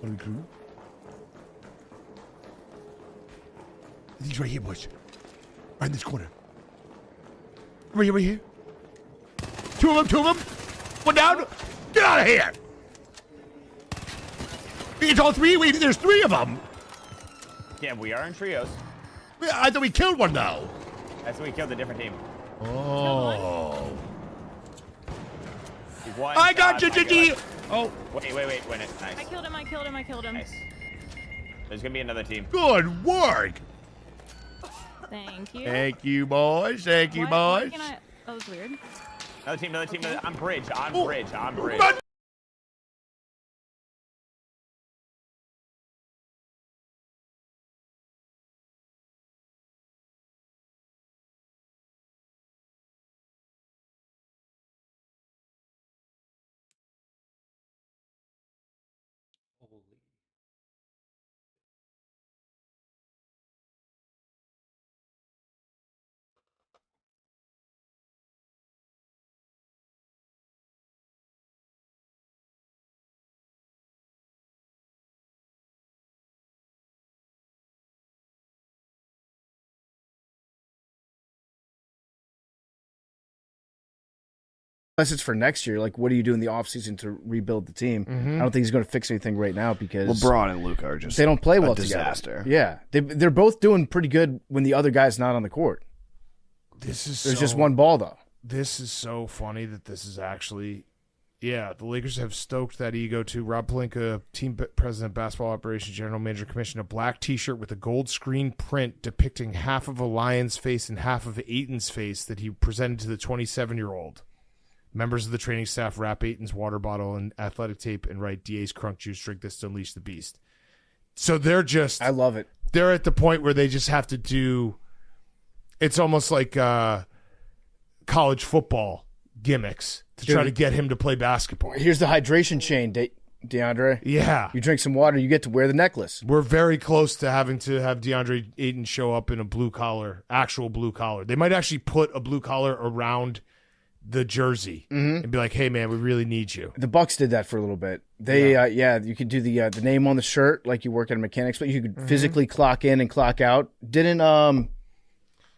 Want to recruit? He's right here, boys. Right in this corner. Right here, right here. Two of them. One down. Get out of here. It's all three? Wait, there's three of them. Yeah, we are in trios. I thought we killed one, though. That's when we killed a different team. Oh. One I got you, shot, Gigi. Oh. Wait, win it. Nice. I killed him. Nice. There's gonna be another team. Good work. Thank you. Thank you, boys. Thank you, Why boys. can I... That was weird. Another team. I'm bridge. Run. Unless it's for next year, like what do you do in the offseason to rebuild the team? I don't think he's going to fix anything right now because LeBron and Luka are just they don't play well disaster. together. Yeah, they're both doing pretty good when the other guy's not on the court. There's just one ball though. This is so funny that this is actually, the Lakers have stoked that ego too. Rob Pelinka, team president, basketball operations, general manager, commissioned a black T-shirt with a gold screen print depicting half of a lion's face and half of Aiton's face that he presented to the 27-year-old. Members of the training staff wrap Aiton's water bottle in athletic tape and write DA's crunk juice, drink this to unleash the beast. So they're just... I love it. They're at the point where they just have to do... It's almost like college football gimmicks to try to get him to play basketball. Here's the hydration chain, DeAndre. Yeah. You drink some water, you get to wear the necklace. We're very close to having to have DeAndre Ayton show up in a blue collar, actual blue collar. They might actually put a blue collar around the jersey and be like, "Hey, man, we really need you." The Bucks did that for a little bit. They, you could do the name on the shirt like you work at a mechanics, but you could physically clock in and clock out. Didn't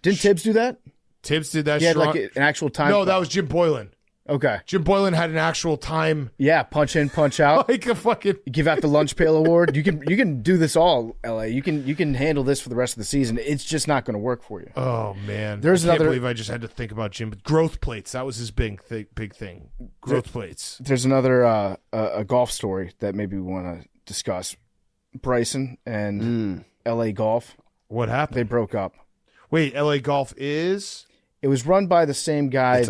Tibbs do that? Tibbs did that. He had like an actual time. No, that was Jim Boylan. Okay. Jim Boylan had an actual time. Yeah, punch in, punch out. Like a fucking give out the lunch pail award. You can do this all, LA. You can handle this for the rest of the season. It's just not going to work for you. Oh man, I can't believe I just had to think about Jim. But growth plates, that was his big thing. Growth plates. There's another a golf story that maybe we want to discuss. Bryson and LA Golf. What happened? They broke up. Wait, LA Golf is? It was run by the same guy. It's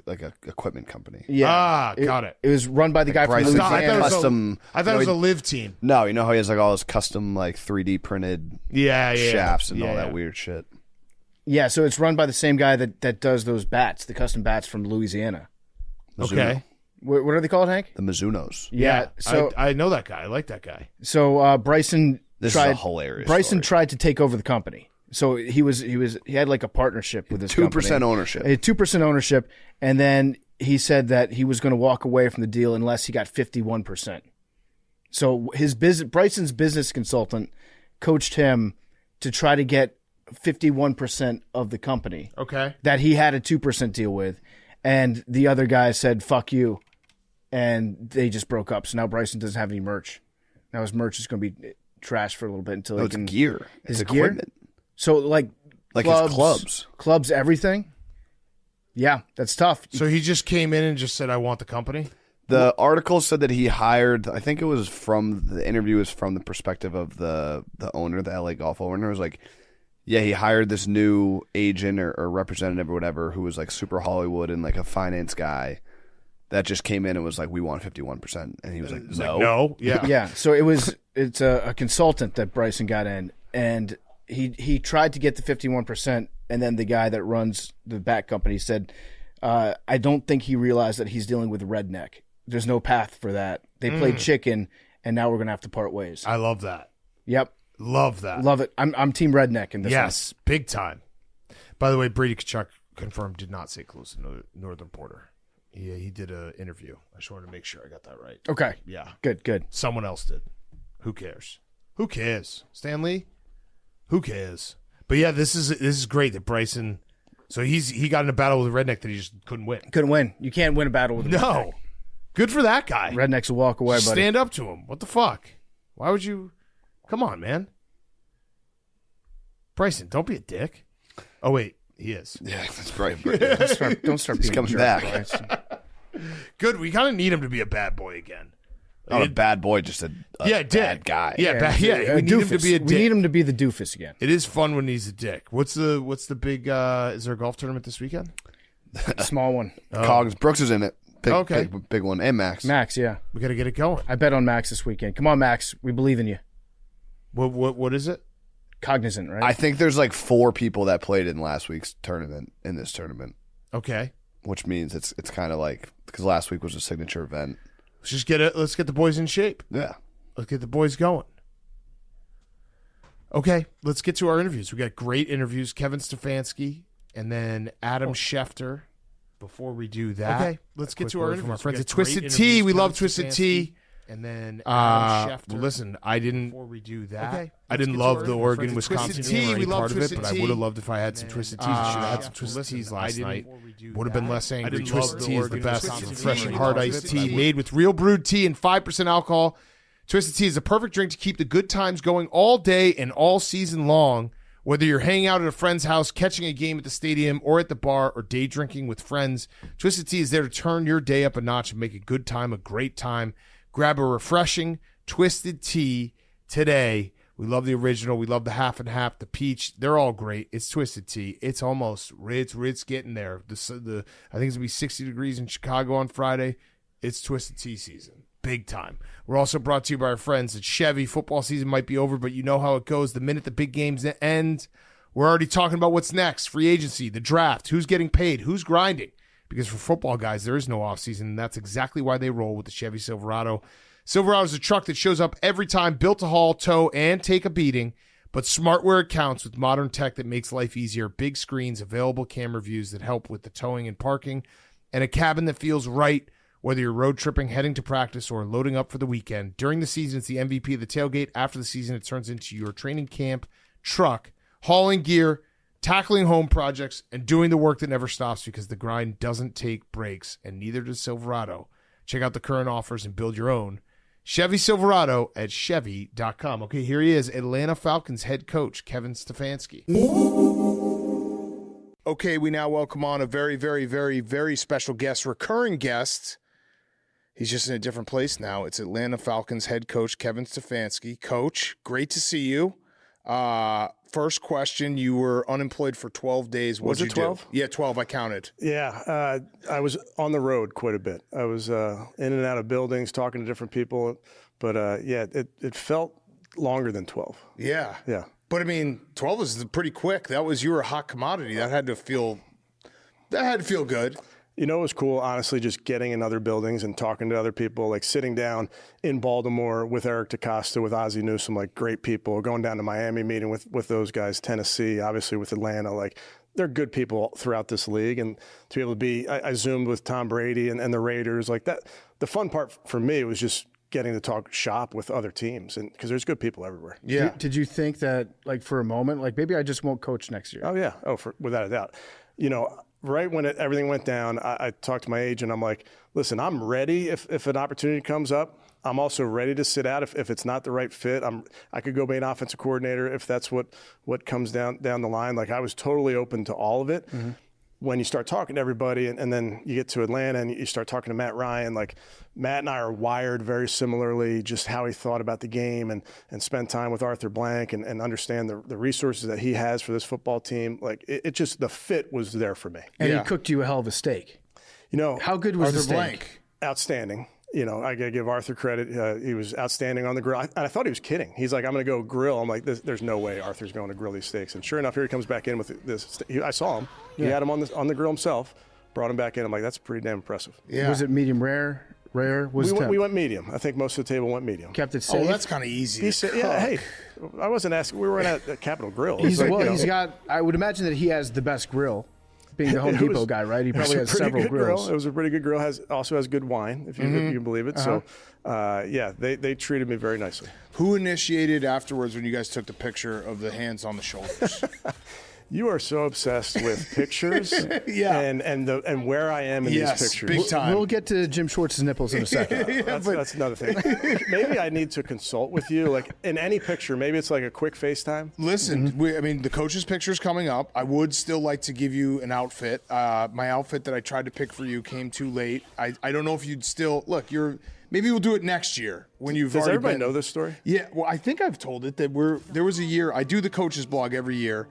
like a equipment company. Yeah. Got it. It was run by the guy from Bryson. Louisiana. I thought it was a live team. No, you know how he has like all his custom like 3D printed shafts and all that weird shit. Yeah, so it's run by the same guy that does those bats, the custom bats from Louisiana. Mizuno. Okay. What are they called, Hank? The Mizunos. Yeah. So I know that guy. I like that guy. So Bryson This is a hilarious Bryson story. tried to take over the company. So he had like a partnership with this 2% ownership. 2% ownership, and then he said that he was going to walk away from the deal unless he got 51%. So Bryson's business consultant coached him to try to get 51% of the company. Okay. That he had a 2% deal with, and the other guy said "fuck you," and they just broke up. So now Bryson doesn't have any merch. Now his merch is going to be trash for a little bit until he can gear. His it's gear. equipment. So like his clubs, everything. Yeah, that's tough. So he just came in and just said, "I want the company." The article said that he hired. I think it was from the interview was from the perspective of the owner, the LA Golf owner. It was like, yeah, he hired this new agent or representative or whatever who was like super Hollywood and like a finance guy that just came in and was like, "We want 51%," and he was like, "No, yeah, yeah." So it's a consultant that Bryson got in, and he tried to get the 51%, and then the guy that runs the bat company said, I don't think he realized that he's dealing with a redneck. There's no path for that. They played chicken, and now we're going to have to part ways. I love that. Yep. Love that. Love it. I'm team redneck in this Yes, big time. By the way, Brady Kachuk confirmed did not say close to the northern border. Yeah, he did an interview. I just wanted to make sure I got that right. Okay. Yeah. Good. Someone else did. Who cares? Who cares? Stanley? Who cares? But yeah, this is great that Bryson. So he got in a battle with a redneck that he just couldn't win. Couldn't win. You can't win a battle with a redneck. Good for that guy. Rednecks will walk away, buddy. Stand up to him. What the fuck? Why would you? Come on, man. Bryson, don't be a dick. Oh wait, he is. Yeah, that's right. Don't start being coming a jerk, back. Bryson. Good. We kind of need him to be a bad boy again. Not a bad boy, just a bad guy. Yeah, we need him to be a dick. We need him to be the doofus again. It is fun when he's a dick. What's the big? Is there a golf tournament this weekend? Small one. Cogs. Brooks is in it. Okay. Big one. And Max. Max, yeah. We got to get it going. I bet on Max this weekend. Come on, Max. We believe in you. What is it? Cognizant, right? I think there's like 4 people that played in last week's tournament, in this tournament. Okay. Which means it's kind of like, because last week was a signature event. Let's get the boys in shape. Yeah. Let's get the boys going. Okay, let's get to our interviews. We got great interviews. Kevin Stefanski and then Adam Schefter. Before we do that, okay, let's get to our interviews. From our friends at Twisted Tea. We love Twisted Tea. And then Adam Schefter. Well, listen, I didn't. Before we do that, okay, I didn't love the Oregon Wisconsin game or any part of it, but I would have loved if I had some Twisted Teas. I should have had some Twisted Teas last night. Would have been less angry. Twisted Tea is the best. It's refreshing hard iced tea made with real brewed tea and 5% alcohol. Twisted Tea is a perfect drink to keep the good times going all day and all season long. Whether you're hanging out at a friend's house, catching a game at the stadium, or at the bar, or day drinking with friends, Twisted Tea is there to turn your day up a notch and make a good time a great time. Grab a refreshing Twisted Tea today. We love the original. We love the half and half, the peach. They're all great. It's Twisted Tea. It's almost, it's getting there. I think it's going to be 60 degrees in Chicago on Friday. It's Twisted Tea season. Big time. We're also brought to you by our friends at Chevy. Football season might be over, but you know how it goes. The minute the big games end, we're already talking about what's next. Free agency, the draft, who's getting paid, who's grinding. Because for football guys, there is no offseason, and that's exactly why they roll with the Chevy Silverado. Silverado is a truck that shows up every time, built to haul, tow, and take a beating, but smart where it counts with modern tech that makes life easier, big screens, available camera views that help with the towing and parking, and a cabin that feels right, whether you're road tripping, heading to practice, or loading up for the weekend. During the season, it's the MVP of the tailgate. After the season, it turns into your training camp truck, hauling gear, tackling home projects, and doing the work that never stops because the grind doesn't take breaks, and neither does Silverado. Check out the current offers and build your own Chevy Silverado at Chevy.com. Okay, here he is, Atlanta Falcons head coach, Kevin Stefanski. Okay, we now welcome on a very, very, very, very special guest, recurring guest. He's just in a different place now. It's Atlanta Falcons head coach, Kevin Stefanski. Coach, great to see you. First question, you were unemployed for 12 days. What did you 12? Do? Yeah, 12, I counted. Yeah, I was on the road quite a bit. I was in and out of buildings, talking to different people. But, it felt longer than 12. Yeah. Yeah. But, I mean, 12 was pretty quick. You were a hot commodity. That had to feel good. You know, it was cool, honestly, just getting in other buildings and talking to other people, like sitting down in Baltimore with Eric DeCosta, with Ozzie Newsome, like great people, going down to Miami, meeting with those guys, Tennessee, obviously with Atlanta, like they're good people throughout this league. And to be able to be, I zoomed with Tom Brady and the Raiders, like that. The fun part for me was just getting to talk shop with other teams, and because there's good people everywhere. Yeah. Did you think that, like, for a moment, like maybe I just won't coach next year? Oh, yeah. Without a doubt. You know, right when everything went down, I talked to my agent. I'm like, listen, I'm ready if an opportunity comes up. I'm also ready to sit out if it's not the right fit. I could go be an offensive coordinator if that's what comes down the line. Like, I was totally open to all of it. Mm-hmm. When you start talking to everybody and then you get to Atlanta and you start talking to Matt Ryan, like Matt and I are wired very similarly, just how he thought about the game and spend time with Arthur Blank and understand the resources that he has for this football team. Like it just, the fit was there for me. And he cooked you a hell of a steak. You know, how good was Arthur the steak? Blank? Outstanding. You know, I got to give Arthur credit. He was outstanding on the grill. I thought he was kidding. He's like, I'm going to go grill. I'm like, there's no way Arthur's going to grill these steaks. And sure enough, here he comes back in with this. I saw him. He had him on the grill himself, brought him back in. I'm like, that's pretty damn impressive. Yeah. Was it medium rare? We went medium. I think most of the table went medium. Kept it safe. Oh, that's kind of easy. He said, yeah, hey, I wasn't asking. We were at Capitol Grill. He's got, I would imagine that he has the best grill. Being the Home Depot guy, right? He probably has several grills. It was a pretty good grill. Also has good wine, if you can believe it. Mm-hmm. So, they treated me very nicely. Who initiated afterwards when you guys took the picture of the hands on the shoulders? You are so obsessed with pictures, and where I am in these pictures. Big time. We'll get to Jim Schwartz's nipples in a second. That's another thing. Maybe I need to consult with you, like in any picture. Maybe it's like a quick FaceTime. Listen, the coach's picture's coming up. I would still like to give you an outfit. My outfit that I tried to pick for you came too late. I don't know if you'd still look. Maybe we'll do it next year when you've Does already everybody know this story? Yeah, well, I think I've told it that there was a year. I do the coach's blog every year.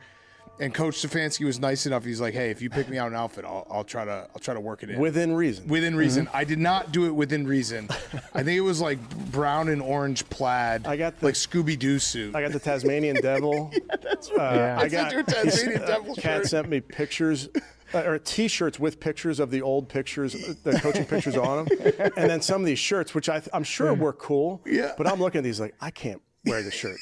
And Coach Stefanski was nice enough. He's like, "Hey, if you pick me out an outfit, I'll try to work it in Within reason. Within reason. I did not do it within reason. I think it was like brown and orange plaid. I got like Scooby Doo suit. I got the Tasmanian Devil. That's right. I got your Tasmanian Devil shirt. Kat sent me pictures. Or T-shirts with pictures of the old pictures, the coaching pictures on them, and then some of these shirts, which I'm sure were cool. Yeah. But I'm looking at these like I can't wear this shirt.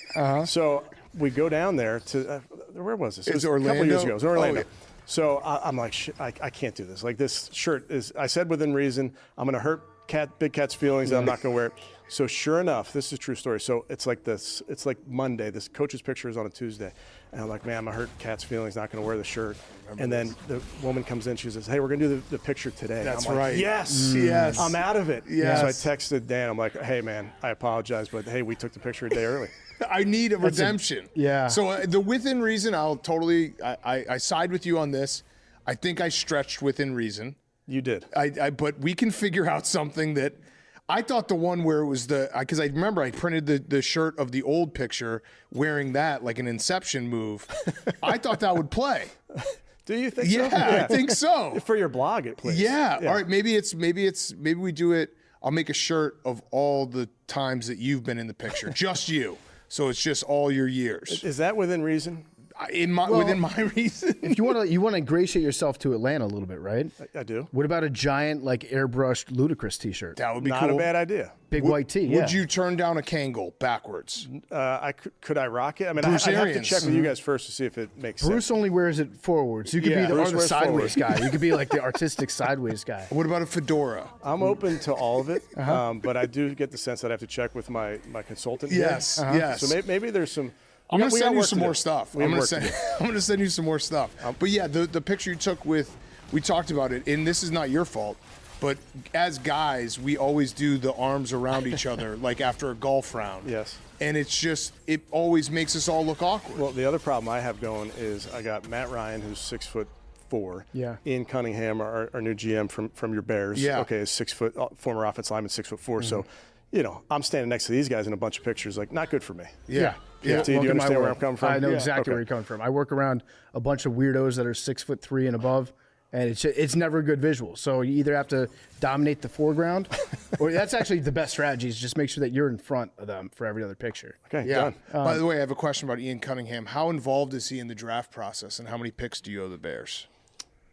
So we go down there to where was this? It was Orlando? a couple years ago. It was in Orlando. Oh, yeah. So I'm like, I can't do this. Like this shirt is. I said within reason. I'm going to hurt Big Cat's feelings. And I'm not going to wear it. So sure enough, this is a true story. So it's like this. It's like Monday. This coach's picture is on a Tuesday, and I'm like, man, I'm gonna hurt Cat's feelings. Not gonna wear the shirt. And then the woman comes in. She says, hey, we're gonna do the picture today. That's I'm like, right. Yes. Yes. I'm out of it. Yes. So I texted Dan. I'm like, hey man, I apologize, but hey, we took the picture a day early. I need a redemption. Yeah. So the within reason, I'll totally. I side with you on this. I think I stretched within reason. You did. But we can figure out something that. I thought the one where it was because I remember I printed the shirt of the old picture wearing that like an Inception move. I thought that would play. Do you think so? Yeah, I think so. For your blog, it plays. Yeah. All right. Maybe we do it. I'll make a shirt of all the times that you've been in the picture, just you. So it's just all your years. Is that within reason? Within my reason. If you want to ingratiate yourself to Atlanta a little bit, right? I do. What about a giant like airbrushed Ludacris T-shirt? That would be Not cool. a bad idea. Big white tee. Would you turn down a Kangol backwards? Could I rock it? I mean, I have to Arians. check with you guys first to see if it makes Bruce sense. only wears it forwards. You could Yeah. be Bruce the wears sideways guy. You could be like the artistic sideways guy. What about a fedora? I'm open to all of it, but I do get the sense that I have to check with my consultant. here. Yes. Yes. So maybe there's some. I'm going to we got send you work some to do. more stuff. We I'm have going work to do. to send you some more stuff. But yeah, the picture you took we talked about it, and this is not your fault, but as guys, we always do the arms around each other, like after a golf round. Yes. And it always makes us all look awkward. Well, the other problem I have going is I got Matt Ryan, who's 6'4". Yeah. Ian Cunningham, our new GM from your Bears. Yeah. Okay, is 6 foot, former offensive lineman, 6'4". So, I'm standing next to these guys in a bunch of pictures. Like, not good for me. Yeah. Yeah. Do you Welcome understand my where world. I'm coming from? I know Yeah. exactly Okay. where you're coming from. I work around a bunch of weirdos that are 6'3" and above, and it's never a good visual. So you either have to dominate the foreground, or that's actually the best strategy is just make sure that you're in front of them for every other picture. Okay, Yeah. done. By the way, I have a question about Ian Cunningham. How involved is he in the draft process, and how many picks do you owe the Bears?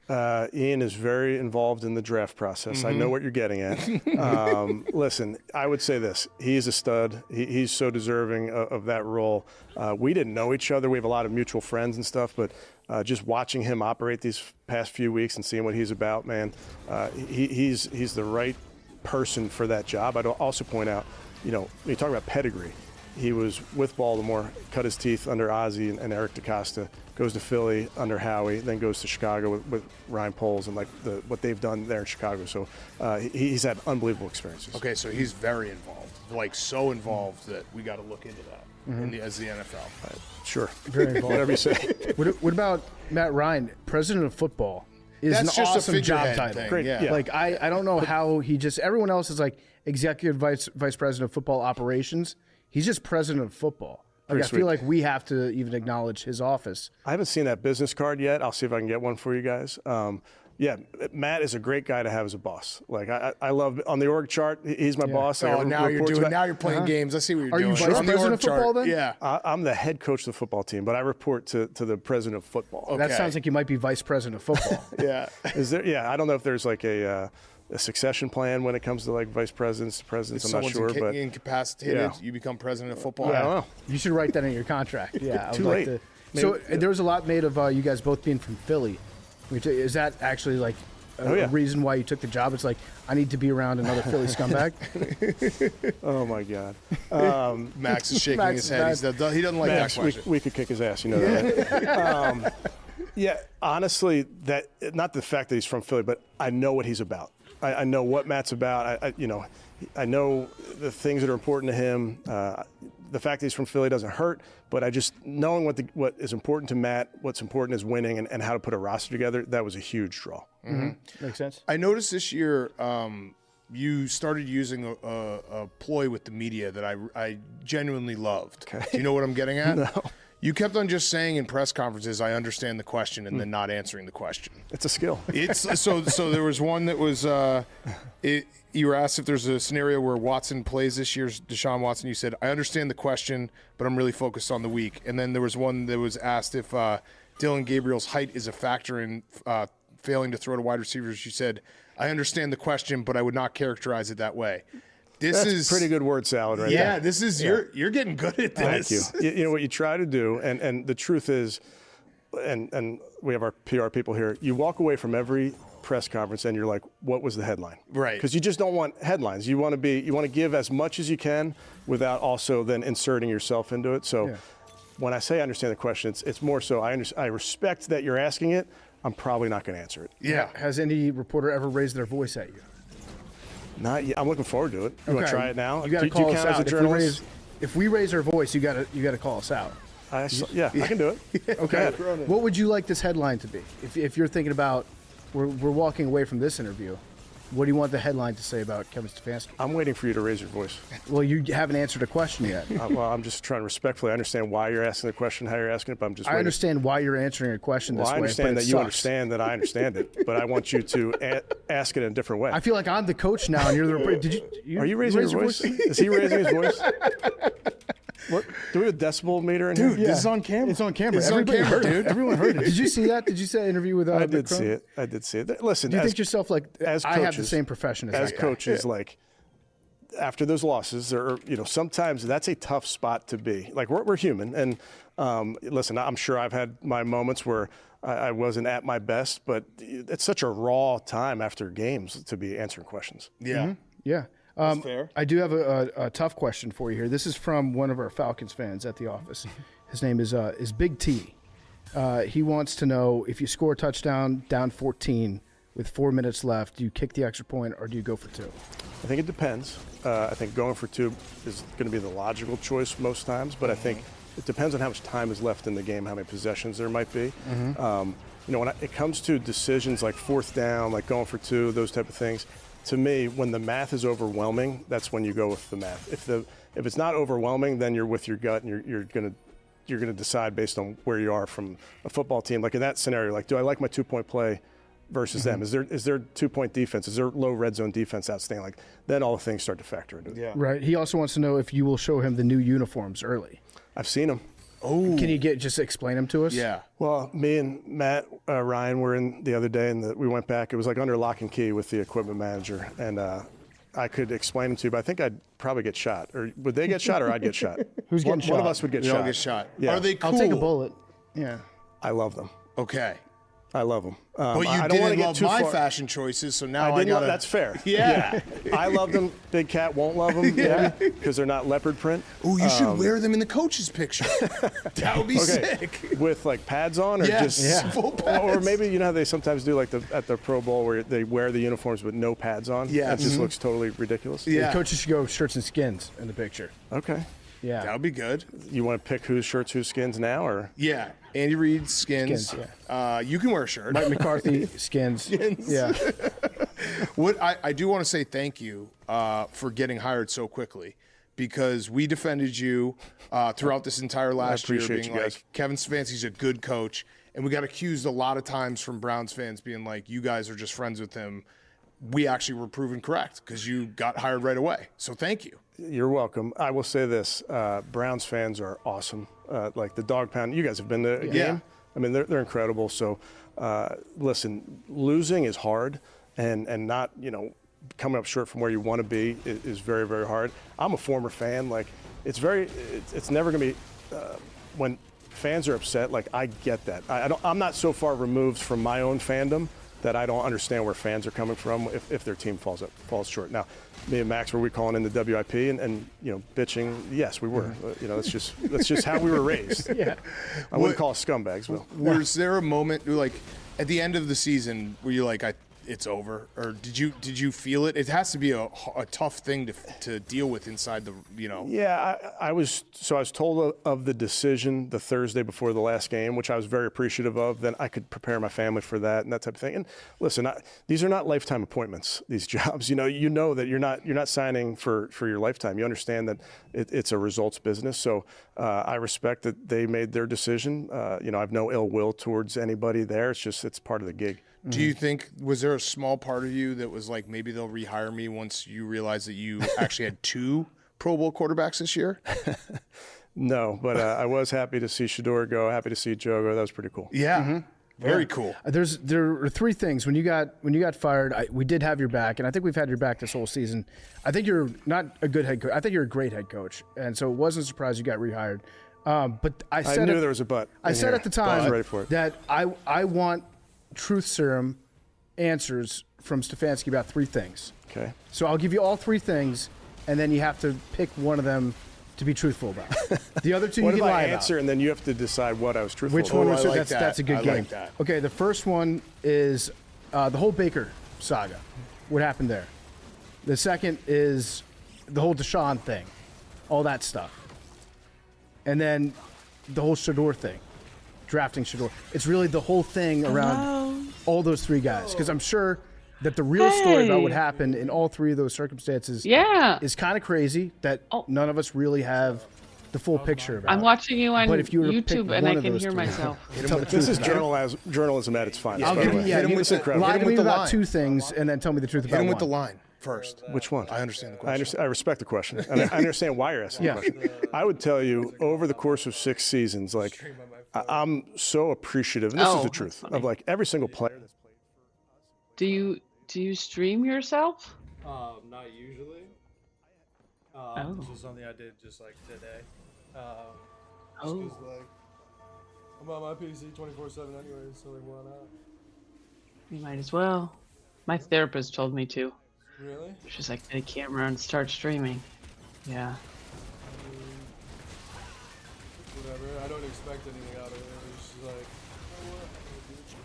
Ian is very involved in the draft process. I know what you're getting at. Listen, I would say this. He's a stud. He's so deserving of that role. We didn't know each other. We have a lot of mutual friends and stuff, but just watching him operate these past few weeks and seeing what he's about, man, he's the right person for that job. I'd also point out, when you talk about pedigree, he was with Baltimore, cut his teeth under Ozzie and Eric DeCosta, goes to Philly under Howie, then goes to Chicago with Ryan Poles and what they've done there in Chicago. So he's had unbelievable experiences. Okay, so he's very involved, like so involved that we got to look into that as the NFL. Sure. Very involved. Whatever you say. What about Matt Ryan, president of football? Is That's an just a awesome job figurehead title. thing. Great. Yeah. Like I don't know how he just everyone else is like executive vice president of football operations. He's just president of football. Like, Pretty I sweet. feel like we have to even acknowledge his office. I haven't seen that business card yet. I'll see if I can get one for you guys. Yeah, Matt is a great guy to have as a boss. Like I love on the org chart. He's my boss. I Oh, got now you're reports doing. about- Now you're playing games. I see what you're Are you doing. vice On the president org of football chart. then? Yeah. I'm the head coach of the football team, but I report to the president of football. That Okay. sounds like you might be vice president of football. Yeah. Is there? Yeah, I don't know if there's like a succession plan when it comes to like vice presidents to presidents. If I'm not someone's sure, but incapacitated, Yeah. you become president of football. I don't know. You should write that in your contract. Yeah, I would Too like late. to. So there was a lot made of you guys both being from Philly. Is that actually like a reason why you took the job? It's like, I need to be around another Philly scumbag. Oh my God. Max is shaking Max his is head. mad. He doesn't like Max, that question. we could kick his ass, you know that. Right? Yeah, honestly, that not the fact that he's from Philly, but I know what he's about. I know what Matt's about. I know the things that are important to him. The fact that he's from Philly doesn't hurt, but I just knowing what is important to Matt, what's important is winning, and how to put a roster together. That was a huge draw. Makes sense. I noticed this year you started using a ploy with the media that I genuinely loved. Okay. Do you know what I'm getting at? No. You kept on just saying in press conferences, "I understand the question," and then not answering the question. It's a skill. It's so there was one that was you were asked if there's a scenario where Watson plays this year's Deshaun Watson. You said, "I understand the question, but I'm really focused on the week." And then there was one that was asked if Dylan Gabriel's height is a factor in failing to throw to wide receivers. You said, "I understand the question, but I would not characterize it that way." This That's is pretty good word salad right there. Yeah, this is you're getting good at Thank this. you. You know what you try to do, and the truth is, and we have our PR people here. You walk away from every press conference and you're like, what was the headline? Right. Because you just don't want headlines. You want to give as much as you can without also then inserting yourself into it. So when I say I understand the question, it's more so I respect that you're asking it. I'm probably not going to answer it. Yeah. Has any reporter ever raised their voice at you? Not yet. I'm looking forward to it. You want to try it now? You got to Do you call us count as out. a journalist? If we raise our voice, you got to call us out. I can do it. Okay. What would you like this headline to be? If you're thinking about, we're walking away from this interview, what do you want the headline to say about Kevin Stefanski? I'm waiting for you to raise your voice. Well, you haven't answered a question yet. Well, I'm just trying to respectfully. I understand why you're asking the question, how you're asking it, but I'm just I waiting. understand why you're answering a question this Well, I way. understand but that it you sucks. understand that I understand it, but I want you to ask it in a different way. I feel like I'm the coach now, and you're the reporter. Are you raising your voice? Is he raising his voice? What? Do we have a decibel meter in here? This is on camera. It's on camera. It's on Everybody camera, heard it. dude. Everyone heard it. Did you see that? Did you see that interview with I did Crone? see it. I did see it. Listen, Do you as, think to yourself, like, as I have the coaches- same profession as as that guy? coaches, like after those losses, or sometimes that's a tough spot to be. Like we're human, and listen, I'm sure I've had my moments where I wasn't at my best, but it's such a raw time after games to be answering questions. Yeah. Yeah. fair. I do have a tough question for you here. This is from one of our Falcons fans at the office. His name is Big T. He wants to know, if you score a touchdown down 14 with 4 minutes left, do you kick the extra point or do you go for two? I think it depends. I think going for two is going to be the logical choice most times, but I think it depends on how much time is left in the game, how many possessions there might be. When it comes to decisions like fourth down, like going for two, those type of things, to me, when the math is overwhelming, that's when you go with the math. If it's not overwhelming, then you're with your gut and you're going to decide based on where you are from a football team. Like in that scenario, like do I like my 2-point play versus them? Is their 2-point defense? Is their low red zone defense outstanding? Like then all the things start to factor into it. Yeah. Right. He also wants to know if you will show him the new uniforms early. I've seen them. Oh. Can you just explain them to us? Yeah. Well, me and Matt Ryan were in the other day, and we went back. It was like under lock and key with the equipment manager, and I could explain them to you, but I think I'd probably get shot. Or would they get shot, or I'd get shot? Who's getting One of shot? us would get We shot. all get shot. Yeah. Are they cool? I'll take a bullet. Yeah. I love them. Okay. I love them. But you I don't wanna didn't get love too my far. fashion choices, so now I I didn't. gotta. That's fair. Yeah. I love them. Big Cat won't love them. Because they're not leopard print. Oh, you should wear them in the coach's picture. That would be sick. With like pads on, or Yes, just full pads. or maybe you know how they sometimes do like at the Pro Bowl where they wear the uniforms with no pads on. Yes. It just looks totally ridiculous. Yeah. The coaches should go shirts and skins in the picture. Okay. Yeah. That would be good. You want to pick whose shirts, whose skins now, or Yeah. Andy Reid skins. Skins, You can wear a shirt. Mike McCarthy skins. Yeah. What I do want to say thank you for getting hired so quickly, because we defended you throughout this entire last year, appreciate being you guys. like, Kevin Stefanski's a good coach, and we got accused a lot of times from Browns fans being like, you guys are just friends with him. We actually were proven correct because you got hired right away. So thank you. You're welcome. I will say this: Browns fans are awesome. Like the Dog Pound, you guys have been to a game. Yeah. I mean, they're incredible. So, listen, losing is hard, and not coming up short from where you want to be is very, very hard. I'm a former fan. Like it's never going to be when fans are upset. Like I get that. I'm not so far removed from my own fandom that I don't understand where fans are coming from if their team falls short. Now, me and Max, were we calling in the WIP and bitching? Yes, we were. That's just how we were raised. Yeah. I wouldn't call us scumbags, Will. Was there a moment like at the end of the season where you're like, it's over, or did you feel it? It has to be a tough thing to deal with inside the. Yeah, I was told of the decision the Thursday before the last game, which I was very appreciative of. Then I could prepare my family for that and that type of thing. And listen, these are not lifetime appointments. These jobs, you know that you're not signing for your lifetime. You understand that it's a results business. So I respect that they made their decision. I have no ill will towards anybody there. It's part of the gig. Do you think, was there a small part of you that was like, maybe they'll rehire me once you realize that you actually had 2 Pro Bowl quarterbacks this year? No, but I was happy to see Shador go, happy to see Joe go. That was pretty cool. Yeah. Very cool. There are 3 things. When you got fired, we did have your back, and I think we've had your back this whole season. I think you're not a good head coach. I think you're a great head coach, and so it wasn't a surprise you got rehired. But I knew there was a but. I said at the time ready for it. that I want truth serum answers from Stefanski about 3 things. Okay. So I'll give you all 3 things, and then you have to pick one of them to be truthful about. The other 2 what you if can I lie answer about. and then you have to decide what I was truthful Which about? one was I like that's a good I game. like that. Okay, the first one is the whole Baker saga. What happened there? The second is the whole Deshaun thing, all that stuff. And then the whole Shador thing, drafting Shador. It's really the whole thing around all those 3 guys, because I'm sure that the real story about what happened in all 3 of those circumstances is kind of crazy that none of us really have the full picture about. I'm watching you on But if you were to pick YouTube and one I of can those hear 3, myself. This is journalism at its finest. I'll by the give you, way. yeah, you, It's incredible. lie Hit to him me with the about line. 2 things and then tell me the truth Hit about him one. with the line first. Which one? I understand the question. I respect the question, and I understand why you're asking the question. I would tell you, over the course of 6 seasons, like I'm so appreciative. And this is the truth of like every single player that's played. Do you stream yourself? Not usually. It's just something I did just like today. Just 'cause, like, I'm on my PC 24/7 anyway, so like, why not? You might as well. My therapist told me to. Really? She's like, get a camera and start streaming. Yeah. I mean, whatever. I don't expect anything out of it. It's just like, you know what? I'm gonna do what you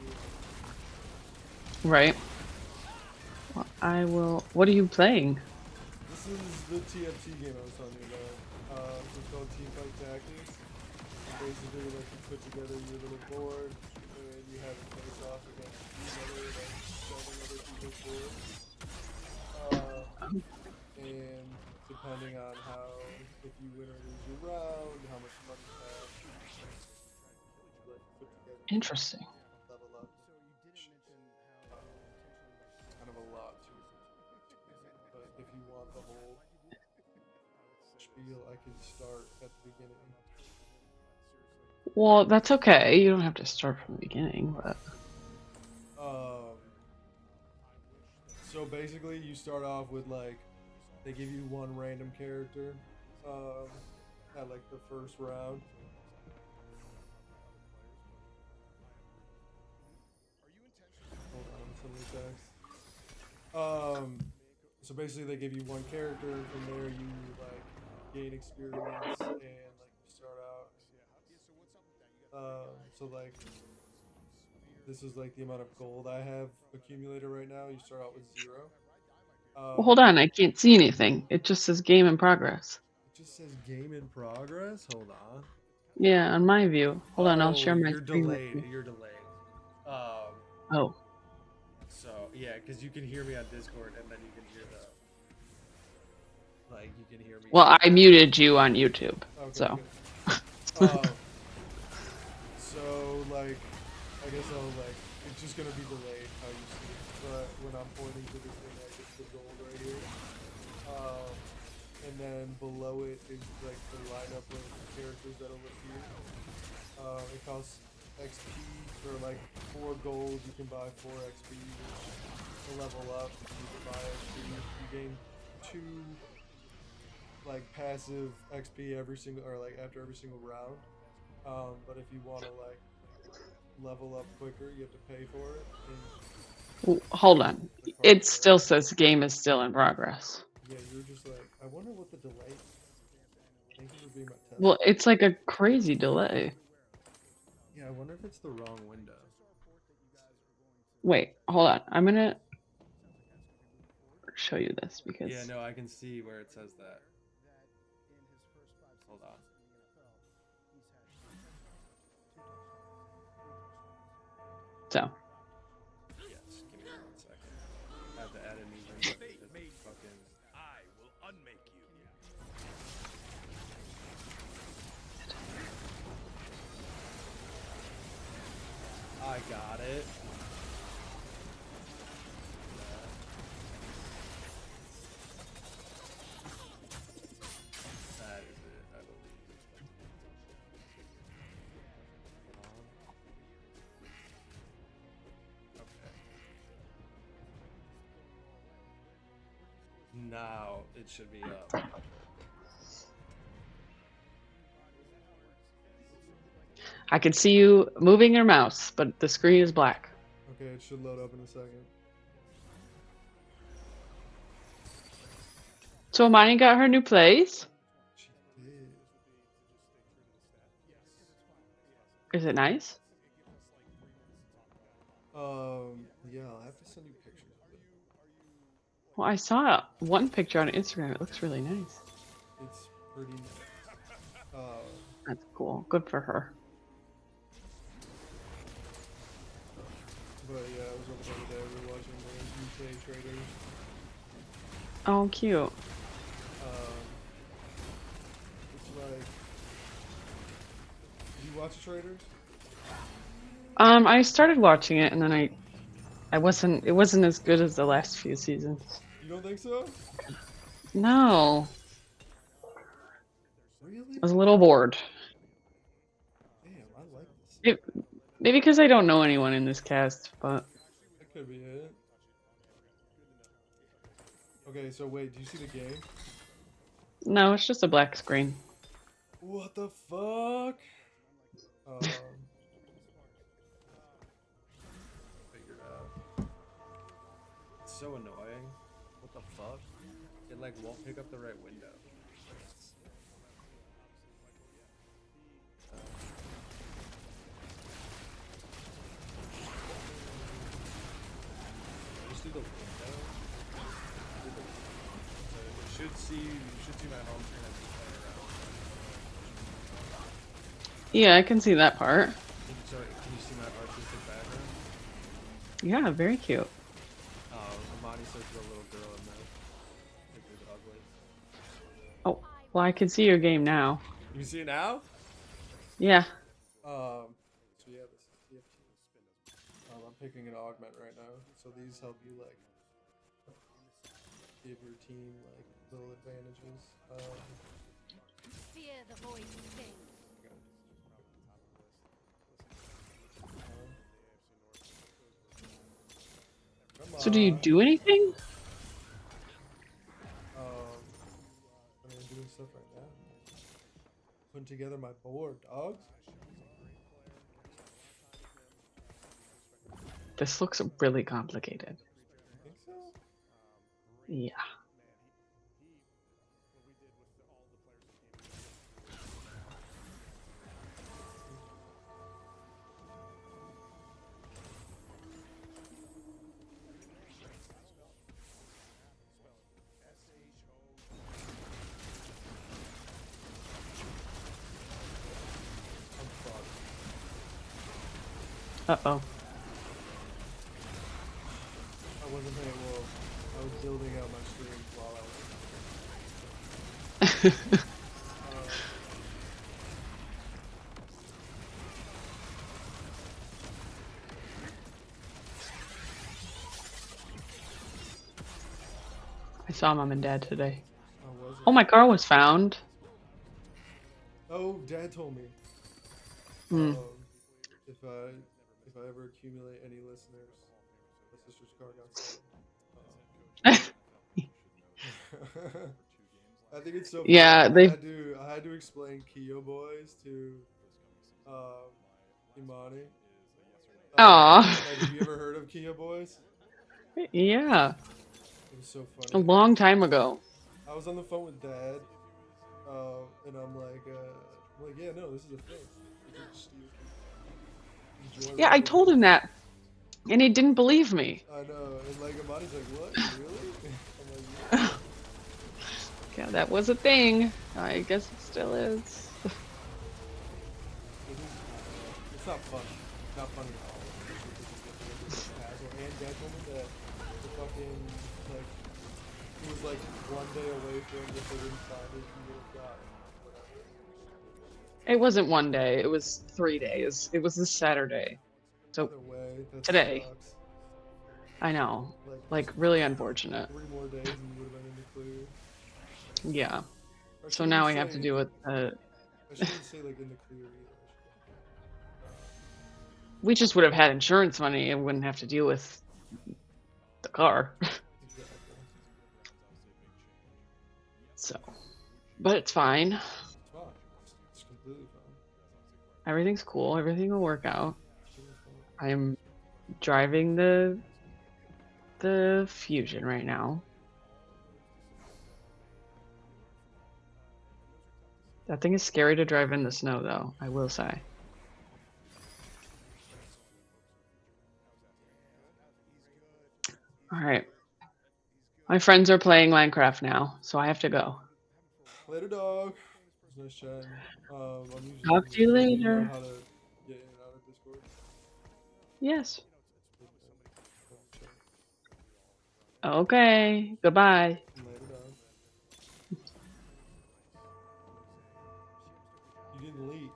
do. Right. Well, I will. What are you playing? This is the TFT game I was telling you about. It's called Team Fight Tactics. Basically, like, you put together your little board and you have it face off against each other, like 7 other people's boards. And depending on how, if you win or lose your round, how much money you have, like, put together. Interesting. Level up. It's kind of a lot to it. But if you want the whole spiel, I can start at the beginning. Well, that's okay. You don't have to start from the beginning, but So basically, you start off with like, they give you one random character, at like the first round. Hold on, somebody text. So basically, they give you one character. From there, you like gain experience and like you start out. So like, this is like the amount of gold I have accumulated right now. You start out with 0. well, hold on. I can't see anything. It just says game in progress. It just says game in progress. Hold on. Yeah, on my view. Hold on, I'll share my You're screen. with delayed. you. You're delayed. Oh, So yeah, because you can hear me on Discord, and then you can hear the, like, you can hear me. well, I muted you on YouTube, Okay, so. good. So like, I guess I'll like, it's just gonna be delayed how you see it. But when I'm pointing to this thing, like it's the gold right here. And then below it is like the lineup of characters that'll appear. It costs XP for like 4 gold. You can buy 4 XP to level up. You can buy XP. You gain 2 like passive XP every single, or like after every single round. But if you want to like level up quicker, you have to pay for it. And Hold on. It still says game is still in progress. Yeah, you're just like, I wonder what the delay is. Thank you for being my test. Well, it's like a crazy delay. Yeah, I wonder if it's the wrong window. Wait, hold on. I'm gonna show you this because Yeah, no, I can see where it says that. Hold on. so. Yes, give me 1 second. I have to add a new window because it's fucking. I will unmake you. I got it. That is it, I believe. Okay. Now it should be up. I can see you moving your mouse, but the screen is black. Okay, it should load up in a second. So Imani got her new place. She did. Is it nice? Yeah, I'll have to send you pictures of it. Well, I saw one picture on Instagram. It looks really nice. It's pretty nice. That's cool. Good for her. But yeah, I was over the other day, we were watching the UK traders. Oh, cute. It's like, did you watch the traders? I started watching it and then it wasn't as good as the last few seasons. You don't think so? No. Really? I was a little bored. Damn, I like this. Maybe because I don't know anyone in this cast, but That could be it. Okay, so wait, do you see the game? no, it's just a black screen. What the fuck? Figured out. It's so annoying. What the fuck? It like won't pick up the right window. Just do the window. So you should see my home screen as you play around. Yeah, I can see that part. So can you see my artistic background? Yeah, very cute. Amani says the little girl in the picture's ugly. Oh, well, I can see your game now. You see it now? Yeah. So yeah, this is TFT. I'm picking an augment right now, so these help you like give your team like little advantages. Fear the voice king. Come So do you on. do anything? I mean, I'm doing stuff right now. Putting together my board, dogs. This looks really complicated. You think so? Yeah. I'm fucked. Uh-oh. I wasn't paying well. I was building out my stream while I was. I saw Mom and Dad today. Was it? Oh, my car was found. Oh, Dad told me. Hmm. If I ever accumulate any listeners, my sister's car got stolen. I think it's so funny. Yeah, I had to explain Kyo Boys to Imani. Aw. Like, have you ever heard of Kyo Boys? Yeah, It was so a funny. long time ago. I was on the phone with Dad, and I'm like, yeah, no, this is a thing. You can just enjoy Yeah, I whatever. told him that, and he didn't believe me. I know, and like Amani's like, what? Really? I'm like, yeah. Yeah, that was a thing. I guess it still is. It's not funny. Not funny at all. It's just a hassle. And Dad told me that the fucking, like, he was like 1 day away from if they didn't find it, he would have got whatever. It wasn't 1 day. It was 3 days. It was this Saturday. So Either way, that today. sucks. I know. Like really unfortunate. 3 more days and you would have been in the clear. Yeah. I So shouldn't now I have to say- do it. I shouldn't say like in the clear either. We just would have had insurance money and wouldn't have to deal with the car. Exactly. So, but it's fine. It's fine. It's completely fine. Everything's cool. Everything will work out. Everything's fine. I'm driving the Fusion right now. That thing is scary to drive in the snow, though, I will say. All right. My friends are playing Minecraft now, so I have to go. Later, dog. It was nice chatting. I'm usually Talk to you Do you know later. how to get in and out of Discord? Yes. Okay. Goodbye. Later, dog. You didn't leak.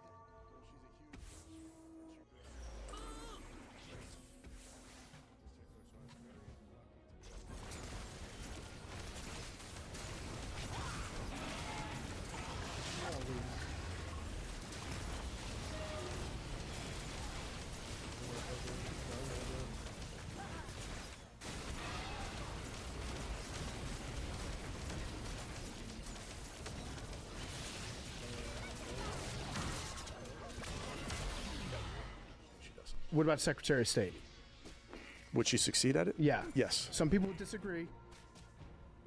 What about Secretary of State? Would she succeed at it? Yeah. Yes. Some people would disagree.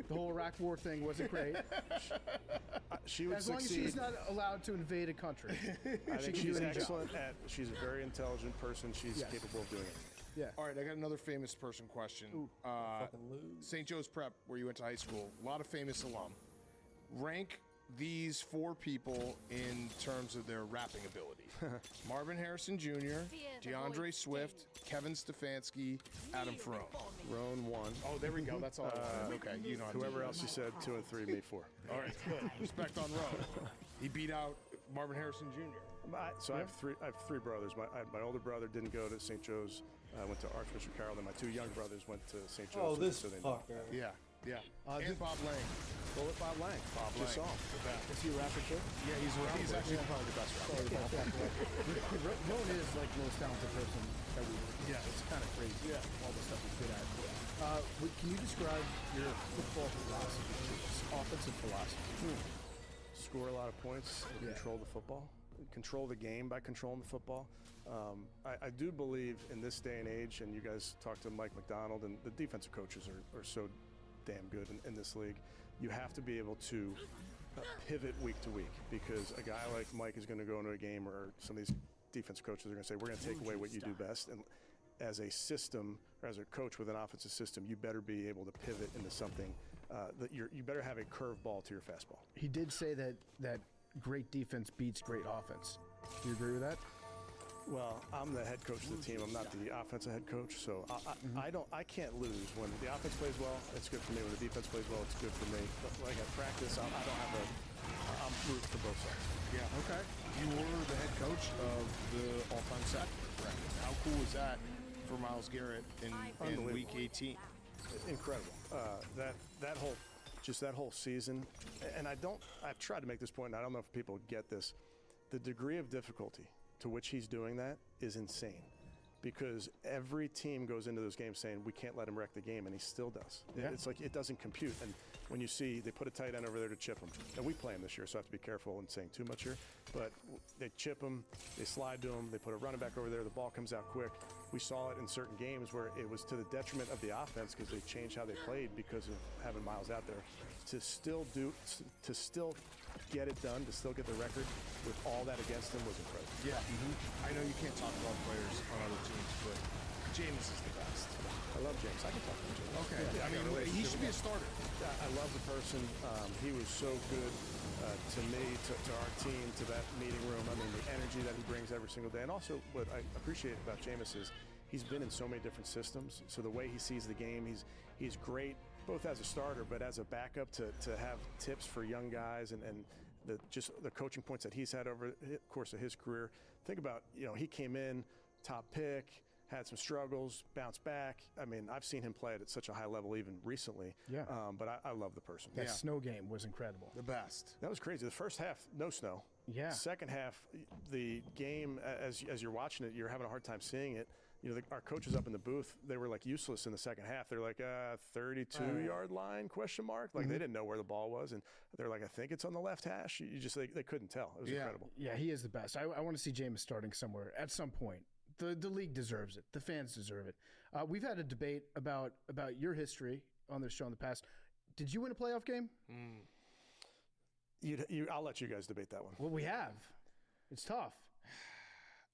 The whole Iraq War thing wasn't great. She would As long as succeed. she's not allowed to invade a country. I she think can she's do any job. excellent at. She's a very intelligent person. She's Yes. capable of doing it. Yeah. All right, I got another famous person question. Fucking lose. St. Joe's Prep, where you went to high school, a lot of famous alum. Rank these 4 people in terms of their rapping ability. Marvin Harrison Jr., DeAndre Swift, Kevin Stefanski, Adam Ferrone. Roan 1. Oh, there we go. That's all. Okay, you know. Whoever else you said 2 and 3, me 4. All right, good. Respect on road. He beat out Marvin Harrison Jr. So I have 3. I have 3 brothers. My older brother didn't go to St. Joe's. I went to Archbishop Carroll. Then my 2 younger brothers went to St. Joe's. Oh, this so they fucker. Yeah. And Bob Lang. Go with Bob Lang. Just saw him. Is he a rapper too? Yeah, he's actually probably the best rapper. Rowan is like the most talented person that we. Yeah, it's kind of crazy. Yeah, all the stuff he's good at. Can you describe your football philosophy, offensive philosophy? Score a lot of points. And control the football. Control the game by controlling the football. I do believe in this day and age, and you guys talk to Mike McDonald, and the defensive coaches are so damn good in this league. You have to be able to pivot week to week, because a guy like Mike is going to go into a game, or some of these defense coaches are going to say, we're going to take away what you do best. And as a system, or as a coach with an offensive system, you better be able to pivot into something that you better have a curveball to your fastball. He did say that great defense beats great offense. Do you agree with that? Well, I'm the head coach of the team. I'm not the offensive head coach, so I can't lose. When the offense plays well, it's good for me. When the defense plays well, it's good for me. But like at practice, I'm rooting for both sides. Yeah. Okay. You were the head coach of the all-time sack record. How cool was that for Myles Garrett in Week 18? Incredible. That whole season, and I've tried to make this point, and I don't know if people get this. The degree of difficulty to which he's doing that is insane, because every team goes into those games saying we can't let him wreck the game, and he still does. Yeah. It's like it doesn't compute. And when you see they put a tight end over there to chip him. And we play him this year, so I have to be careful in saying too much here. But they chip him, they slide to him, they put a running back over there, the ball comes out quick. We saw it in certain games where it was to the detriment of the offense because they changed how they played because of having Miles out there. To still get it done, to still get the record with all that against him was incredible. Yeah. I know you can't talk about players on other teams, but Jameis is the best. I love James. I can talk about James. Okay. Yeah, I mean, he should be a starter. I love the person. He was so good to me, to our team, to that meeting room. I mean, the energy that he brings every single day. And also, what I appreciate about Jameis is he's been in so many different systems. So the way he sees the game, he's great, both as a starter, but as a backup to have tips for young guys and the coaching points that he's had over the course of his career. Think about, he came in, top pick, had some struggles, bounced back. I mean, I've seen him play it at such a high level even recently. Yeah. But I love the person. That snow game was incredible. The best. That was crazy. The first half, no snow. Yeah. Second half, the game, as you're watching it, you're having a hard time seeing it. Our coaches up in the booth, they were like useless in the second half. They're like 32-yard line ? Like they didn't know where the ball was, and they're like, I think it's on the left hash. They couldn't tell. It was incredible. Yeah, he is the best. I want to see Jameis starting somewhere at some point. The league deserves it. The fans deserve it. We've had a debate about your history on this show in the past. Did you win a playoff game? I'll let you guys debate that one. Well, we have. It's tough.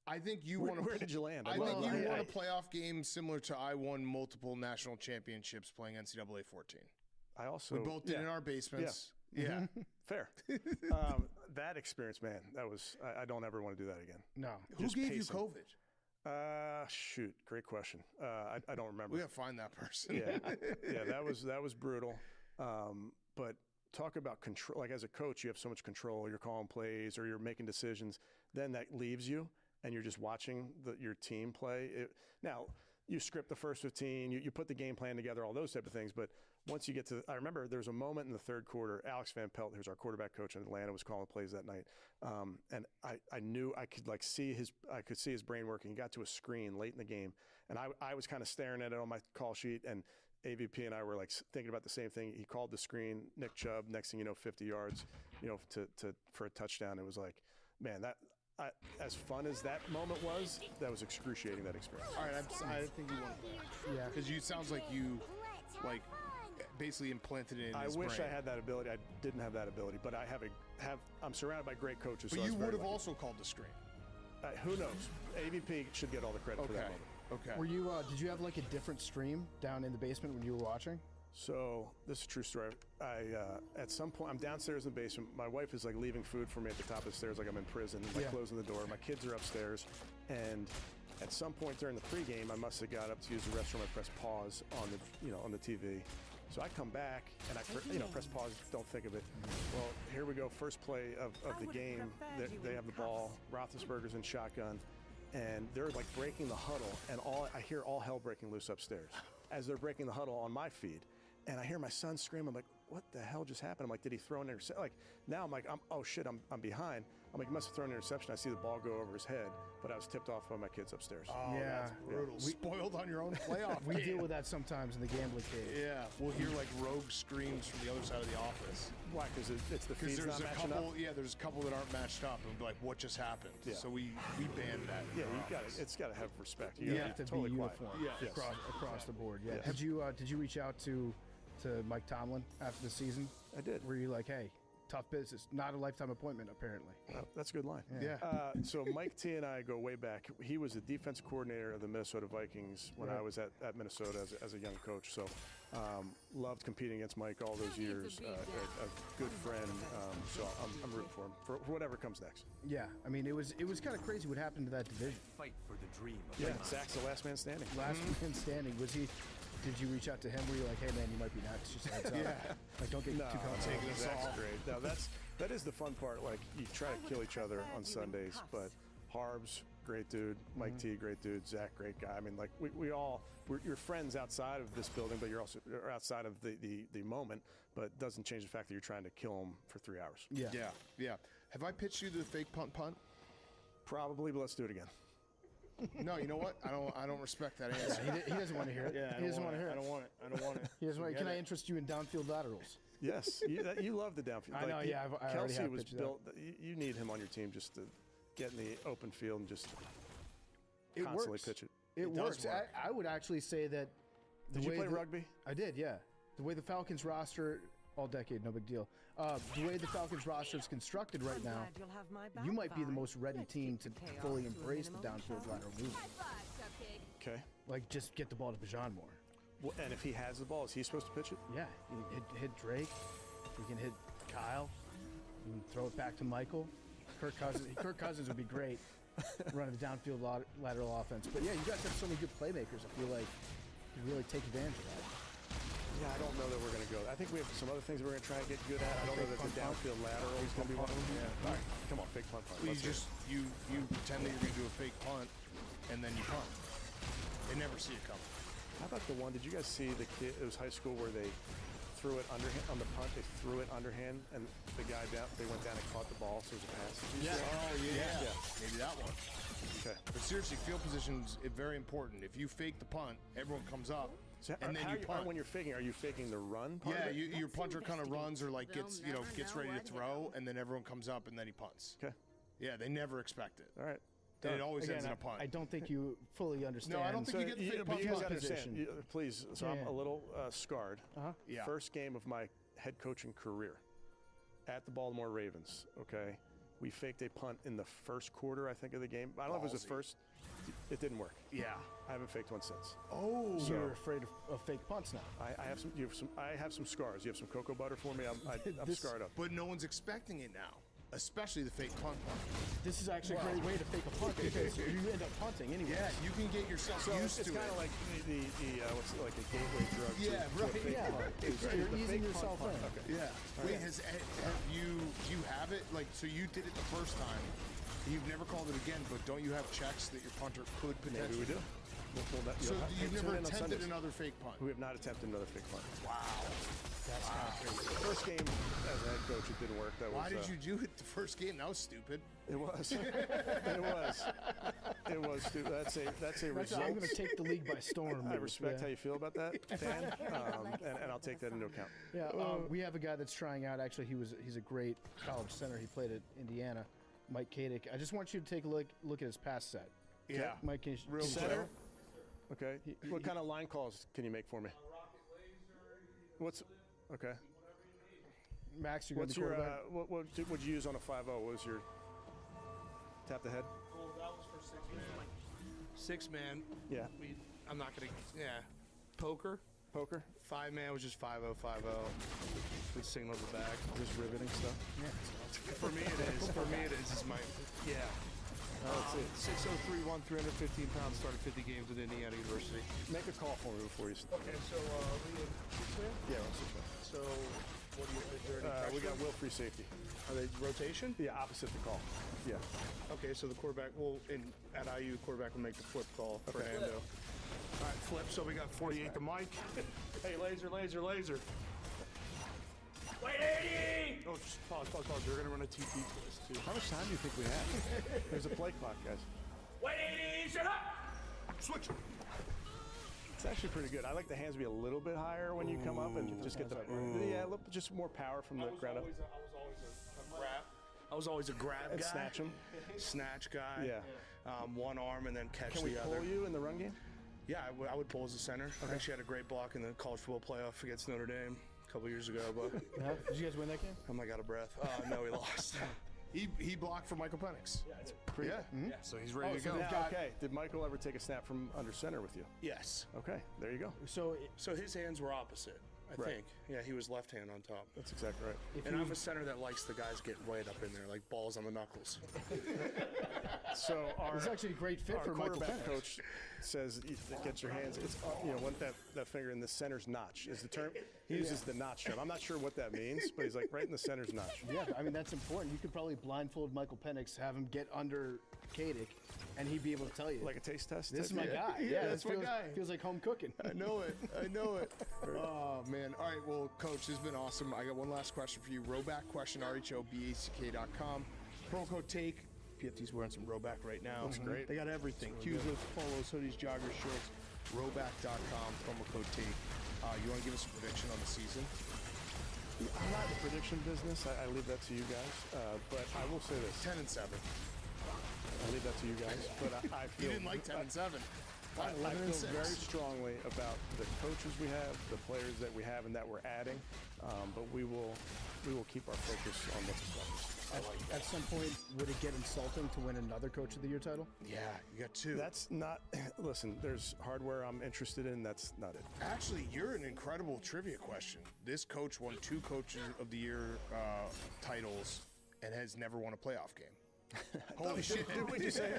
I think you won. Where did you land? I think you won a playoff game similar to I won multiple national championships playing NCAA 14. I also we both did in our basements. Yeah. Fair. That experience, man, that was. I don't ever want to do that again. No. Who gave you COVID? Shoot, great question. I don't remember. We gotta find that person. Yeah, that was brutal. But talk about control. Like as a coach, you have so much control. You're calling plays or you're making decisions. Then that leaves you, and you're just watching your team play. Now, you script the first 15, you put the game plan together, all those type of things. But once you get to, I remember there was a moment in the third quarter, Alex Van Pelt, who's our quarterback coach in Atlanta, was calling plays that night. And I knew I could see his brain working. He got to a screen late in the game, and I was kind of staring at it on my call sheet, and AVP and I were like thinking about the same thing. He called the screen, Nick Chubb, next thing you know, 50 yards, for a touchdown. It was like, man, as fun as that moment was, that was excruciating, that experience. All right, I think you won. Yeah. Because you sounds like you, basically implanted it in his I wish brain. I had that ability. I didn't have that ability, but I'm surrounded by great coaches. But so you would have also called the screen. Who knows? AVP should get all the credit for that moment. Okay. Were you? Did you have like a different stream down in the basement when you were watching? So this is a true story. At some point, I'm downstairs in the basement. My wife is like leaving food for me at the top of the stairs, like I'm in prison, closing the door. My kids are upstairs, and at some point during the pregame, I must have got up to use the restroom. I pressed pause on the TV. So I come back and I press pause. Don't think of it. Well, here we go. First play of the game. They have the ball. Roethlisberger's in shotgun. And they're like breaking the huddle, and I hear all hell breaking loose upstairs as they're breaking the huddle on my feed. And I hear my son scream. I'm like, what the hell just happened? I'm like, did he throw an interception? Like, now I'm like, oh shit, I'm behind. I'm like, he must have thrown an interception. I see the ball go over his head, but I was tipped off by my kids upstairs. Oh, yeah. that's brutal. Spoiled on your own playoff We game. deal with that sometimes in the gambling cave. Yeah, we'll hear like rogue screams from the other side of the office. Why? Because it's the feeds There's not a matching couple. up? Yeah, there's a couple that aren't matched up, and we'll be like, what just happened? Yeah. So we banned that. in Yeah, our you got office. it. It's got to have respect. You have to totally be quiet. uniform. Yeah. Yes. across the board. Yeah. Yes. Did you reach out to Mike Tomlin after the season? I did. Were you like, hey, tough business, not a lifetime appointment, apparently? That's a good line. Yeah. So Mike T and I go way back. He was the defense coordinator of the Minnesota Vikings when I was at Minnesota as a young coach. So loved competing against Mike all those years. A good friend. So I'm rooting for him for whatever comes next. Yeah. I mean, it was kind of crazy what happened to that division. Fight for the dream of Yeah, Zach's the last man standing. Last man standing. Did you reach out to him? Were you like, hey man, you might be next? Just a heads up. Yeah. Like, don't get too comfortable. taking us Zach's off. great. Now that is the fun part. Like you try to kill each other on Sundays, but Harbs, great dude. Mike T, great dude. Zach, great guy. I mean, like you're friends outside of this building, but you're also outside of the moment. But it doesn't change the fact that you're trying to kill him for 3 hours. Yeah. Yeah. Have I pitched you the fake punt? Probably, but let's do it again. No, you know what? I don't respect that answer. He doesn't want to hear it. Yeah, he doesn't want to hear it. I don't want it. He doesn't want. Can I interest you in downfield laterals? Yes, you love the downfield. I know, yeah, I already Kelsey have was pitched built. You need him on your team just to get in the open field and just It constantly works. pitch it. It does works. work. I would actually say that. Did you play rugby? I did, yeah. The way the Falcons roster, all decade, no big deal. The way the Falcons roster is constructed right now, you might be the most ready team to fully embrace the downfield lateral movement. Okay. Like, just get the ball to Bijan more. Well, and if he has the ball, is he supposed to pitch it? Yeah, you hit Drake. You can hit Kyle. You can throw it back to Michael. Kirk Cousins would be great running the downfield lateral offense. But yeah, you guys have so many good playmakers. I feel like you really take advantage of that. Yeah, I don't know that we're going to go. I think we have some other things we're going to try and get good at. I don't know that the downfield lateral is going to be one of them. Yeah. All right, come on, fake punt. Well, you pretend that you're going to do a fake punt, and then you punt. They never see it coming. How about the one? Did you guys see the kid? It was high school where they threw it underhand on the punt. They threw it underhand, and the guy down. They went down and caught the ball, so it was a pass. Yeah. Oh yeah. Maybe that one. Okay. But seriously, field position's very important. If you fake the punt, everyone comes up, So and then you punt. when you're faking, are you faking the run part? Yeah, of it? your punter kind of runs or like gets They'll gets never ready know to throw, and then everyone comes up and then he punts. Okay. Yeah, they never expect it. All right. And it always Again, ends in a punt. I don't think you fully understand. No, I don't think you get the fake but punt you guys punt understand, position. please. So I'm Yeah. a little scarred. Yeah. First game of my head coaching career at the Baltimore Ravens. Okay, we faked a punt in the first quarter, I think, of the game. I don't know if it was the Ballsy. first. It didn't work. Yeah. I haven't faked one since. Oh. You're afraid of fake punts now. I have some. You have some. I have some scars. You have some cocoa butter for me. I'm scarred up. But no one's expecting it now, especially the fake punt. This is actually a great way to fake a punt because you end up punting anyway. Yeah, you can get yourself So used it's to kind it. of like the what's it, like a gateway drug. Yeah, to a right. fake Yeah. punt. It's- Right. you're The easing fake yourself punt. in. Okay. Yeah. Wait, have you do you have it? Like, so you did it the first time. You've never called it again, but don't you have checks that your punter could potentially? Maybe we do. We'll pull that. So Hey, you've tune never in on attempted Sundays. another fake punt? We have not attempted another fake punt. Wow. That's kind of crazy. First game as a head coach, it didn't work. That Why was, did you do it the first game? That was stupid. It was. It was stupid. That's a result. I'm going to take the league by storm. I respect yeah. how you feel about that, Dan, and I'll take that into account. Yeah, we have a guy that's trying out. Actually, he's a great college center. He played at Indiana, Mike Kadick. I just want you to take a look at his pass set. Yeah. Mike, can you Real Center. quick. Okay. What kind of line calls can you make for me? What's okay? Max, you're going What's to be your quarterback? what would you use on a 5-0? What was your tap the head? Well, that was for 6 man. 6 man. Yeah. I'm not gonna. Yeah. Poker. Poker. 5 man was just 5-0, 5-0. With signal the back. Just riveting stuff. For me, it is. For me, it is. It's my. Yeah. Let's see. 6031, 315 pounds, started 50 games at Indiana University. Make a call for me before you. Okay, so we in 6 man? Yeah, let's see. So what do you is there any We got texture? will free safety. Are they rotation? Yeah, opposite the call. Yeah. Okay, so the quarterback will at IU quarterback will make the flip call for Okay. Hando. All right, flip. So we got 48 to Mike. Hey, laser. Wait, 80! Oh, just pause. They're gonna run a TT for this too. How much time do you think we have? There's a play clock, guys. Wait, 80! Shut up! Switch. It's actually pretty good. I like the hands to be a little bit higher when you come up and just get the just more power from the ground up. I was always a grab. I was always a grab And guy. snatch him. Snatch guy. Yeah. One arm and then catch Can the we other. pull you in the run game? Yeah, I would pull as a center. I actually had a great block in the college football playoff against Notre Dame a couple years ago, but Yeah? Did you guys win that game? I'm like out of breath. No, we lost. He blocked for Michael Penix. Yeah, it's pretty. Yeah, so he's ready to so go. they've Now, okay. Did Michael ever take a snap from under center with you? Yes. Okay, there you go. So his hands were opposite, I Right. think. Yeah, he was left hand on top. That's exactly right. And I'm a center that likes the guys get right up in there, like balls on the knuckles. So our It's actually a great fit our for Michael quarterback Penix. coach says it gets your hands. It's want that finger in the center's notch is the term. He uses the notch term. I'm not sure what that means, but he's like right in the center's notch. Yeah, I mean, that's important. You could probably blindfold Michael Penix, have him get under Kadick, and he'd be able to tell you. Like a taste test. this is type my thing? guy. Yeah, this that's my guy. Feels like home cooking. I know it. Oh, man. All right, well, Coach, this has been awesome. I got one last question for you. Rowback question, RHOBACK.com. Promo code TAKE. PFT's wearing some Rowback right now. Looks great. They got everything. Cues, polos, hoodies, joggers, shorts. Rowback.com. Promo code TAKE. You want to give us a prediction on the season? I'm not in the prediction business. I leave that to you guys. But I will say this: 10-7. I leave that to you guys. But I feel You didn't like 10-7. I 11-6. feel very strongly about the coaches we have, the players that we have, and that we're adding. But we will keep our focus on what's in front of us. At some point, would it get insulting to win another Coach of the Year title? Yeah, you got 2. That's not. Listen, there's hardware I'm interested in. That's not it. Actually, you're an incredible trivia question. This coach won 2 Coaches of the Year titles and has never won a playoff game. Holy shit! Didn't we just say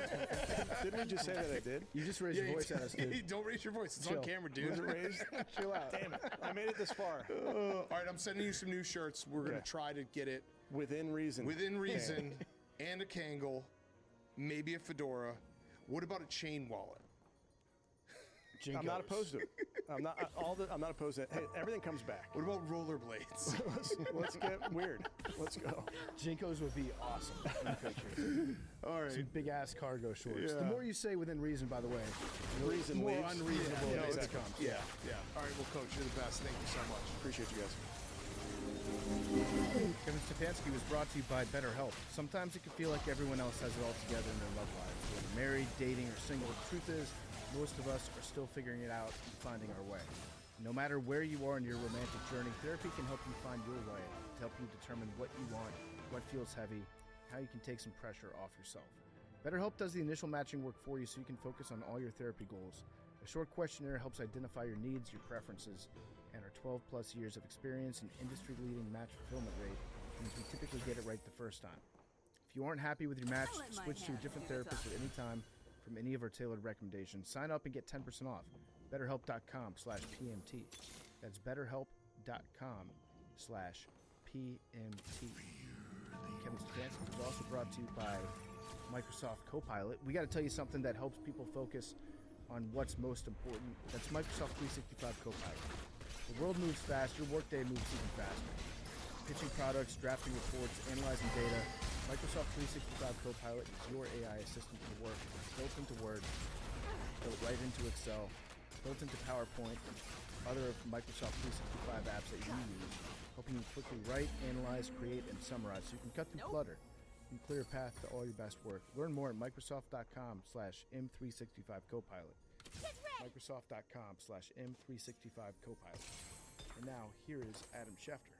that I did? You just raised your voice at us, dude. Don't raise your voice. It's Chill. on camera, dude. Was it raised? Chill out. Damn it! I made it this far. All right, I'm sending you some new shirts. We're gonna try to get it Within reason. within reason, and a Kangol, maybe a fedora. What about a chain wallet? I'm not opposed to it. I'm not opposed to it. Hey, everything comes back. What about rollerblades? Let's get weird. Let's go. Jinkos would be awesome in the picture. All right. Some big ass cargo shorts. Yeah. The more you say within reason, by the way, Reason the more leaves. unreasonable Yeah, it exactly. becomes. Yeah, yeah. All right, well, Coach, you're the best. Thank you so much. Appreciate you guys. Kevin Stefanski was brought to you by BetterHelp. Sometimes it can feel like everyone else has it all together in their love lives. Whether married, dating, or single, the truth is, most of us are still figuring it out and finding our way. No matter where you are in your romantic journey, therapy can help you find your way to help you determine what you want, what feels heavy, how you can take some pressure off yourself. BetterHelp does the initial matching work for you so you can focus on all your therapy goals. A short questionnaire helps identify your needs, your preferences, and our 12-plus years of experience and industry-leading match fulfillment rate means we typically get it right the first time. If you aren't happy with your match, switch to a different therapist at any time from any of our tailored recommendations. Sign up and get 10% off. BetterHelp.com/PMT. That's BetterHelp.com/PMT. Kevin Stefanski was also brought to you by Microsoft Copilot. We got to tell you something that helps people focus on what's most important. That's Microsoft 365 Copilot. The world moves fast, your workday moves even faster. Pitching products, drafting reports, analyzing data, Microsoft 365 Copilot is your AI assistant for work. It's built into Word, built right into Excel, built into PowerPoint, and other of Microsoft 365 apps that you use, helping you quickly write, analyze, create, and summarize so you can cut through clutter and clear a path to all your best work. Learn more at Microsoft.com/M365Copilot. Microsoft.com/M365Copilot. And now, here is Adam Schefter.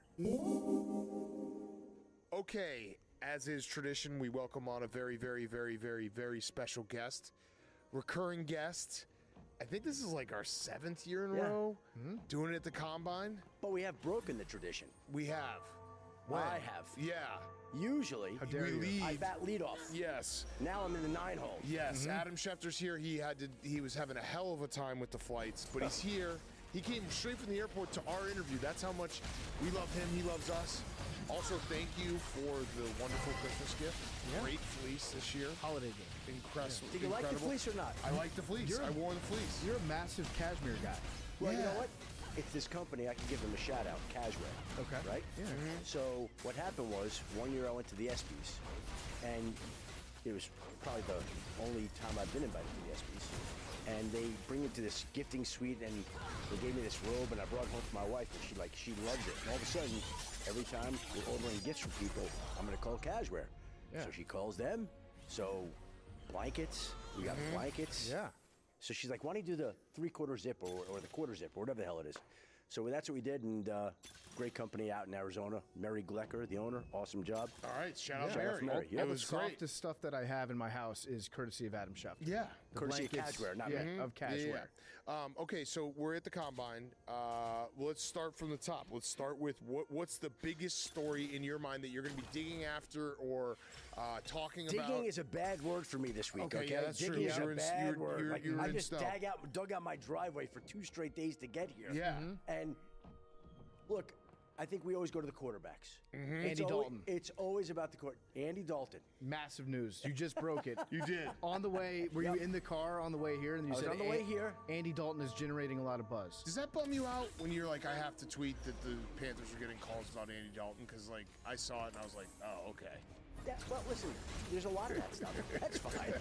Okay, as is tradition, we welcome on a very, very, very, very, very special guest, recurring guest. I think this is like our 7th year in a row doing it at the Combine. But we have broken the tradition. We have. I have. Yeah. Usually, We lead. I bat leadoff. Yes. Now I'm in the 9 hole. Yes. Adam Schefter's here. He was having a hell of a time with the flights, but he's here. He came straight from the airport to our interview. That's how much we love him. He loves us. Also, thank you for the wonderful Christmas gift. Yeah. Great fleece this year. Holiday game. Incredible. Did you like the fleece or not? I like the fleece. I wore the fleece. You're a massive cashmere guy. Well, you know what? It's this company. I can give them a shout out, Cashware. Okay. Right? Yeah. So what happened was, one year I went to the ESPYs, and it was probably the only time I've been invited to the ESPYs. And they bring me to this gifting suite, and they gave me this robe, and I brought it home to my wife, and she loved it. And all of a sudden, every time we're ordering gifts from people, I'm going to call Cashware. Yeah. So she calls them. So blankets, we got blankets. Yeah. So she's like, why don't you do the 3/4 zip or the quarter zip or whatever the hell it is? So that's what we did, and great company out in Arizona. Mary Glecker, the owner, awesome job. All right. Shout out Shout out Mary. to Mary. Yeah, It All the was great. softest stuff that I have in my house is courtesy of Adam Schefter. Yeah. The Courtesy of blankets, Cashware, not yeah, me. of Cashware. Yeah. Okay, so we're at the Combine. Let's start from the top. Let's start with what's the biggest story in your mind that you're going to be digging after or talking about? Digging is a bad word for me this week, okay? Yeah, that's Digging true. is You're a in- bad you're- word. you're- Like, you're I in just snow. dug out my driveway for 2 straight days to get here. Yeah. And look, I think we always go to the quarterbacks. Andy Dalton. It's always about the court. Andy Dalton. Massive news. You just broke it. You did. On the way, were you in the car on the way here? And you I was said on the way here. Andy Dalton is generating a lot of buzz. Does that bum you out when you're like, I have to tweet that the Panthers are getting calls about Andy Dalton? Because, like, I saw it and I was like, oh, okay. Yeah, well, listen, there's a lot of that stuff. That's fine.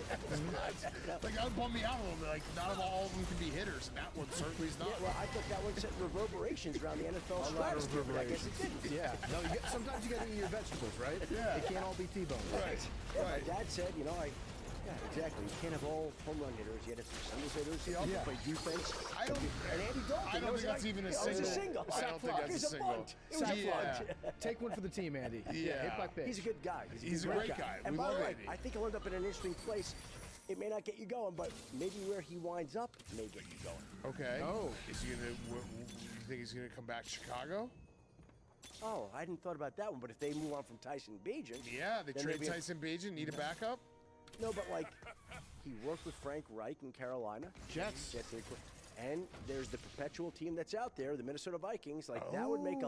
Like, that would bum me out a little bit. Like, not all of them can be hitters, and that one certainly is not. Yeah, well, I thought that one set reverberations around the NFL stratosphere, but I guess it didn't. Yeah. No, sometimes you got to eat your vegetables, right? Yeah. They can't all be T-bones. Right. Yeah, my dad said, yeah, exactly. You can't have all home run hitters. You had to have some single hitters. You Yeah. play defense. I don't- And Andy Dalton. I don't think that's even a It was a single. single. I don't think that's It was a a single. bunt. It was a bunt. Take one for the team, Andy. Yeah. Hit by pitch. He's a good guy. He's a great guy. And We by love the way, Andy. I think he'll end up in an interesting place. It may not get you going, but maybe where he winds up may get you going. Okay. Oh. Is he gonna? You think he's gonna come back to Chicago? Oh, I hadn't thought about that one. But if they move on from Tyson Bagent, Yeah, they then trade maybe- Tyson Bagent. Need a backup. No, but like he worked with Frank Reich in Carolina. Jets. And there's the perpetual team that's out there, the Minnesota Vikings. Like that would make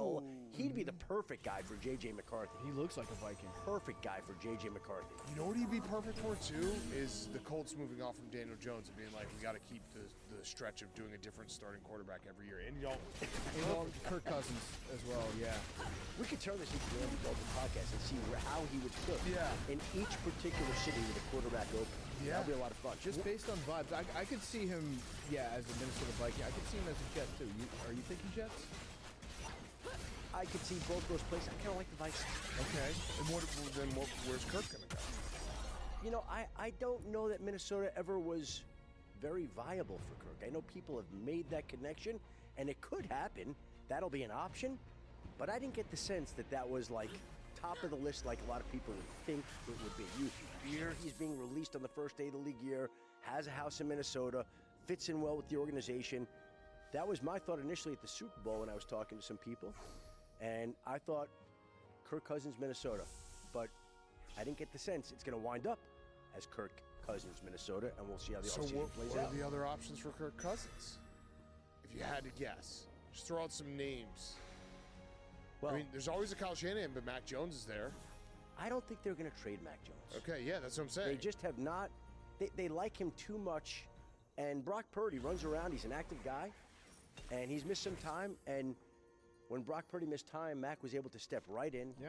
he'd be the perfect guy for J.J. McCarthy. He looks like a Viking. Perfect guy for J.J. McCarthy. You know what he'd be perfect for too is the Colts moving off from Daniel Jones and being like, we got to keep the stretch of doing a different starting quarterback every year. And And Kirk Cousins as well, yeah. We could turn this into the Andy Dalton podcast and see how he would fit in each particular city with a quarterback open. Yeah. That'd be a lot of fun. Just based on vibes, I could see him, as a Minnesota Viking. I could see him as a Jet, too. Are you thinking Jets? I could see both those places. I kind of like the Vikings. okay. And where's Kirk gonna go? You know, I don't know that Minnesota ever was very viable for Kirk. I know people have made that connection, and it could happen. That'll be an option. But I didn't get the sense that that was like top of the list like a lot of people would think it would be. You hear he's being released on the first day of the league year, has a house in Minnesota, fits in well with the organization. That was my thought initially at the Super Bowl when I was talking to some people. And I thought Kirk Cousins, Minnesota. But I didn't get the sense it's going to wind up as Kirk Cousins, Minnesota, and we'll see how the So offseason plays what out. are the other options for Kirk Cousins? If you had to guess, just throw out some names. Well, I mean, there's always a Kyle Shanahan, but Mac Jones is there. I don't think they're going to trade Mac Jones. Okay, yeah, that's what I'm saying. They just have not. They like him too much. And Brock Purdy runs around. He's an active guy. And he's missed some time. And when Brock Purdy missed time, Mac was able to step right in. Yeah.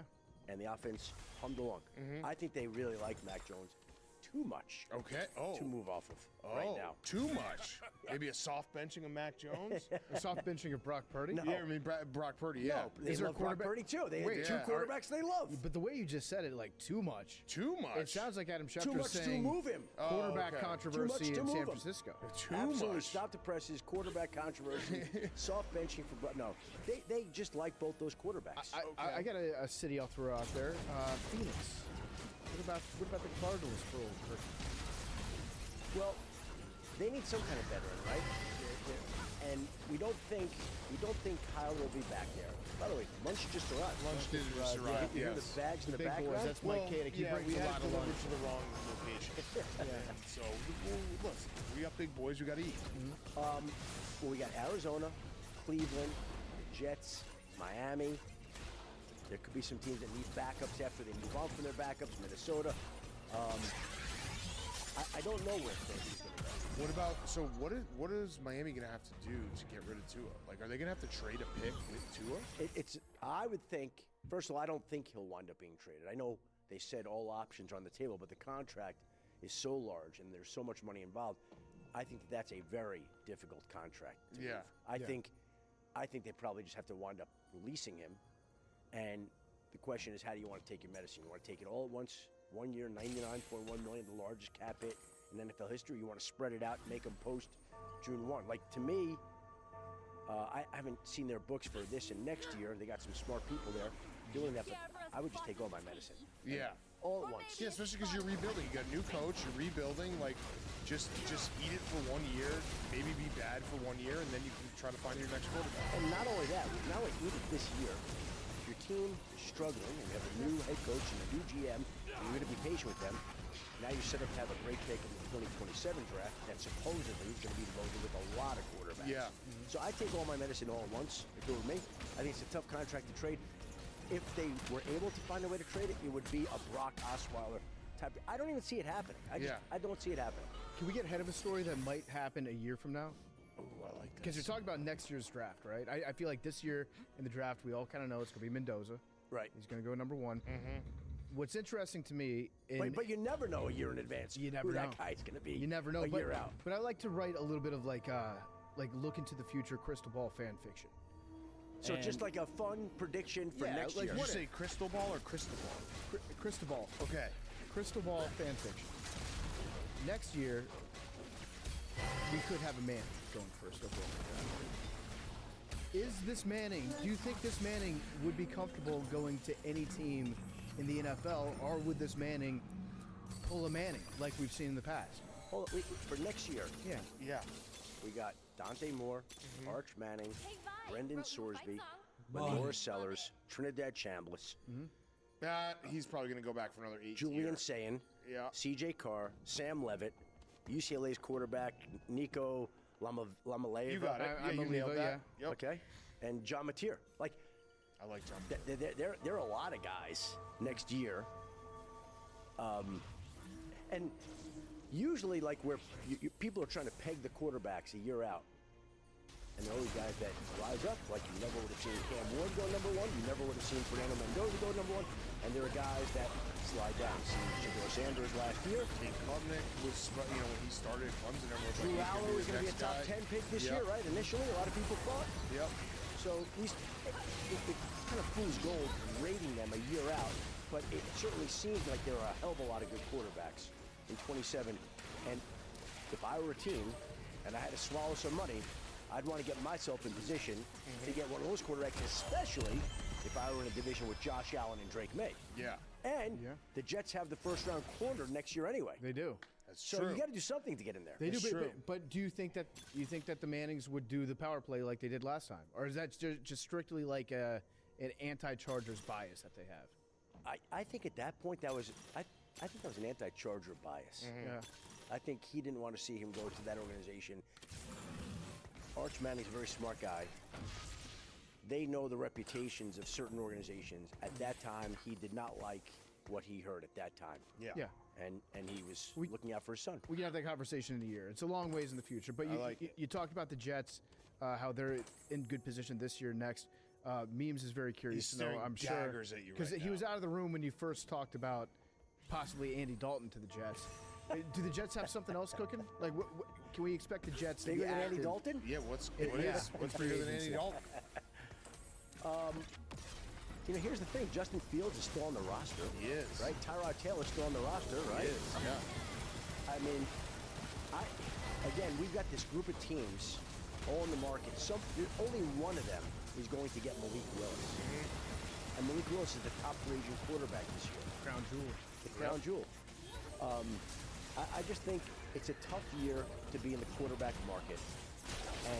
And the offense hummed along. I think they really like Mac Jones too much Okay. Oh. to move off of right now. Too much. Maybe a soft benching of Mac Jones. A soft benching of Brock Purdy? No. Yeah, I mean Brock Purdy. Yeah. No, they Is there a love Brock quarterback- Purdy too. They Wait, have two yeah. quarterbacks they love. But the way you just said it, like, too much. Too much. It sounds like Adam Schefter Too much to saying move him. quarterback Oh, okay. controversy Too much to in move San him. Francisco. Too Absolutely. much. Stop the presses, quarterback controversy, soft benching for. No, they just like both those quarterbacks. I got a city I'll throw out there. Phoenix. What about the Cardinals for old Kirk? Well, they need some kind of veteran, right? And we don't think Kyle will be back there. By the way, lunch just arrived. Lunch did just arrive, You hear yes. the bags in the big boys, background? that's Mike Kadick. He yeah, brings we a had lot of delivered lunch. to the wrong location. So, listen, we got big boys. We got to eat. Well, we got Arizona, Cleveland, the Jets, Miami. There could be some teams that need backups after they move on from their backups. Minnesota. I don't know where Philly's going to go. What about what is Miami going to have to do to get rid of Tua? Like, are they going to have to trade a pick with Tua? I would think, first of all, I don't think he'll wind up being traded. I know they said all options are on the table, but the contract is so large and there's so much money involved. I think that's a very difficult contract to move. I think they probably just have to wind up releasing him. And the question is, how do you want to take your medicine? You want to take it all at once, 1 year, $99.1 million, the largest cap hit in NFL history? You want to spread it out and make them post June 1? Like, to me, I haven't seen their books for this and next year. They got some smart people there doing that, but I would just take all my medicine. Yeah. All at once. Yeah, especially because you're rebuilding. You got a new coach. You're rebuilding. Like, just eat it for 1 year. Maybe be bad for 1 year, and then you can try to find your next quarterback. And not only that, not only eat it this year. If your team is struggling and you have a new head coach and a new GM, and you're going to be patient with them, now you're set up to have a great pick in the 2027 draft that supposedly is going to be loaded with a lot of quarterbacks. Yeah. So I take all my medicine all at once. If it were me, I think it's a tough contract to trade. If they were able to find a way to trade it, it would be a Brock Osweiler type. I don't even see it happening. I don't see it happening. Can we get ahead of a story that might happen a year from now? Oh, I like this. Because you're talking about next year's draft, right? I feel like this year in the draft, we all kind of know it's going to be Mendoza. Right. He's going to go number one. what's interesting to me, But you never know a year in advance You never who know. that guy's going to be. you never know. a but, year out. But I like to write a little bit of like look into the future crystal ball fan fiction. So And- just like a fun prediction for Yeah, next like year. what Did you say crystal ball or crystal ball? Crystal ball. Okay. Crystal ball fan fiction. Next year, we could have a Manning going first overall. Is this Manning? Do you think this Manning would be comfortable going to any team in the NFL, or would this Manning pull a Manning like we've seen in the past? Hold on, wait, for next year, Yeah. Yeah. we got Dante Moore, Arch Manning, Brendan Sorsby, Bye. Lenore Sellers, Trinidad Chambliss, He's probably going to go back for another 8 Julian years. Sayin, Yeah. CJ Carr, Sam Levitt, UCLA's quarterback Nico Lamaleva. You got it. I you believe nailed it, that. yeah. Yep. Okay, and John Mateer. Like, I like John. there are a lot of guys next year. And usually, like, where people are trying to peg the quarterbacks a year out. And there are always guys that rise up, like you never would have seen Cam Ward go number one. You never would have seen Fernando Mendoza go number one. And there are guys that slide down. See Shador Sanders last year. Kate Klubnik was, when he started Clemson, everyone was Drew like, Allen was going to be a top 10 pick this year, right? Initially, a lot of people thought. Yep. So it kind of fool's gold rating them a year out, but it certainly seems like there are a hell of a lot of good quarterbacks in 27. And if I were a team and I had to swallow some money, I'd want to get myself in position to get one of those quarterbacks, especially if I were in a division with Josh Allen and Drake May. Yeah. And the Jets have the first round corner next year anyway. They do. That's So true. you got to do something to get in there. They That's do, true. but do you think that the Mannings would do the power play like they did last time, or is that just strictly like an anti-Chargers bias that they have? I think at that point I think that was an anti-Charger bias. Yeah. I think he didn't want to see him go to that organization. Arch Manning's a very smart guy. They know the reputations of certain organizations. At that time, he did not like what he heard at that time. Yeah. Yeah. And he was looking out for his son. We can have that conversation in a year. It's a long ways in the future. But you talked about the Jets, how they're in good position this year, next. Memes is very curious He's to know, staring I'm sure. daggers at you Because right he now. was out of the room when you first talked about possibly Andy Dalton to the Jets. Do the Jets have something else cooking? Like, can we expect the Jets to Bigger be than Andy active? Dalton? Yeah, what's Yeah. bigger than Andy Dalton? Here's the thing. Justin Fields is still on the roster. He is. Right? Tyrod Taylor's still on the roster, right? He is, yeah. I mean, again, we've got this group of teams all in the market. Only one of them is going to get Malik Willis. And Malik Willis is the top free agent quarterback this year. Crown jewel. The crown jewel. I just think it's a tough year to be in the quarterback market.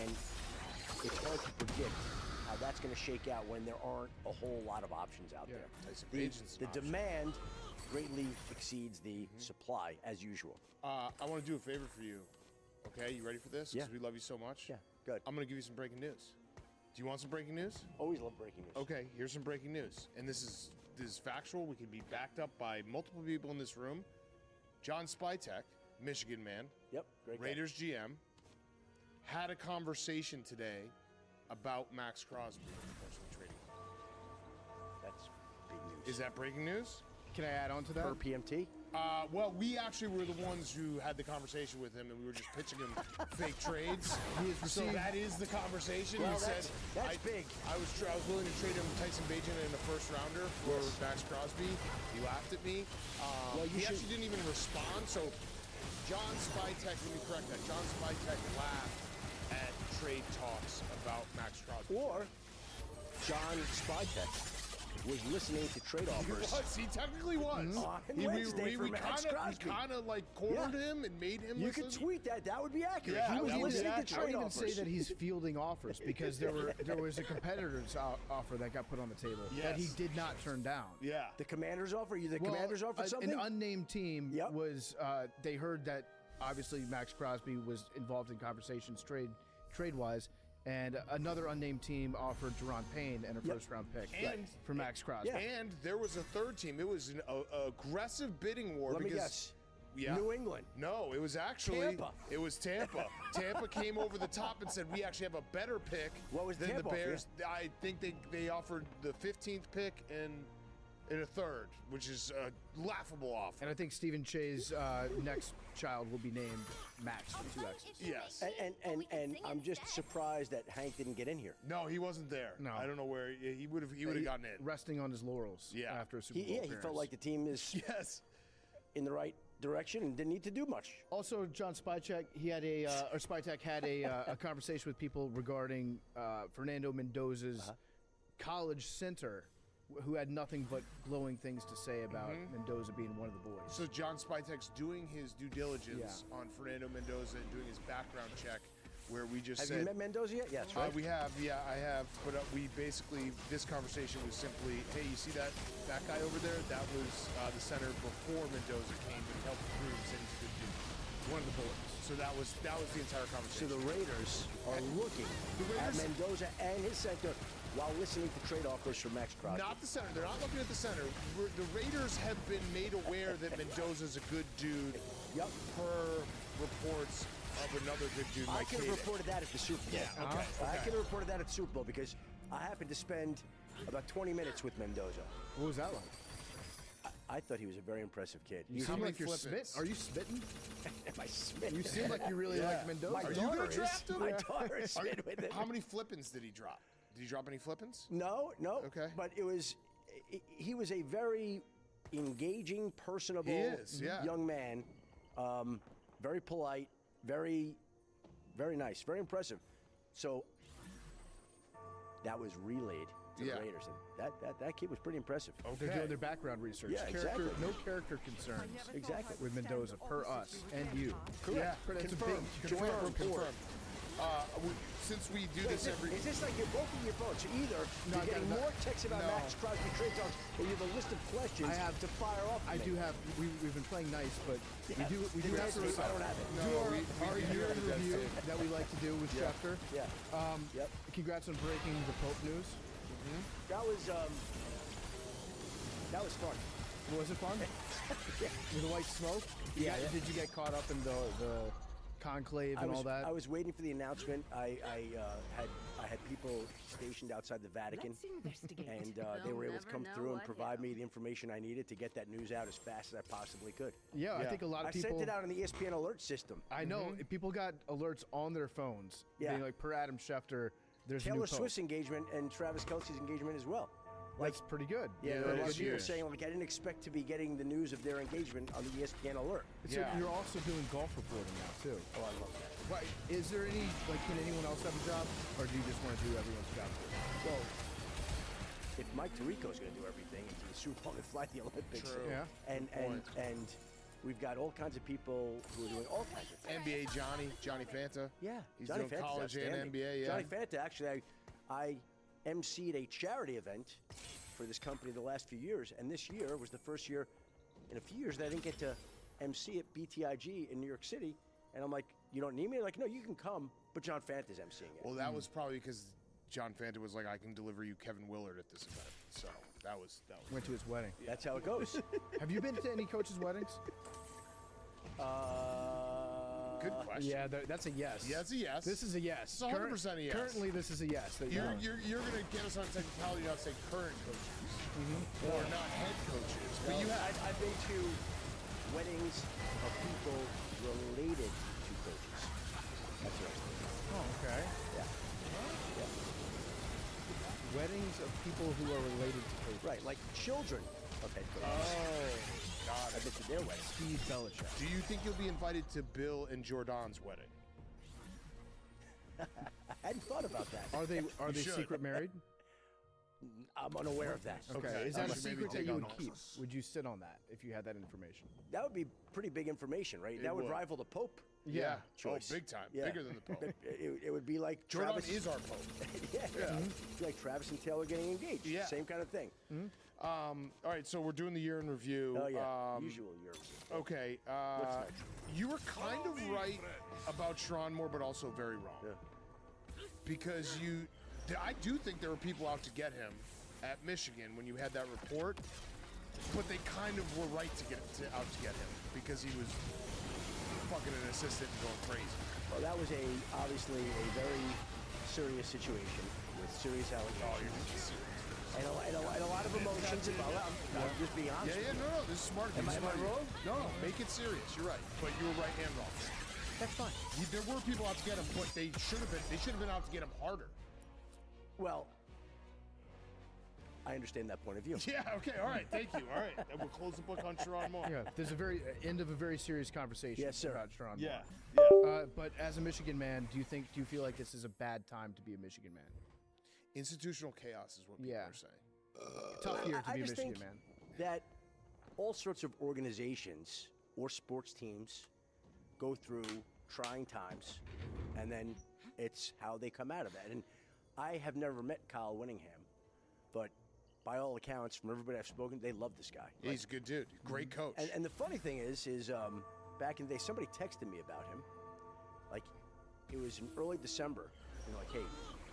And it's hard to predict how that's going to shake out when there aren't a whole lot of options out there. Tyson The Bagent's an option. demand greatly exceeds the supply, as usual. I want to do a favor for you. Okay, you ready for this? Yeah. Because we love you so much. Yeah, good. I'm going to give you some breaking news. Do you want some breaking news? Always love breaking news. Okay, here's some breaking news. And this is factual. We can be backed up by multiple people in this room. John Spytek, Michigan man, Yep, great guy. Raiders GM, had a conversation today about Max Crosby potentially trading. That's big news. Is that breaking news? Can I add on to that? per PMT? Well, we actually were the ones who had the conversation with him, and we were just pitching him fake trades. So that is the conversation. Well, he that's said, big. I was willing to trade him Tyson Bagent in a first rounder for Max Crosby. He laughed at me. He actually didn't even respond. So John Spytek, let me correct that. John Spytek laughed at trade talks about Max Crosby. Or John Spytek was listening to trade offers. He technically was. On Wednesday for Max Crosby. We kind of like cornered him and made him You listen. could tweet that. That would be accurate. Yeah, he was that would be listening to accurate. I trade would even offers. say that he's fielding offers because there was a competitor's offer that got put on the table that he did not turn down. Yeah. The Commander's offer? Commander's offered something? An unnamed team Yep. was. They heard that obviously Max Crosby was involved in conversations trade wise, and another unnamed team offered Deron Payne and a first round pick And- for Max Crosby. And there was a third team. It was an aggressive bidding war. Let me because, guess. Yeah. New England. No, it was actually Tampa. It was Tampa. Tampa came over the top and said we actually have a better pick What was than Tampa the Bears. offer? I think they offered the 15th pick and in a third, which is a laughable offer. And I think Stephen Che's next child will be named Max with 2 X's. Yes. And I'm just surprised that Hank didn't get in here. No, he wasn't there. No. I don't know where he would have gotten in. Resting on his laurels after a Super Bowl He appearance. felt like the team is in the right direction and didn't need to do much. Also, John Spytek, he had or Spytek had a conversation with people regarding Fernando Mendoza's college center, who had nothing but glowing things to say about Mendoza being one of the boys. So John Spytek's doing his due diligence on Fernando Mendoza and doing his background check, where we just Have said, you met Mendoza yet? Yes, right? we have, I have. But we basically, this conversation was simply, hey, you see that guy over there? That was the center before Mendoza came and helped prove that he's a good dude. One of the boys. So that was the entire conversation. So the Raiders are looking at Mendoza and his center while listening to trade offers from Max Crosby. Not the center. They're not looking at the center. The Raiders have been made aware that Mendoza's a good dude. Yep. Per reports of another good dude, I Mike could have Caden. reported that at the Super Bowl. Yeah, okay. I could have reported that at the Super Bowl because I happened to spend about 20 minutes with Mendoza. What was that like? I thought he was a very impressive kid. You seem like you're spitting. Are you spitting? Am I spitting? You seem like you really like Mendoza. My Are you daughter going to is. draft him? My daughter is spit with it. How many flippins did he drop? Did he drop any flippins? No. Okay. But he was a very engaging, personable young man. Very polite, very, very nice, very impressive. So that was relayed to the Raiders, and that kid was pretty impressive. They're doing their background research. Yeah, exactly. No character concerns. Exactly. With Mendoza, per us and you. Correct. Yeah, that's a big Confirmed. Since we do this every... Is this like you're both of your phones? So either you're getting more texts about Max Crosby trade talks, or you have a list of questions to fire off. I do have. We've been playing nice, but we do have to. I don't have it. Do our year in review that we like to do with Schefter. Yeah. Yep. Congrats on breaking the Pope news. That was fun. Was it fun? With the white smoke? Yeah. Did you get caught up in the conclave and all that? I was waiting for the announcement. I had people stationed outside the Vatican, and they were able to come through and provide me the information I needed to get that news out as fast as I possibly could. Yeah, I think a lot of people... I sent it out on the ESPN alert system. I know. People got alerts on their phones. Being like, per Adam Schefter, there's a new Taylor Pope. Swift's engagement and Travis Kelce's engagement as well. That's pretty good. Yeah, there are a lot of people saying, like, I didn't expect to be getting the news of their engagement on the ESPN alert. So you're also doing golf reporting now, too. Oh, I love that. Right. Is there any, can anyone else have a job, or do you just want to do everyone's job? Well, if Mike Tirico's going to do everything, and do the Super Bowl and fly the Olympics, and we've got all kinds of people who are doing all kinds of things. NBA Johnny Fanta. Yeah. He's Johnny doing Fanta's college and NBA, Johnny Fanta, actually, I emceed a charity event for this company the last few years, and this year was the first year in a few years that I didn't get to MC at BTIG in New York City. And I'm like, you don't need me? They're like, no, you can come, but John Fanta's emceeing it. Well, that was probably because John Fanta was like, I can deliver you Kevin Willard at this event. So that was. Went to his wedding. That's how it goes. Have you been to any coaches' weddings? Good question. Yeah, that's a yes. Yeah, it's a yes. This is a yes. It's 100% a yes. Currently, this is a yes. You're going to get us on technicality, not say current coaches or not head coaches. But you have. I've been to weddings of people related to coaches. That's what I was thinking. Oh, okay. Yeah. Weddings of people who are related to coaches. Right, like children of head coaches. Oh, God. I've been to their weddings. Steve Belichick. Do you think you'll be invited to Bill and Jordan's wedding? I hadn't thought about that. Are they secret married? I'm unaware of that. Okay. Is that a Maybe secret that dig you on would keep? those. Would you sit on that if you had that information? That would be pretty big information, right? That would rival the Pope. Yeah. Choice. Oh, big time. Yeah. Bigger than the Pope. It would be like Jordan Travis. is our Pope. Yeah. It'd be like Travis and Taylor getting engaged. Yeah. Same kind of thing. All right, so we're doing the year in review. Oh, yeah. Usual year. Okay. What's next? You were kind of right about Sharon Moore, but also very wrong. Yeah. Because I do think there were people out to get him at Michigan when you had that report, but they kind of were right to out to get him because he was fucking an assistant and going crazy. Well, that was obviously a very serious situation with serious allegations. Oh, you're serious. and a lot of emotions involved. I'm just being honest. Yeah, with you. no, this is smart. Am I wrong? No, make it serious. You're right, but you were right and wrong. That's fine. There were people out to get him, but they should have been. They should have been out to get him harder. Well, I understand that point of view. Yeah. Okay. All right. Thank you. All right. And we'll close the book on Sharon Moore. Yeah, there's a very end of a very serious conversation. Yes, sir. About Sharon Yeah. Moore. Yeah. But as a Michigan man, do you feel like this is a bad time to be a Michigan man? Institutional chaos is what people are saying. Tough year to I be a just Michigan think man. that all sorts of organizations or sports teams go through trying times, and then it's how they come out of that. And I have never met Kyle Winningham, but by all accounts, from everybody I've spoken, they love this guy. Yeah, he's a good dude. Great coach. And the funny thing is back in the day, somebody texted me about him. Like, it was in early December. And like, hey,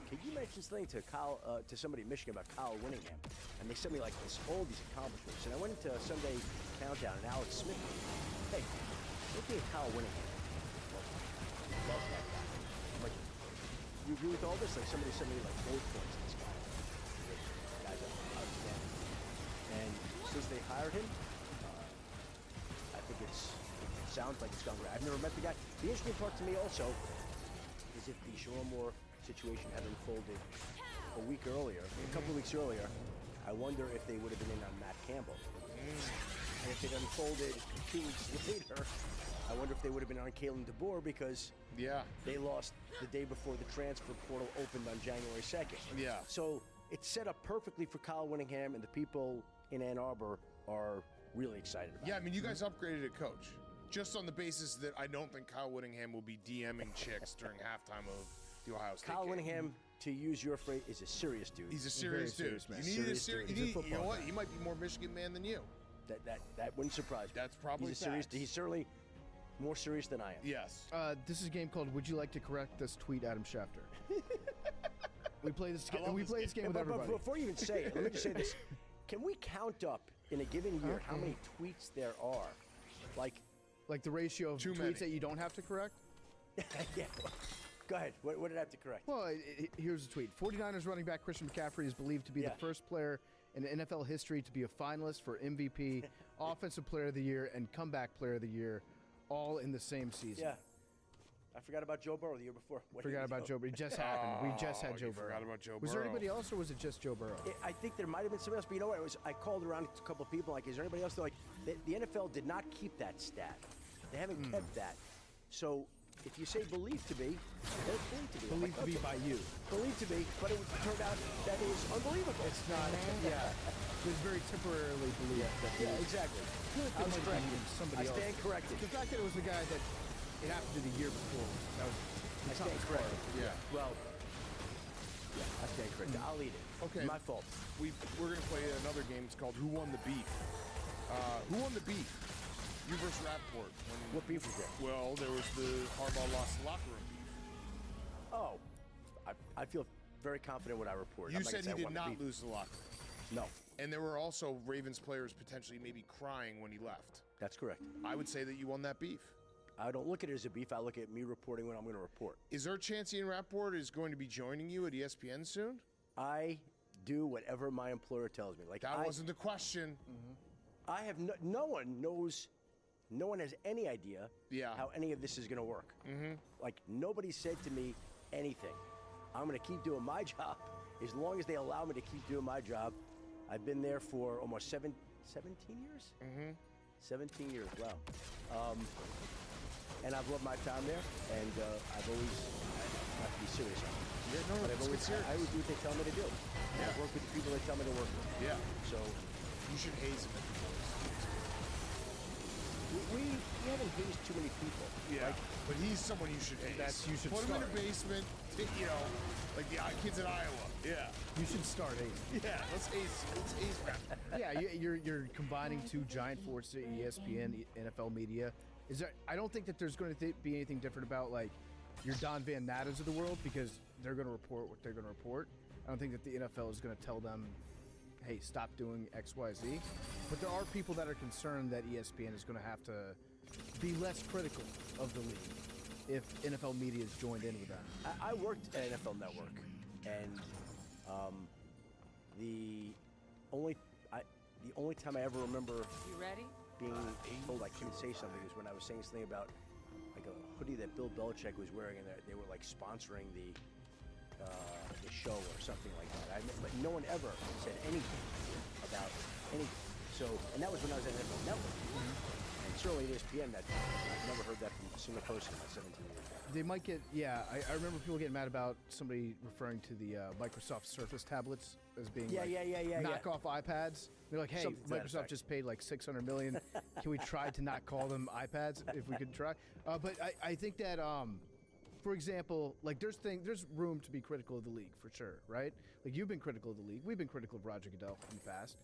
can you mention something to Kyle, to somebody in Michigan about Kyle Winningham? And they sent me like all these accomplishments. And I went into Sunday Countdown, and Alex Smith, hey, look at Kyle Winningham. Love that guy. I'm like, you agree with all this? Like, somebody sent me like bullet points of this guy. The guy's outstanding. And since they hired him, I think it sounds like it's gone great. I've never met the guy. The interesting part to me also is if the Sharon Moore situation had unfolded a week earlier, a couple of weeks earlier, I wonder if they would have been in on Matt Campbell. And if it unfolded 2 weeks later, I wonder if they would have been on Kalen DeBoer because they lost the day before the transfer portal opened on January 2nd. Yeah. So it's set up perfectly for Kyle Winningham, and the people in Ann Arbor are really excited about it. Yeah, I mean, you guys upgraded a coach just on the basis that I don't think Kyle Whittingham will be DMing chicks during halftime of the Ohio State Kyle game. Winningham, to use your phrase, is a serious dude. He's a serious dude. man. You need a serious. You know what? He might be more Michigan man than you. That wouldn't surprise me. That's probably he's a serious. facts. He's certainly more serious than I am. Yes. This is a game called "Would You Like to Correct This Tweet, Adam Schefter?" We play this. We play this game with But everybody. before you even say it, let me just say this: can we count up in a given year how many tweets there are? Like the ratio of Too tweets many. that you don't have to correct. yeah. Go ahead. What did I have to correct? Well, here's a tweet. 49ers running back Christian McCaffrey is believed to be the first player in NFL history to be a finalist for MVP, Offensive Player of the Year, and Comeback Player of the Year, all in the same season. Yeah. I forgot about Joe Burrow the year before. Forgot about Joe Burrow. It just happened. We just had Joe you Burrow. forgot about Joe Was there Burrow. anybody else, or was it just Joe Burrow? I think there might have been somebody else, but you know what? I called around a couple of people, like, is there anybody else? They're like, the NFL did not keep that stat. They haven't kept that. So if you say believed to be, then it's believed to be. Believed to be by you. Believed to be, but it turned out that it was unbelievable. It's not. Yeah. It was very temporarily believed. Yeah, exactly. I was corrected. Somebody else. I stand corrected. The fact that it was the guy that it happened to the year before. That was. I stand corrected. Yeah. Well, yeah, I stand corrected. I'll eat it. Okay. My fault. We're going to play another game. It's called Who Won the Beef? Who won the beef? You versus Rapport. What beef was there? Well, there was the Harbaugh lost the locker room beef. Oh, I feel very confident what I reported. You I'm not said gonna he say I did won the not beef. lose the locker room. No, And there were also Ravens players potentially maybe crying when he left. that's correct. I would say that you won that beef. I don't look at it as a beef. I look at me reporting what I'm going to report. Is there a chance Ian Rapport is going to be joining you at ESPN soon? I do whatever my employer tells me. Like That I wasn't the question. I have no one knows. No one has any idea how any of this is going to work. Like, nobody said to me anything. I'm going to keep doing my job as long as they allow me to keep doing my job. I've been there for almost 17 years? 17 years, wow. And I've loved my time there, and I've always, not to be serious, Yeah, no, but I've it's always, serious. I always do what they tell me to do. And I've worked with the people they tell me to work with. Yeah. So You should haze him. we haven't hazed too many people. Yeah. But he's someone you should haze. You should Put him in start. a basement, you know, like the kids in Iowa. Yeah. You should start hazing. Yeah, let's haze Rapport. Yeah, you're combining two giant forces, ESPN, NFL media. Is there? I don't think that there's going to be anything different about like your Don Van Nattas of the world because they're going to report what they're going to report. I don't think that the NFL is going to tell them, hey, stop doing X, Y, Z. But there are people that are concerned that ESPN is going to have to be less critical of the league if NFL media is joined in with that. I worked at NFL Network, and the only time I ever remember You ready? being told I couldn't say something is when I was saying something about like a hoodie that Bill Belichick was wearing, and they were like sponsoring the show or something like that. But no one ever said anything about anything. So, and that was when I was at NFL Network. And certainly at ESPN, I've never heard that from a single person in my 17 years. They might get, I remember people getting mad about somebody referring to the Microsoft Surface tablets as being knockoff iPads. They're like, hey, Microsoft just paid like $600 million. Can we try to not call them iPads if we could try? But I think that, for example, like there's room to be critical of the league for sure, right? Like you've been critical of the league. We've been critical of Roger Goodell in the past.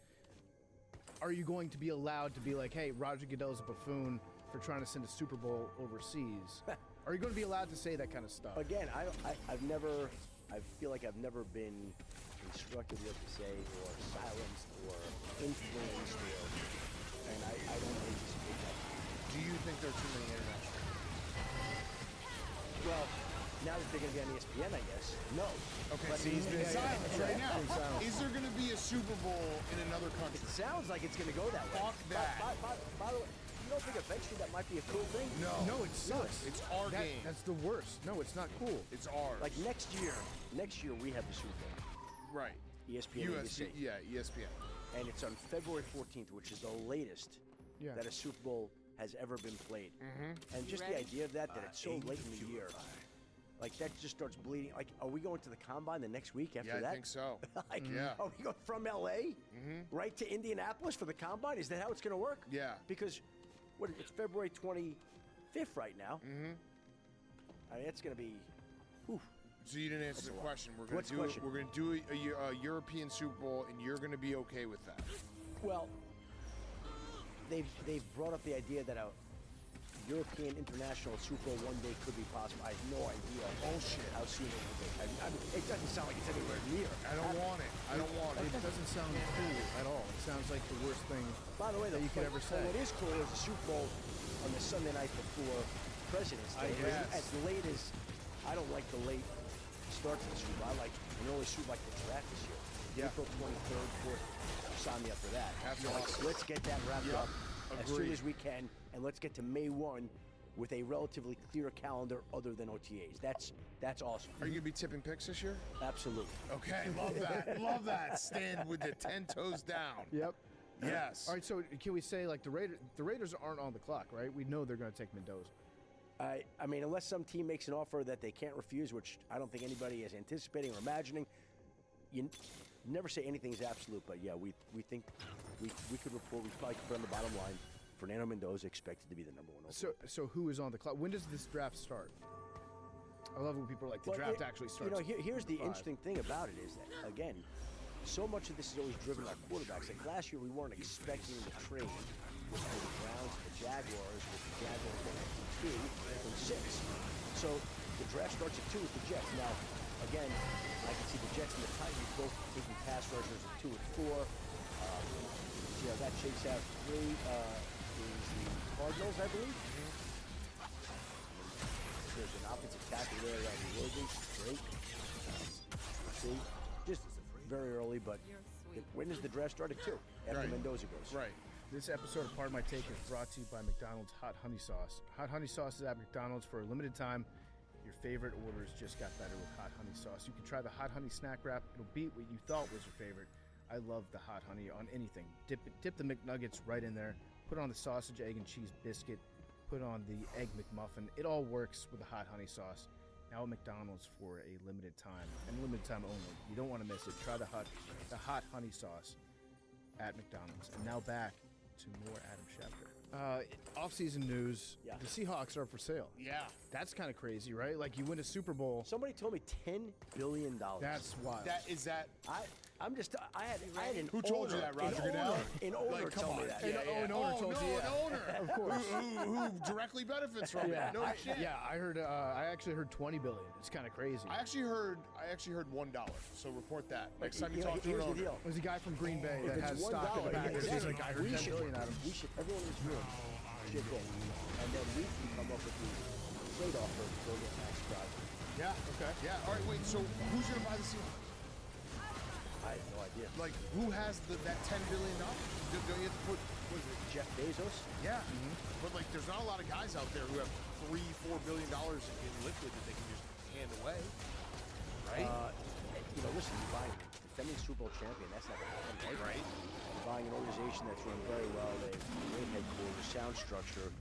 Are you going to be allowed to be like, hey, Roger Goodell's a buffoon for trying to send a Super Bowl overseas? Are you going to be allowed to say that kind of stuff? Again, I feel like I've never been instructed what to say or silenced or influenced, and I don't anticipate that. Do you think there are too many international? Well, now that they're going to be on ESPN, I guess. No. Okay, But so he's been silent right now. silent. Is there going to be a Super Bowl in another country? It sounds like it's going to go that way. Fuck that. By the way, you don't think eventually that might be a cool thing? No, it sucks. It's our game. That's the worst. No, it's not cool. It's ours. Like next year we have the Super Bowl. right. ESPN, USC, ABC. yeah, ESPN. And it's on February 14th, which is the latest Yeah. that a Super Bowl has ever been played. Mm-hmm. And just the Ready? idea of that it's so late in the year. Like, that just starts bleeding. Like, are we going to the Combine the next week after Yeah, that? I think so. Like, Yeah. are we going from L.A. Right to Indianapolis for the Combine? Is that how it's going to work? Yeah. Because it's February 25th right now. Mm-hmm. I mean, it's going to be... Whew. So you didn't answer the question. We're What's the going to question? We're going to do a European Super Bowl, and you're going to be okay with that. Well, they've brought up the idea that a European International Super Bowl one day could be possible. I have no idea how soon it will be. I mean, it doesn't sound like it's anywhere near. I don't want it. I don't want it. It doesn't sound cool at all. It sounds like the worst thing By the way, that you could ever say. What is cool is the Super Bowl on the Sunday night before President's Day. Yes. As late as I don't like the late start to the Super Bowl. I like an early Super Bowl like the draft this year. Yeah. April 23rd, 4th. Sign me up for that. That's You're like, awesome. let's get that wrapped Yeah. up as soon Agreed. as we can, and let's get to May 1 with a relatively clear calendar other than OTAs. That's awesome. Are you going to be tipping picks this year? Absolutely. Okay, love that. Love that. Stand with the 10 toes down. Yep. Yes. All right, so can we say, like, the Raiders aren't on the clock, right? We know they're going to take Mendoza. I mean, unless some team makes an offer that they can't refuse, which I don't think anybody is anticipating or imagining, you never say anything is absolute. But yeah, we think we could report, we probably could put on the bottom line, Fernando Mendoza expected to be the number one overall. So who is on the clock? When does this draft start? I love when people are like, the Well, draft actually starts. Here's the 5. interesting thing about it is that, again, so much of this is always driven by quarterbacks. Like last year, we weren't expecting the trade with the Browns and the Jaguars, with the Jaguars going at 2 and 6. So the draft starts at 2 with the Jets. Now, again, I can see the Jets and the Titans both taking pass rushers at 2 and 4. See how that shakes out. 3 is the Cardinals, I believe. There's an offensive tackle there, Worthy. Great. See, just very early, but when does the draft start at 2? After Right. Mendoza goes. Right. This episode of Part of My Take is brought to you by McDonald's Hot Honey Sauce. Hot Honey Sauce is at McDonald's for a limited time. Your favorite orders just got better with Hot Honey Sauce. You can try the Hot Honey Snack Wrap. It'll beat what you thought was your favorite. I love the Hot Honey on anything. Dip the McNuggets right in there. Put on the sausage, egg, and cheese biscuit. Put on the Egg McMuffin. It all works with the Hot Honey Sauce. Now at McDonald's for a limited time, and limited time only. You don't want to miss it. Try the Hot Honey Sauce at McDonald's. And now back to more Adam Schefter. Off-season news. Yeah. The Seahawks are for sale. Yeah. That's kind of crazy, right? Like, you win a Super Bowl. Somebody told me $10 billion. That's wild. Is that? I had an Who told you owner- that, Roger an Goodell? owner- An owner Like, come told me on. that. And- Yeah, yeah. An owner told you, yeah. An owner. Of course. who directly benefits from it. No shit. Yeah, I heard. I actually heard $20 billion. It's kind of crazy. I actually heard $1. So report that next time you know, talk to here's an the owner. deal. There's a guy from Green Bay If that it's has $1, stock in the back. He's exactly. like, I heard We $10 should- billion out of We him. should, everyone in this room should go. And then we can come up with the trade offer to go get Max Crosby. Yeah. Okay. Yeah. All right. Wait. So who's gonna buy the Seahawks? I have no idea. Like, who has that $10 billion? Don't you have to put, what is it? Jeff Bezos? Yeah. But, like, there's not a lot of guys out there who have $3-4 billion in liquid that they can just hand away. Right? Listen, you're buying a defending Super Bowl champion. That's not going to happen, right? You're buying an organization that's run very well. They have a great headquarters, sound structure.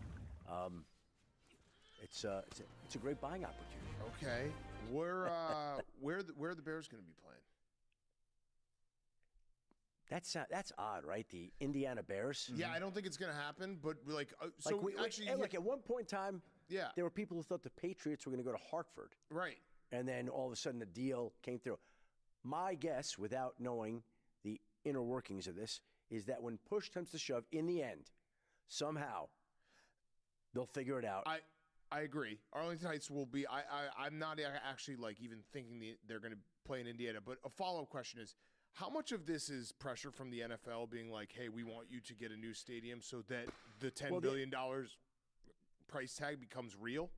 It's a great buying opportunity. Okay. Where are the Bears going to be playing? That's odd, right? The Indiana Bears. Yeah, I don't think it's going to happen. But like, at one point in time, yeah, there were people who thought the Patriots were going to go to Hartford, right? And then all of a sudden, the deal came through. My guess, without knowing the inner workings of this, is that when push comes to shove, in the end, somehow they'll figure it out. I agree. Arlington Heights will be. I'm not actually like even thinking they're going to play in Indiana. But a follow-up question is, how much of this is pressure from the NFL being like, "Hey, we want you to get a new stadium so that the $10 billion price tag becomes real"?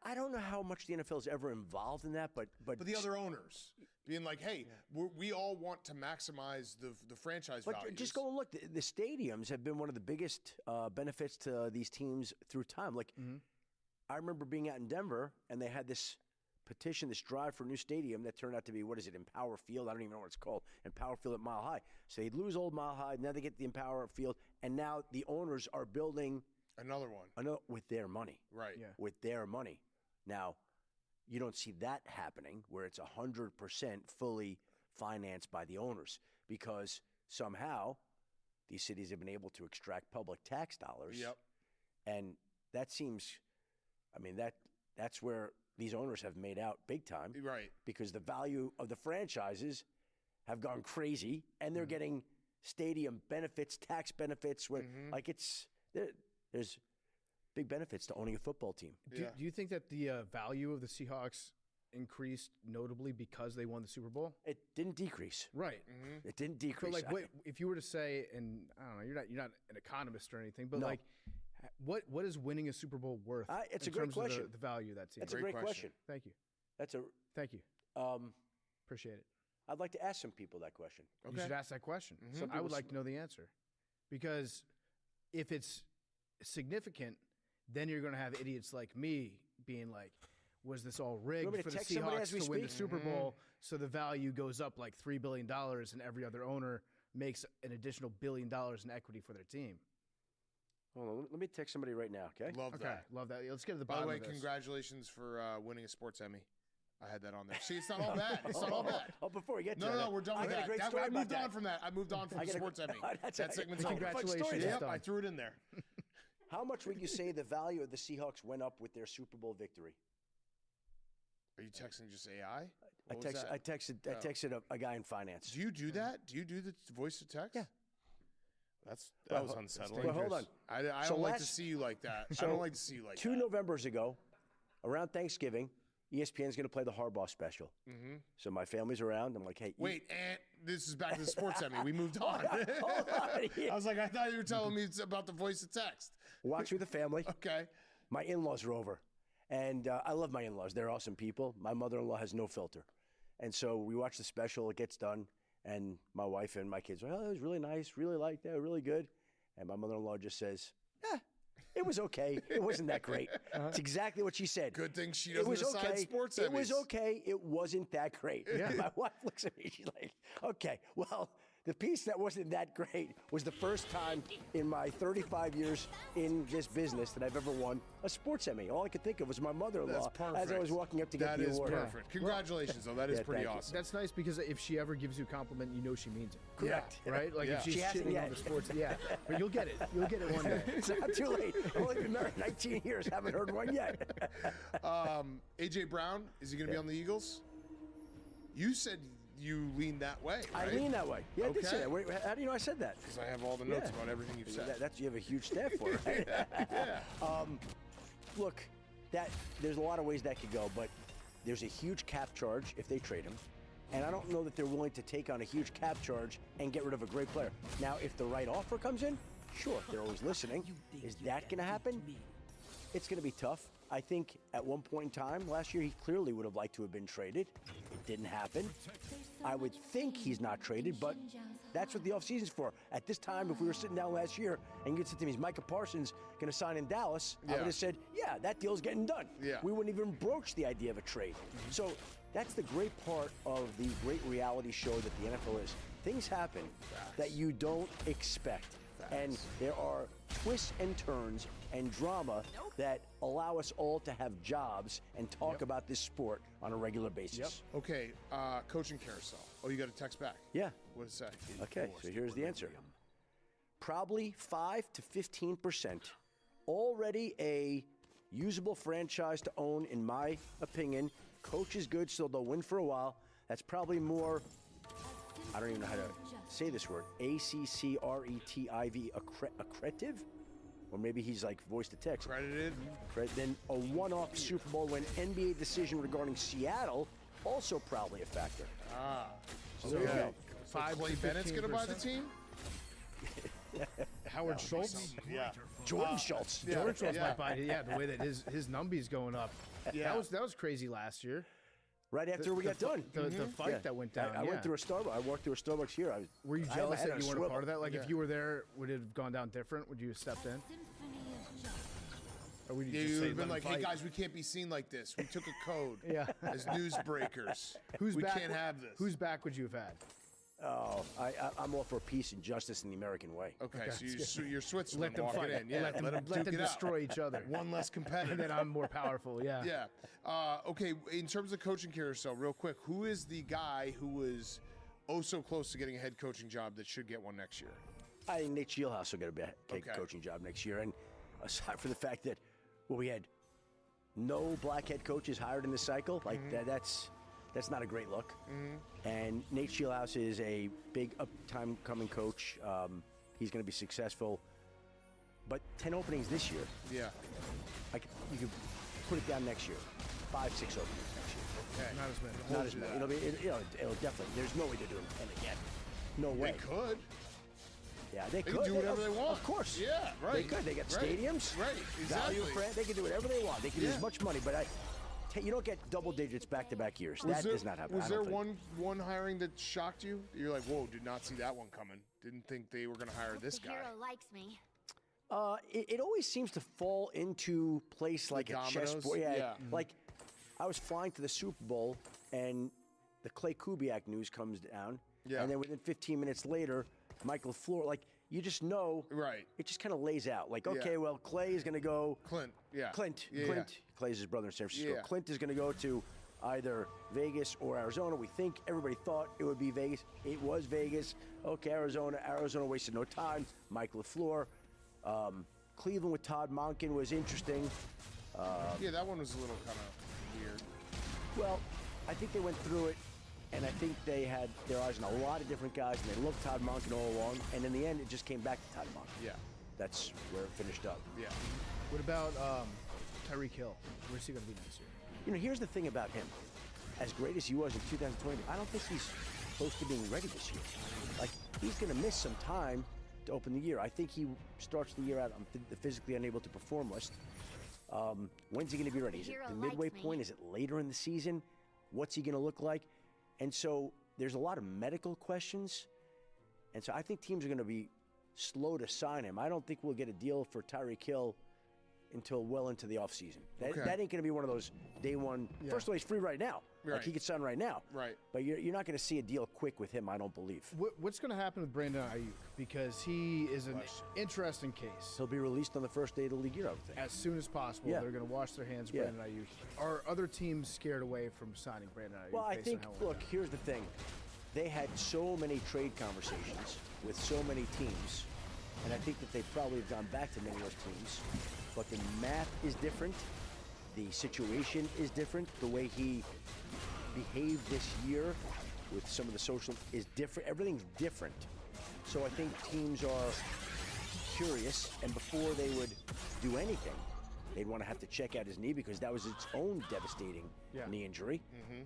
I don't know how much the NFL is ever involved in that, but the other owners being like, "Hey, we all want to maximize the franchise value." Just go and look. The stadiums have been one of the biggest benefits to these teams through time. Like, I remember being out in Denver, and they had this petition, this drive for a new stadium that turned out to be, what is it, Empower Field? I don't even know what it's called. Empower Field at Mile High. So they'd lose old Mile High, now they get the Empower Field, and now the owners are building another one. With their money. Right. Yeah. With their money. Now, you don't see that happening where it's 100% fully financed by the owners, because somehow these cities have been able to extract public tax dollars. Yep. And that seems, that's where these owners have made out big time. Right. Because the value of the franchises have gone crazy, and they're getting stadium benefits, tax benefits. There's big benefits to owning a football team. Do you think that the value of the Seahawks increased notably because they won the Super Bowl? It didn't decrease. Right. It didn't decrease. So, if you were to say, and I don't know, you're not an economist or anything, but what is winning a Super Bowl worth? It's a great question. The value of that team. That's a great question. Thank you. Thank you. Appreciate it. I'd like to ask some people that question. Okay. You should ask that question. I would like to know the answer, because if it's significant, then you're going to have idiots like me being like, was this all rigged for the Seahawks to win the Super Bowl, so the value goes up like $3 billion and every other owner makes an additional $1 billion in equity for their team? Hold on, let me text somebody right now, okay? Love that. Let's get to the By bottom the way, of this. congratulations for winning a sports Emmy. I had that on there. See, it's not all bad. It's not all bad. Oh, before we get to that. No, we're done with that. I moved on from that. I moved on from the sports Emmy. That segment's over. Congratulations. Yep, I threw it in there. How much would you say the value of the Seahawks went up with their Super Bowl victory? Are you texting just AI? I texted a guy in finance. Do you do that? Do you do the voice to text? Yeah. That was unsettling. Well, hold on. I don't like to see you like that. I don't like to see you like that. 2 Novembers ago, around Thanksgiving, ESPN's going to play the Harbaugh special. So my family's around. I'm like, hey. Wait, this is back to the sports Emmy. We moved on. Hold on. I was like, I thought you were telling me about the voice to text. Watch with the family. Okay. My in-laws are over. And I love my in-laws. They're awesome people. My mother-in-law has no filter. And so we watch the special. It gets done. And my wife and my kids are, it was really nice, really liked that, really good. And my mother-in-law just says, it was okay. It wasn't that great. It's exactly what she said. Good thing she doesn't decide sports Emmys. It was okay. It wasn't that great. Yeah. My wife looks at me. She's like, okay, well, the piece that wasn't that great was the first time in my 35 years in this business that I've ever won a sports Emmy. All I could think of was my mother-in-law as I was walking up to get the award. That is perfect. Congratulations, though. That is pretty awesome. That's nice, because if she ever gives you a compliment, you know she means it. Correct. Yeah. Right? Like if she's shitting on the sports. Yeah. But you'll get it. You'll get it one day. It's not too late. I've only been married 19 years. Haven't heard one yet. A.J. Brown, is he going to be on the Eagles? You said you lean that way, right? I lean that way. Yeah, I did say that. Wait, how do you know I said that? Because I have all the notes about everything you've said. You have a huge staff for it, right? Yeah. Look, there's a lot of ways that could go, but there's a huge cap charge if they trade him. And I don't know that they're willing to take on a huge cap charge and get rid of a great player. Now, if the right offer comes in, sure, they're always listening. Is that going to happen? It's going to be tough. I think at one point in time last year, he clearly would have liked to have been traded. It didn't happen. I would think he's not traded, but that's what the offseason's for. At this time, if we were sitting down last year and you'd said to me, is Micah Parsons going to sign in Dallas? I would have said, yeah, that deal's getting done. Yeah. We wouldn't even broach the idea of a trade. So that's the great part of the great reality show that the NFL is. Things happen that you don't expect. And there are twists and turns and drama that allow us all to have jobs and talk about this sport on a regular basis. Okay, coaching carousel. Oh, you got a text back? Yeah. What does it say? Okay, so here's the answer. Probably 5 to 15%. Already a usable franchise to own, in my opinion. Coach is good, so they'll win for a while. That's probably more, I don't even know how to say this word, ACCRETIV, accretive? Or maybe he's like voice to text. Credited. Then a one-off Super Bowl win. NBA decision regarding Seattle, also probably a factor. So there you go. Clay Bennett's going to buy the team? Howard Schultz. Yeah. Jordan Schultz. Jordan Schultz might buy it. Yeah, the way that his Numby's going up. Yeah. That was crazy last year. Right after we got done. The fight that went down. I went through a Starbucks. I walked through a Starbucks here. Were you jealous that you weren't a part of that? Like, Yeah. if you were there, would it have gone down different? Would you have stepped in? Or would you Yeah, just you say, would have been let like, him hey fight? guys, we can't be seen like this. We took a code Yeah. as newsbreakers. Whose we back, can't have this. Whose back would you have had? Oh, I'm all for peace and justice in the American way. Okay, so you're Switzerland Let them walking fight. in. Yeah, let them duke it out. destroy each other. One less competitor. And then I'm more powerful. Yeah. Yeah. Okay, in terms of coaching carousel, real quick, who is the guy who was so close to getting a head coaching job that should get one next year? I think Nate Scheelhaus will get a Okay. coaching job next year. And aside from the fact that, we had no black head coaches hired in this cycle, like that's not a great look. And Nate Scheelhaus is a big up-time coming coach. He's going to be successful. But 10 openings this year. Yeah. You could put it down next year. 5, 6 openings next year. Okay. Not as many. Not as many. It'll definitely. There's no way to do it 10 again. No way. They could. Yeah, they They could. can do whatever they want. Of course. Yeah, right. They could. They got Right. stadiums. Right, Value exactly. for They can do whatever they want. They can do Yeah. as much money, but you don't get double digits back-to-back years. That does not happen. Was I there don't think. one hiring that shocked you? You're like, whoa, did not see that one coming. Didn't think they were going to hire this The hero guy. likes me. It always seems to fall into place like a dominoes? chessboard. Yeah. Like I was flying to the Super Bowl, and the Clay Kubiak news comes down. Yeah. And then within 15 minutes later, Michael LaFleur, like you just know. Right. It just kind of lays out. Like, okay, Yeah. well, Clay is going to go. Clint, yeah. Clint. Yeah, Clint. Clay's his brother in San Francisco. Yeah. Clint is going to go to either Vegas or Arizona. We think everybody thought it would be Vegas. It was Vegas. Okay, Arizona. Arizona wasted no time. Mike LaFleur. Cleveland with Todd Monken was interesting. Yeah, that one was a little kind of weird. Well, I think they went through it, and I think they had their eyes on a lot of different guys, and they loved Todd Monken all along. And in the end, it just came back to Todd Monken. Yeah. That's where it finished up. Yeah. What about Tyreek Hill? Where's he going to be next year? Here's the thing about him. As great as he was in 2020, I don't think he's close to being ready this year. Like, he's going to miss some time to open the year. I think he starts the year out on the physically unable to perform list. When's he going to be ready? Is it the midway point? Is it later in the season? What's he going to look like? And so there's a lot of medical questions. And so I think teams are going to be slow to sign him. I don't think we'll get a deal for Tyreek Hill until well into the offseason. That ain't going to be one of those day one. Yeah. First of all, he's free right now. Right. Like he could sign right now. Right. But you're not going to see a deal quick with him, I don't believe. What's going to happen with Brandon Ayuk? Because he is an interesting case. He'll be released on the first day of the league year, I would think. As soon as possible. Yeah. They're going to wash their hands of Brandon Ayuk. Are other teams scared away from signing Brandon Ayuk? Well, I think, look, here's the thing. They had so many trade conversations with so many teams, and I think that they probably have gone back to many of those teams. But the math is different. The situation is different. The way he behaved this year with some of the social is different. Everything's different. So I think teams are curious, and before they would do anything, they'd want to have to check out his knee because that was its own devastating knee injury.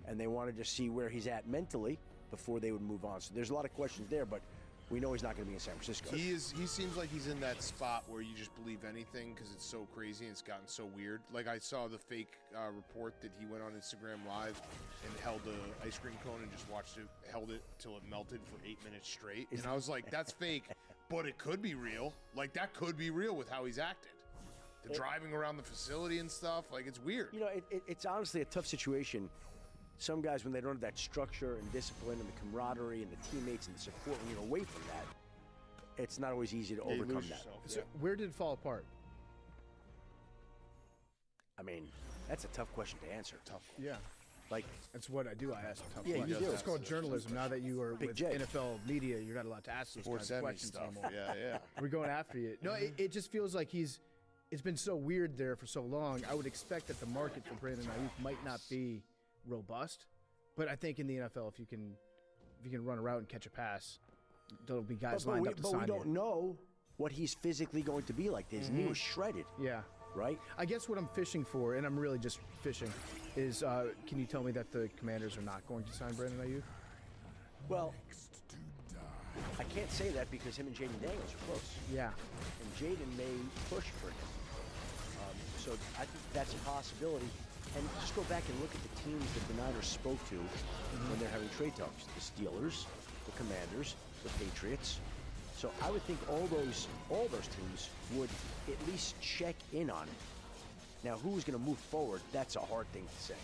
And they wanted to see where he's at mentally before they would move on. So there's a lot of questions there, but we know he's not going to be in San Francisco. He seems like he's in that spot where you just believe anything because it's so crazy and it's gotten so weird. Like I saw the fake report that he went on Instagram Live and held the ice cream cone and just held it till it melted for 8 minutes straight. And I was like, that's fake, but it could be real. Like that could be real with how he's acted. The driving around the facility and stuff, like it's weird. You know, it's honestly a tough situation. Some guys, when they don't have that structure and discipline and the camaraderie and the teammates and the support, when you're away from that, it's not always easy to overcome that. Yourself, So where did it fall apart? I mean, that's a tough question to answer. Yeah. Like, That's what I do. I ask tough Yeah, you questions. do. It's called journalism. Now that you are Big with J. NFL media, you're not allowed to ask those kinds of 470 questions stuff. anymore. Yeah. We're going after you. No, it just feels like it's been so weird there for so long. I would expect that the market for Brandon Ayuk might not be robust, but I think in the NFL, if you can run a route and catch a pass, there'll be guys lined up to sign But we you. don't know what he's physically going to be like. His knee was shredded, Yeah. right? I guess what I'm fishing for, and I'm really just fishing, is can you tell me that the Commanders are not going to sign Brandon Ayuk? Well, I can't say that because him and Jaden Daniels are close. Yeah. And Jaden may push for him. So I think that's a possibility. And just go back and look at the teams that the Niners spoke to when they're having trade talks. The Steelers, the Commanders, the Patriots. So I would think all those teams would at least check in on it. Now, who's going to move forward, that's a hard thing to say.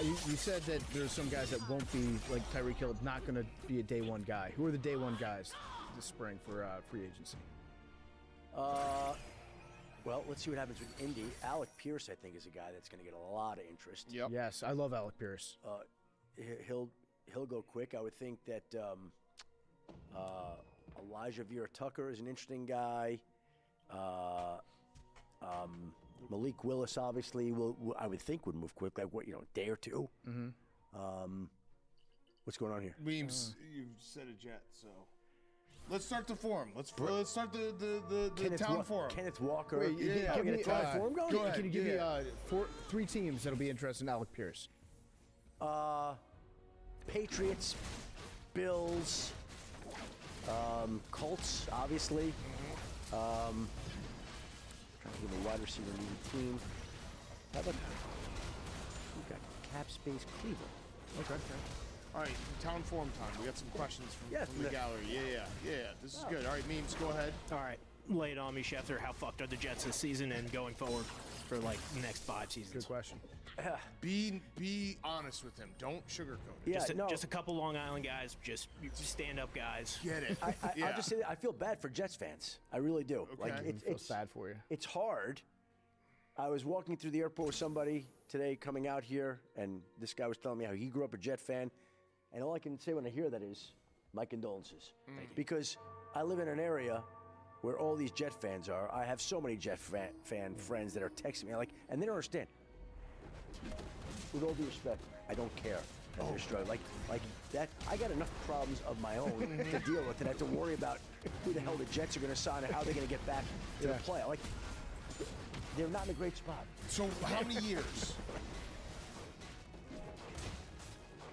You said that there's some guys that won't be, like Tyreek Hill, not going to be a day one guy. Who are the day one guys this spring for free agency? Well, let's see what happens with Indy. Alec Pierce, I think, is a guy that's going to get a lot of interest. Yep. Yes, I love Alec Pierce. He'll go quick. I would think that Elijah Vera Tucker is an interesting guy. Malik Willis, obviously, I would think would move quick, like a day or two. Mm-hmm. What's going on here? Memes, you said a Jet, so let's start the forum. Let's start the town forum. Kenneth Walker. Wait, Can we get a town forum going? Go ahead. Can you give me three teams that'll be interested in Alec Pierce? Patriots, Bills, Colts, obviously. Trying to give a wide receiver needed team. How about we've got cap space Cleveland? Okay. All right, town forum time. We got some questions from the the- gallery. Yeah. This is good. All right, Memes, go ahead. All right, lay it on me, Schefter. How fucked are the Jets this season and going forward for like the next 5 seasons? Good question. Be honest with him. Don't sugarcoat it. Yeah, Just a couple Long Island guys, just stand-up guys. Get it. I'll just say that I feel bad for Jets fans. I really do. Okay. Like I feel sad for you. It's hard. I was walking through the airport with somebody today coming out here, and this guy was telling me how he grew up a Jet fan. And all I can say when I hear that is my condolences. Because I live in an area where all these Jet fans are. I have so many Jet fan friends that are texting me, and they don't understand. With all due respect, I don't care that they're struggling. Like that, I got enough problems of my own to deal with, and I have to worry about who the hell the Jets are going to sign and how they're going to get back to the play. Like, they're not in a great spot. So how many years?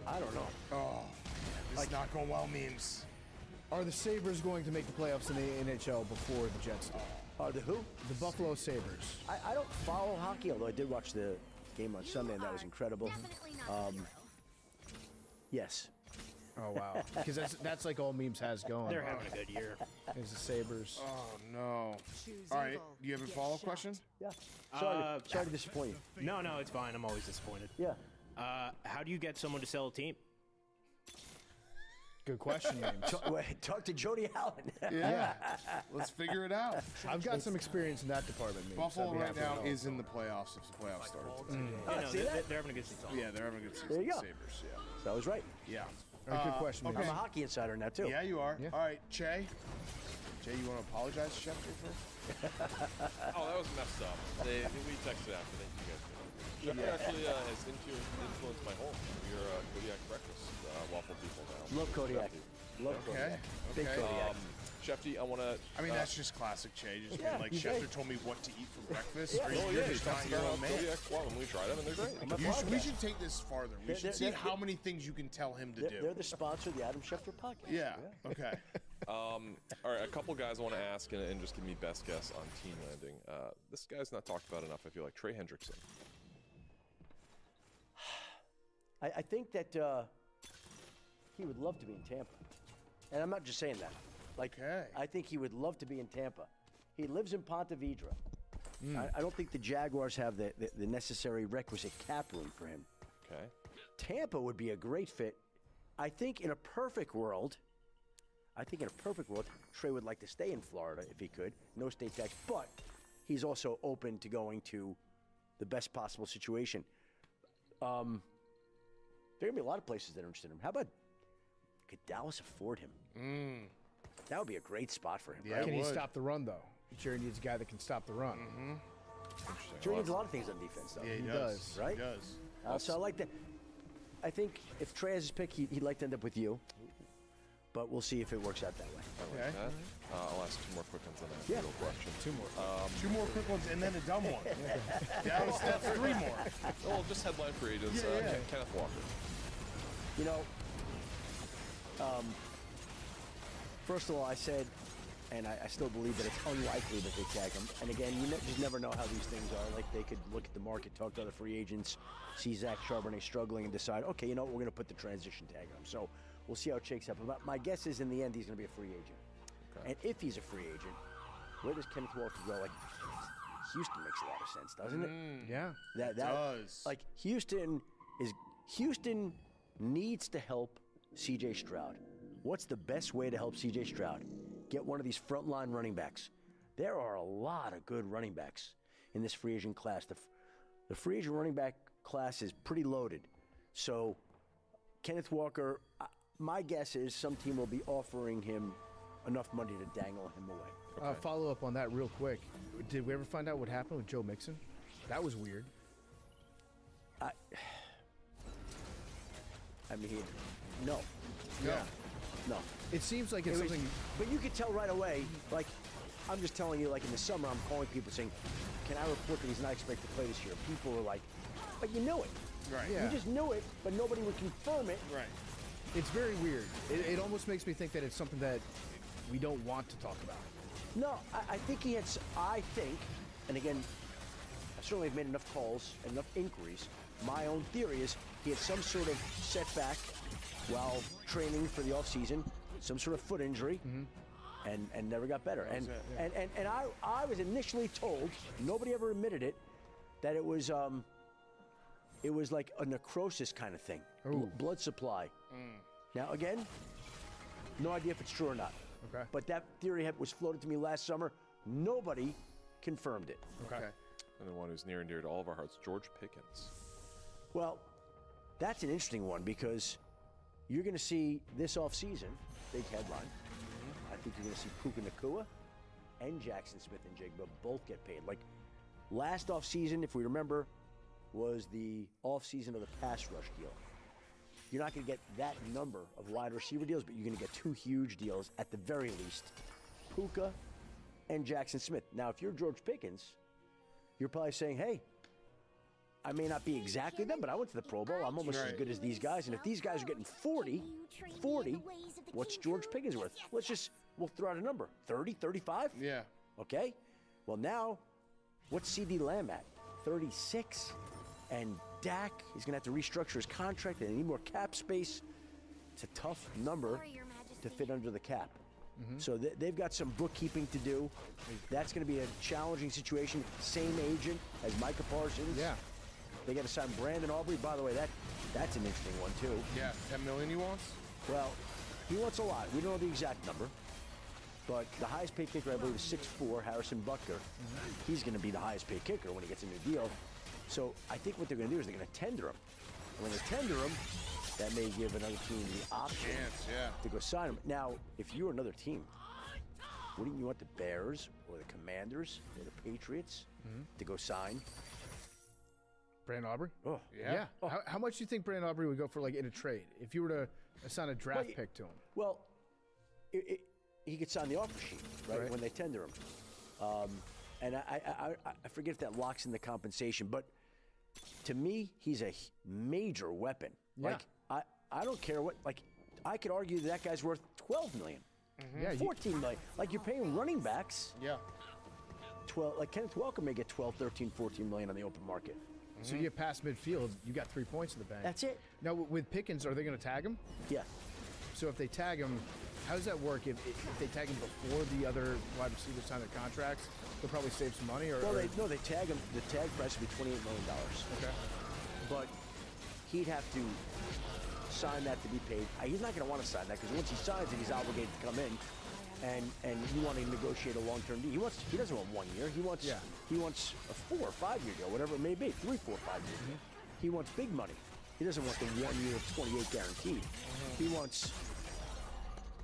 I don't know. Oh, this is not going well, Memes. Are the Sabres going to make the playoffs in the NHL before the Jets do? Are the who? The Buffalo Sabres. I don't follow hockey, although I did watch the game on Sunday, and that was incredible. Yes. Oh, wow. Because that's like all Memes has going. They're having a good year. Is the Sabres. Oh, no. All right, do you have a follow-up question? Yeah. Sorry to disappoint you. No, it's fine. I'm always disappointed. Yeah. How do you get someone to sell a team? Good question, Memes. Talk to Jody Allen. Yeah. Let's figure it out. I've got some experience in that department, Memes. Buffalo I'd be right happy to now help. is in the playoffs if the playoffs start. They're having a good season. Yeah, they're having a good season. There you go. Sabres, yeah. So I was right. Yeah. All right, good question, I'm Memes. a hockey insider now, too. Yeah, you are. Yeah. All right, Che, you want to apologize to Schefter for? Oh, that was messed up. We texted after. Thank you guys. Schefter actually has influenced my home. We're Kodiak breakfast waffle people now. Love Kodiak. Love Kodiak. Big Okay. Kodiak. Shefty, I want to. I mean, that's just classic Che. Just Yeah, being like, he's Schefter great. told me what to eat for breakfast. Yeah. Or Oh you're yeah, just he not talks your about own how man. Kodiak Guam, and we tried them, and they're great. We should take this farther. We should see how many things you can tell him to do. They're the sponsor of the Adam Schefter podcast. Yeah. Okay. All right, a couple guys I want to ask and just give me best guess on team landing. This guy's not talked about enough. I feel like Trey Hendrickson. I think that he would love to be in Tampa. And I'm not just saying that. Like, I think he would love to be in Tampa. He lives in Ponte Vedra. I don't think the Jaguars have the necessary requisite cap room for him. Okay. Tampa would be a great fit. I think in a perfect world, Trey would like to stay in Florida if he could. No state tax. But he's also open to going to the best possible situation. There are going to be a lot of places that are interested in him. How about, could Dallas afford him? That would be a great spot for him. Yeah, right? can he stop the run, though? Jerry needs a guy that can stop the run. Jerry needs a lot of things on defense, though. Yeah, he does. Right? He does. So I like that. I think if Trey has his pick, he'd like to end up with you. But we'll see if it works out that way. I like that. I'll ask two more quick ones on that little question. Two more. Two more quick ones and then a dumb one. That's three more. Oh, just headline free agents. Kenneth Walker. You know, first of all, I said, and I still believe that it's unlikely that they tag him. And again, you just never know how these things are. Like, they could look at the market, talk to other free agents, see Zach Charbonnet struggling, and decide, okay, you know what, we're going to put the transition tag on him. So we'll see how it shakes up. But my guess is, in the end, he's going to be a free agent. Okay. And if he's a free agent, where does Kenneth Walker go? Like, Houston makes a lot of sense, doesn't it? Yeah, that does. Like, Houston needs to help C.J. Stroud. What's the best way to help C.J. Stroud? Get one of these frontline running backs. There are a lot of good running backs in this free agent class. The free agent running back class is pretty loaded. So, Kenneth Walker, my guess is some team will be offering him enough money to dangle him away. Okay. Follow up on that real quick. Did we ever find out what happened with Joe Mixon? That was weird. I mean, no. Yeah. No. It seems like it's something. But you could tell right away, like, I'm just telling you, like in the summer, I'm calling people saying, can I report that he's not expected to play this year? People are like, but you knew it. Right. You just knew it, but nobody would confirm it. Right. It's very weird. It almost makes me think that it's something that we don't want to talk about. No, I think he had, I think, and again, I certainly have made enough calls, enough inquiries. My own theory is he had some sort of setback while training for the offseason, some sort of foot injury, and never got better. And I was initially told, nobody ever admitted it, that it was like a necrosis kind of thing, blood supply. Now again, no idea if it's true or not. Okay. But that theory was floated to me last summer. Nobody confirmed it. Okay. And the one who's near and dear to all of our hearts, George Pickens. Well, that's an interesting one because you're going to see this offseason, big headline. I think you're going to see Puka Nacua and Jackson Smith and Jigba both get paid. Like last offseason, if we remember, was the offseason of the pass rush deal. You're not going to get that number of wide receiver deals, but you're going to get two huge deals at the very least. Puka and Jackson Smith. Now, if you're George Pickens, you're probably saying, hey, I may not be exactly them, but I went to the Pro Bowl. I'm almost as good as these guys. And if these guys are getting 40, what's George Pickens worth? We'll throw out a number. 30, 35? Yeah. Okay. Well, now, what's CD Lamb at? 36. And Dak is going to have to restructure his contract. They need more cap space. It's a tough number to fit under the cap. So they've got some bookkeeping to do. That's going to be a challenging situation. Same agent as Micah Parsons. Yeah. They got to sign Brandon Aubrey. By the way, that's an interesting one, too. Yeah, $10 million he wants? Well, he wants a lot. We don't know the exact number. But the highest paid kicker, I believe, is 6'4", Harrison Butker. He's going to be the highest paid kicker when he gets a new deal. So I think what they're going to do is they're going to tender him. And when they tender him, that may give another team the option to go sign him. Now, if you're another team, wouldn't you want the Bears or the Commanders or the Patriots to go sign Brandon Aubrey? Oh, yeah. How much do you think Brandon Aubrey would go for, like, in a trade? If you were to assign a draft pick to him? Well, he could sign the offer sheet, right? When they tender him. And I forget if that locks in the compensation, but to me, he's a major weapon. Yeah. Like, I don't care what, like, I could argue that guy's worth $12 million, Yeah, 14 million. Like, you're paying running backs. Yeah. 12, like Kenneth Welker may get 12, 13, 14 million on the open market. So you get past midfield, you got 3 points in the bank. That's it. Now with Pickens, are they going to tag him? Yeah. So if they tag him, how does that work? If they tag him before the other wide receivers sign their contracts, they'll probably save some money. Or Well, they tag him. The tag price would be $28 million. Okay. But he'd have to sign that to be paid. He's not going to want to sign that because once he signs it, he's obligated to come in, and you want to negotiate a long-term deal. He doesn't want 1 year. He wants a 4 or 5 year deal, whatever it may be, 3, 4, 5 years. He wants big money. He doesn't want the 1 year, 28 guaranteed. He wants,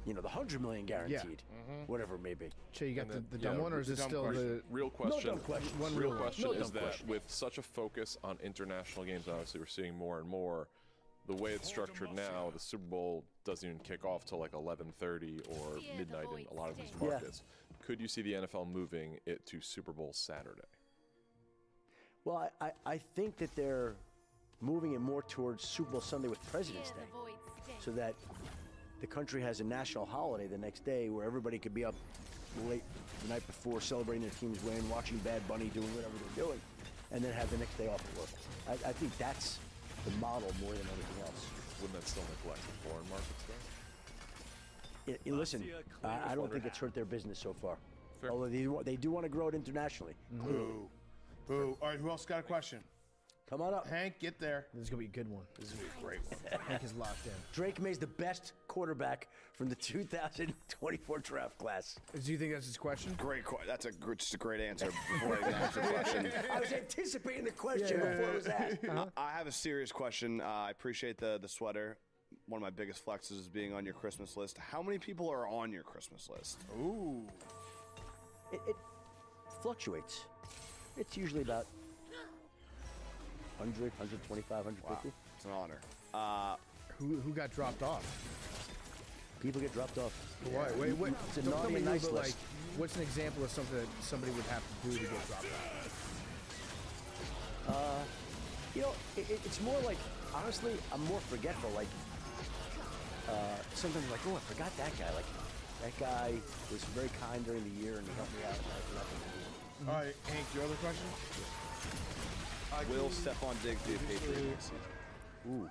the $100 million guaranteed, whatever it may be. Che, you got the dumb one, or is this still the real question? No dumb question. One real real question no is dumb that question. with such a focus on international games, obviously we're seeing more and more. The way it's structured now, the Super Bowl doesn't even kick off till like 11:30 or midnight in a lot of these markets. Could you see the NFL moving it to Super Bowl Saturday? Well, I think that they're moving it more towards Super Bowl Sunday with President's Day, so that the country has a national holiday the next day where everybody could be up late the night before celebrating their team's win, watching Bad Bunny, doing whatever they're doing, and then have the next day off at work. I think that's the model more than anything else. Wouldn't that still neglect the foreign markets though? Listen, I don't think it's hurt their business so far. Although they do want to grow it internationally. Boo. Boo. All right, who else got a question? Come on up. Hank, get there. This is going to be a good one. This is going to be a great one. Hank is locked in. Drake May's the best quarterback from the 2024 draft class. Do you think that's his question? Great question. That's just a great answer before I even answer the question. I was anticipating the question before it was asked. I have a serious question. I appreciate the sweater. One of my biggest flexes is being on your Christmas list. How many people are on your Christmas list? Ooh. It fluctuates. It's usually about 100, 125, 150. Wow. It's an honor. Who got dropped off? People get dropped off. Why? Wait. It's a Don't tell naughty me and who, nice but, list. what's an example of something that somebody would have to do to get dropped off? It's more like, honestly, I'm more forgetful. Like, sometimes like, oh, I forgot that guy. Like, that guy was very kind during the year and he helped me out. And I have nothing to do. All right, Hank, your other question? Will Stephon Diggs be a Patriot this season? Ooh.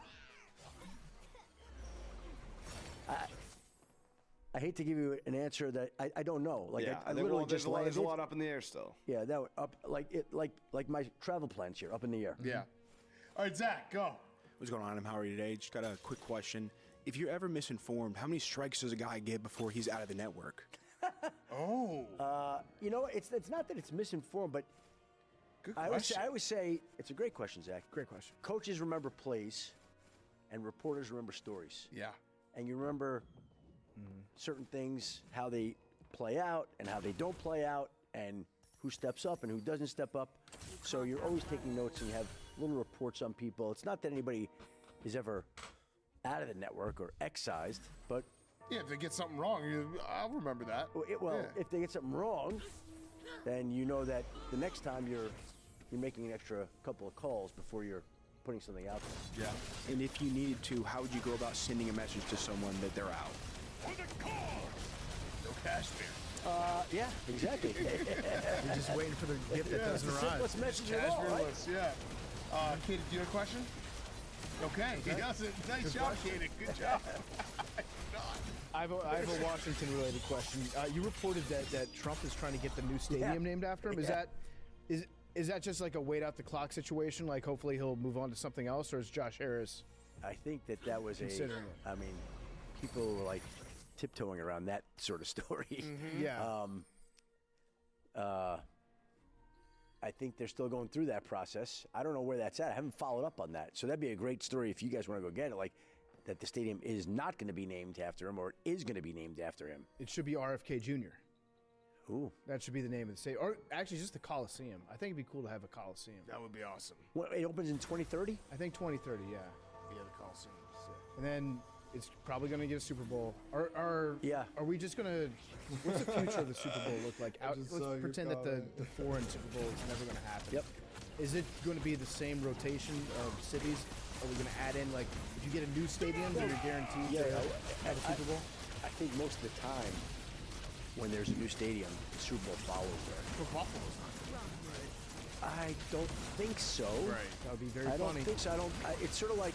I hate to give you an answer that I don't know. Like, Yeah, I literally just there's a landed. lot up in the air still. Yeah, that up like my travel plans here, up in the air. Yeah. All right, Zach, go. What's going on? I'm Howard today. Just got a quick question. If you're ever misinformed, how many strikes does a guy get before he's out of the network? It's not that it's misinformed, but Good I question. always say it's a great question, Zach. Great question. Coaches remember plays, and reporters remember stories. Yeah. And you remember certain things, how they play out and how they don't play out, and who steps up and who doesn't step up. So you're always taking notes and you have little reports on people. It's not that anybody is ever out of the network or excised, but Yeah, if they get something wrong, I'll remember that. if they get something wrong, then you know that the next time you're making an extra couple of calls before you're putting something out there. Yeah. And if you needed to, how would you go about sending a message to someone that they're out? No cashmere. Yeah, exactly. You're just waiting for the gift that doesn't It's the arrive. simplest message of all, Cashmere right? list, yeah. Katie, do you have a question? Okay, he doesn't. Nice job, Katie. Good job. I have a Washington-related question. You reported that Trump is trying to get the new stadium named after him. Is that just like a wait out the clock situation? Like hopefully he'll move on to something else, or is Josh Harris? I think that was Considering it. I mean, people were like tiptoeing around that sort of story. Yeah. I think they're still going through that process. I don't know where that's at. I haven't followed up on that. So that'd be a great story if you guys want to go get it. Like that the stadium is not going to be named after him, or it is going to be named after him. It should be RFK Jr. Ooh. That should be the name of the stadium. Or actually just the Coliseum. I think it'd be cool to have a Coliseum. That would be awesome. What, it opens in 2030? I think 2030, yeah. Yeah, the Coliseum. And then It's probably going to get a Super Bowl. Are we just going to? What's the future of the Super Bowl look like? Let's pretend that the foreign Super Bowl is never going to happen. Yep. Is it going to be the same rotation of cities? Are we going to add in, like, if you get a new stadium, then you're guaranteed to have a Super Bowl? I think most of the time, when there's a new stadium, the Super Bowl follows there. For Buffalo's not. I don't think so. Right. That would be very funny. funny. I don't think so. It's sort of like,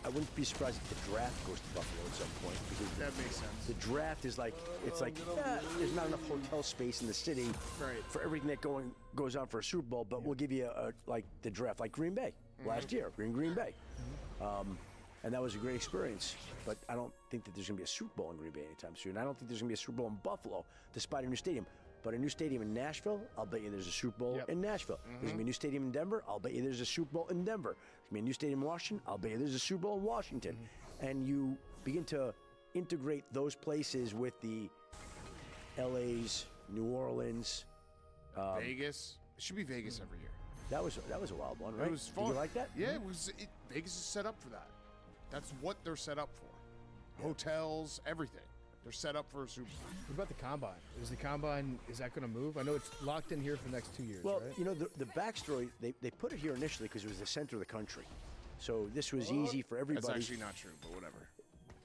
I wouldn't be surprised if the draft goes to Buffalo at some point. Because that makes sense. The draft is like, there's not enough hotel space in the city for everything that goes on for a Super Bowl, but we'll give you like the draft, like Green Bay last year, Green Bay. And that was a great experience, but I don't think that there's going to be a Super Bowl in Green Bay anytime soon. I don't think there's going to be a Super Bowl in Buffalo, despite a new stadium. But a new stadium in Nashville, I'll bet you there's a Super Bowl in Nashville. There's going to be a new stadium in Denver, I'll bet you there's a Super Bowl in Denver. There's going to be a new stadium in Washington, I'll bet you there's a Super Bowl in Washington. And you begin to integrate those places with the LA's, New Orleans, Vegas. It should be Vegas every year. That was a wild one, right? It was fun. Did you like that? Yeah, it was. Vegas is set up for that. That's what they're set up for. Hotels, everything. They're set up for a Super Bowl. What about the Combine? Is that going to move? I know it's locked in here for the next 2 years, Well, right? you know, the backstory, they put it here initially because it was the center of the country. So this was easy for everybody. That's actually not true, but whatever.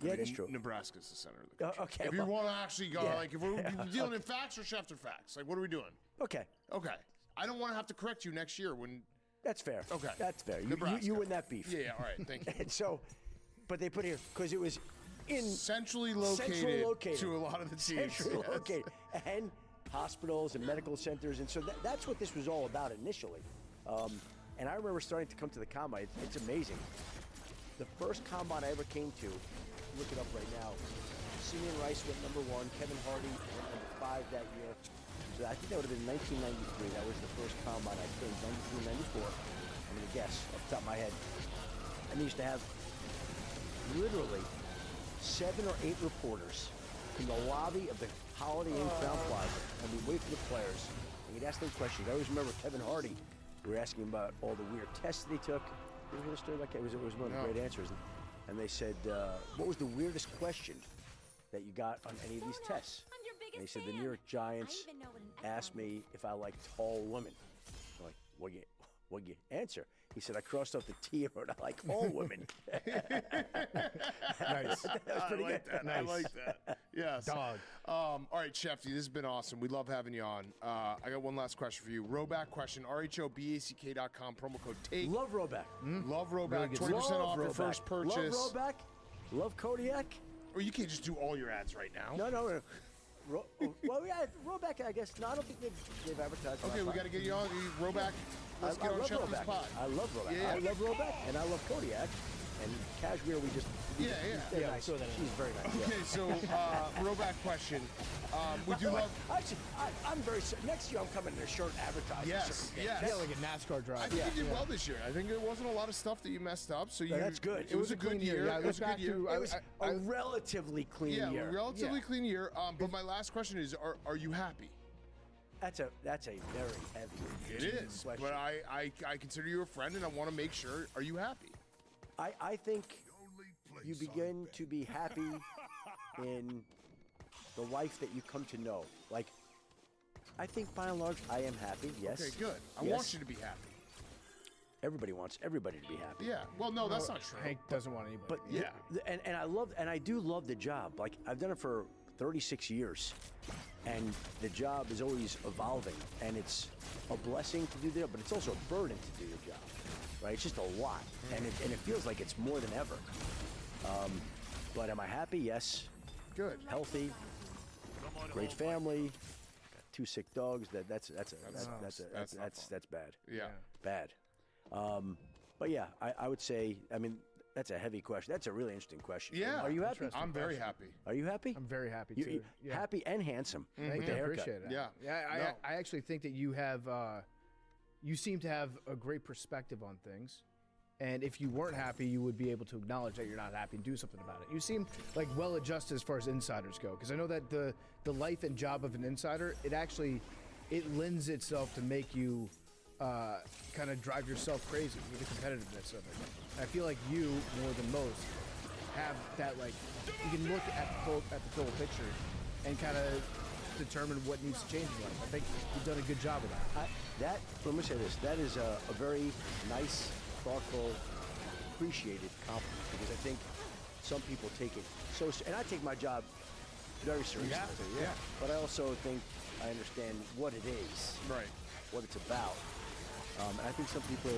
Yeah, it is true. Nebraska's the center of the country. Okay. If you want to actually go, yeah. like, if we're dealing in facts or Schefter facts, like, what are we doing? Okay. Okay. I don't want to have to correct you next year when. That's fair. Okay. That's fair. Nebraska. You win that beef. Yeah, all right. Thank you. And so, but they put it here because it was centrally located to a lot of the teams. Centrally located. And hospitals and medical centers. And so that's what this was all about initially. And I remember starting to come to the Combine. It's amazing. The first Combine I ever came to, look it up right now, Simeon Rice went number 1, Kevin Hardy went number 5 that year. So I think that would have been 1993. That was the first Combine I came, 93, 94. I'm going to guess off the top of my head. And they used to have literally 7 or 8 reporters in the lobby of the Holiday Inn Crown Plaza, and we'd wait for the players, and we'd ask them questions. I always remember Kevin Hardy. We were asking him about all the weird tests that they took. You ever hear the story about that? It was one of the great answers. And they said, what was the weirdest question that you got on any of these tests? And he said, the New York Giants asked me if I like tall women. I'm like, what'd you answer? He said, I crossed off the T and wrote, I like all women. Nice. That was pretty good. That. Nice. I like that. Yes. Dog. All right, Shefty, this has been awesome. We love having you on. I got one last question for you. Roback question, RHOBACK.com, promo code TAKE. Love Roback. Love Roback. Really 20% off your first purchase. Love Roback. Love Kodiak. Or you can't just do all your ads right now. No. Well, yeah, Roback, I guess. No, I don't think they've advertised. Okay, we got to get you on. Roback. Let's get on love Shefty's Roback. pod. I love Roback. Yeah. I love Roback, and I love Kodiak. And Kashmir, we just... They're nice. She's very nice. Okay, so Roback question. We do love... Actually, I'm very... Next year, I'm coming in a shirt advertising. Yes. Yeah, like a NASCAR drive. I think you did well this year. I think there wasn't a lot of stuff that you messed up. So that's good. It was a good year. Yeah, it was a good year. It was a relatively clean year. Yeah, relatively clean year. But my last question is, are you happy? That's a very heavy. It is. Question. But I consider you a friend, and I want to make sure. Are you happy? I think you begin to be happy in the life that you come to know. Like, I think by and large, I am happy. Yes. Okay, good. I want you to be happy. Everybody wants everybody to be happy. Yeah. Well, no, that's not true. Hank doesn't want anybody. But and I do love the job. Like, I've done it for 36 years, and the job is always evolving, and it's a blessing to do the job, but it's also a burden to do your job, right? It's just a lot, and it feels like it's more than ever. But am I happy? Yes. Good. Healthy. Great family. Got 2 sick dogs. That's bad. Yeah. Bad. But yeah, I would say. I mean, that's a heavy question. That's a really interesting question. Yeah. Are you happy? I'm very happy. Are you happy? I'm very happy too. You're happy and handsome. Thank with you. the I haircut. appreciate it. Yeah. Yeah. I actually think that you have. You seem to have a great perspective on things. And if you weren't happy, you would be able to acknowledge that you're not happy and do something about it. You seem like well adjusted as far as insiders go, because I know that the life and job of an insider, it lends itself to make you kind of drive yourself crazy with the competitiveness of it. I feel like you, more than most, have that, like, you can look at the total picture and kind of determine what needs to change in life. I think you've done a good job of that. Let me say this. That is a very nice, thoughtful, appreciated compliment, because I think some people take it so, and I take my job very seriously. You have to, yeah. But I also think I understand what it is, right? What it's about. And I think some people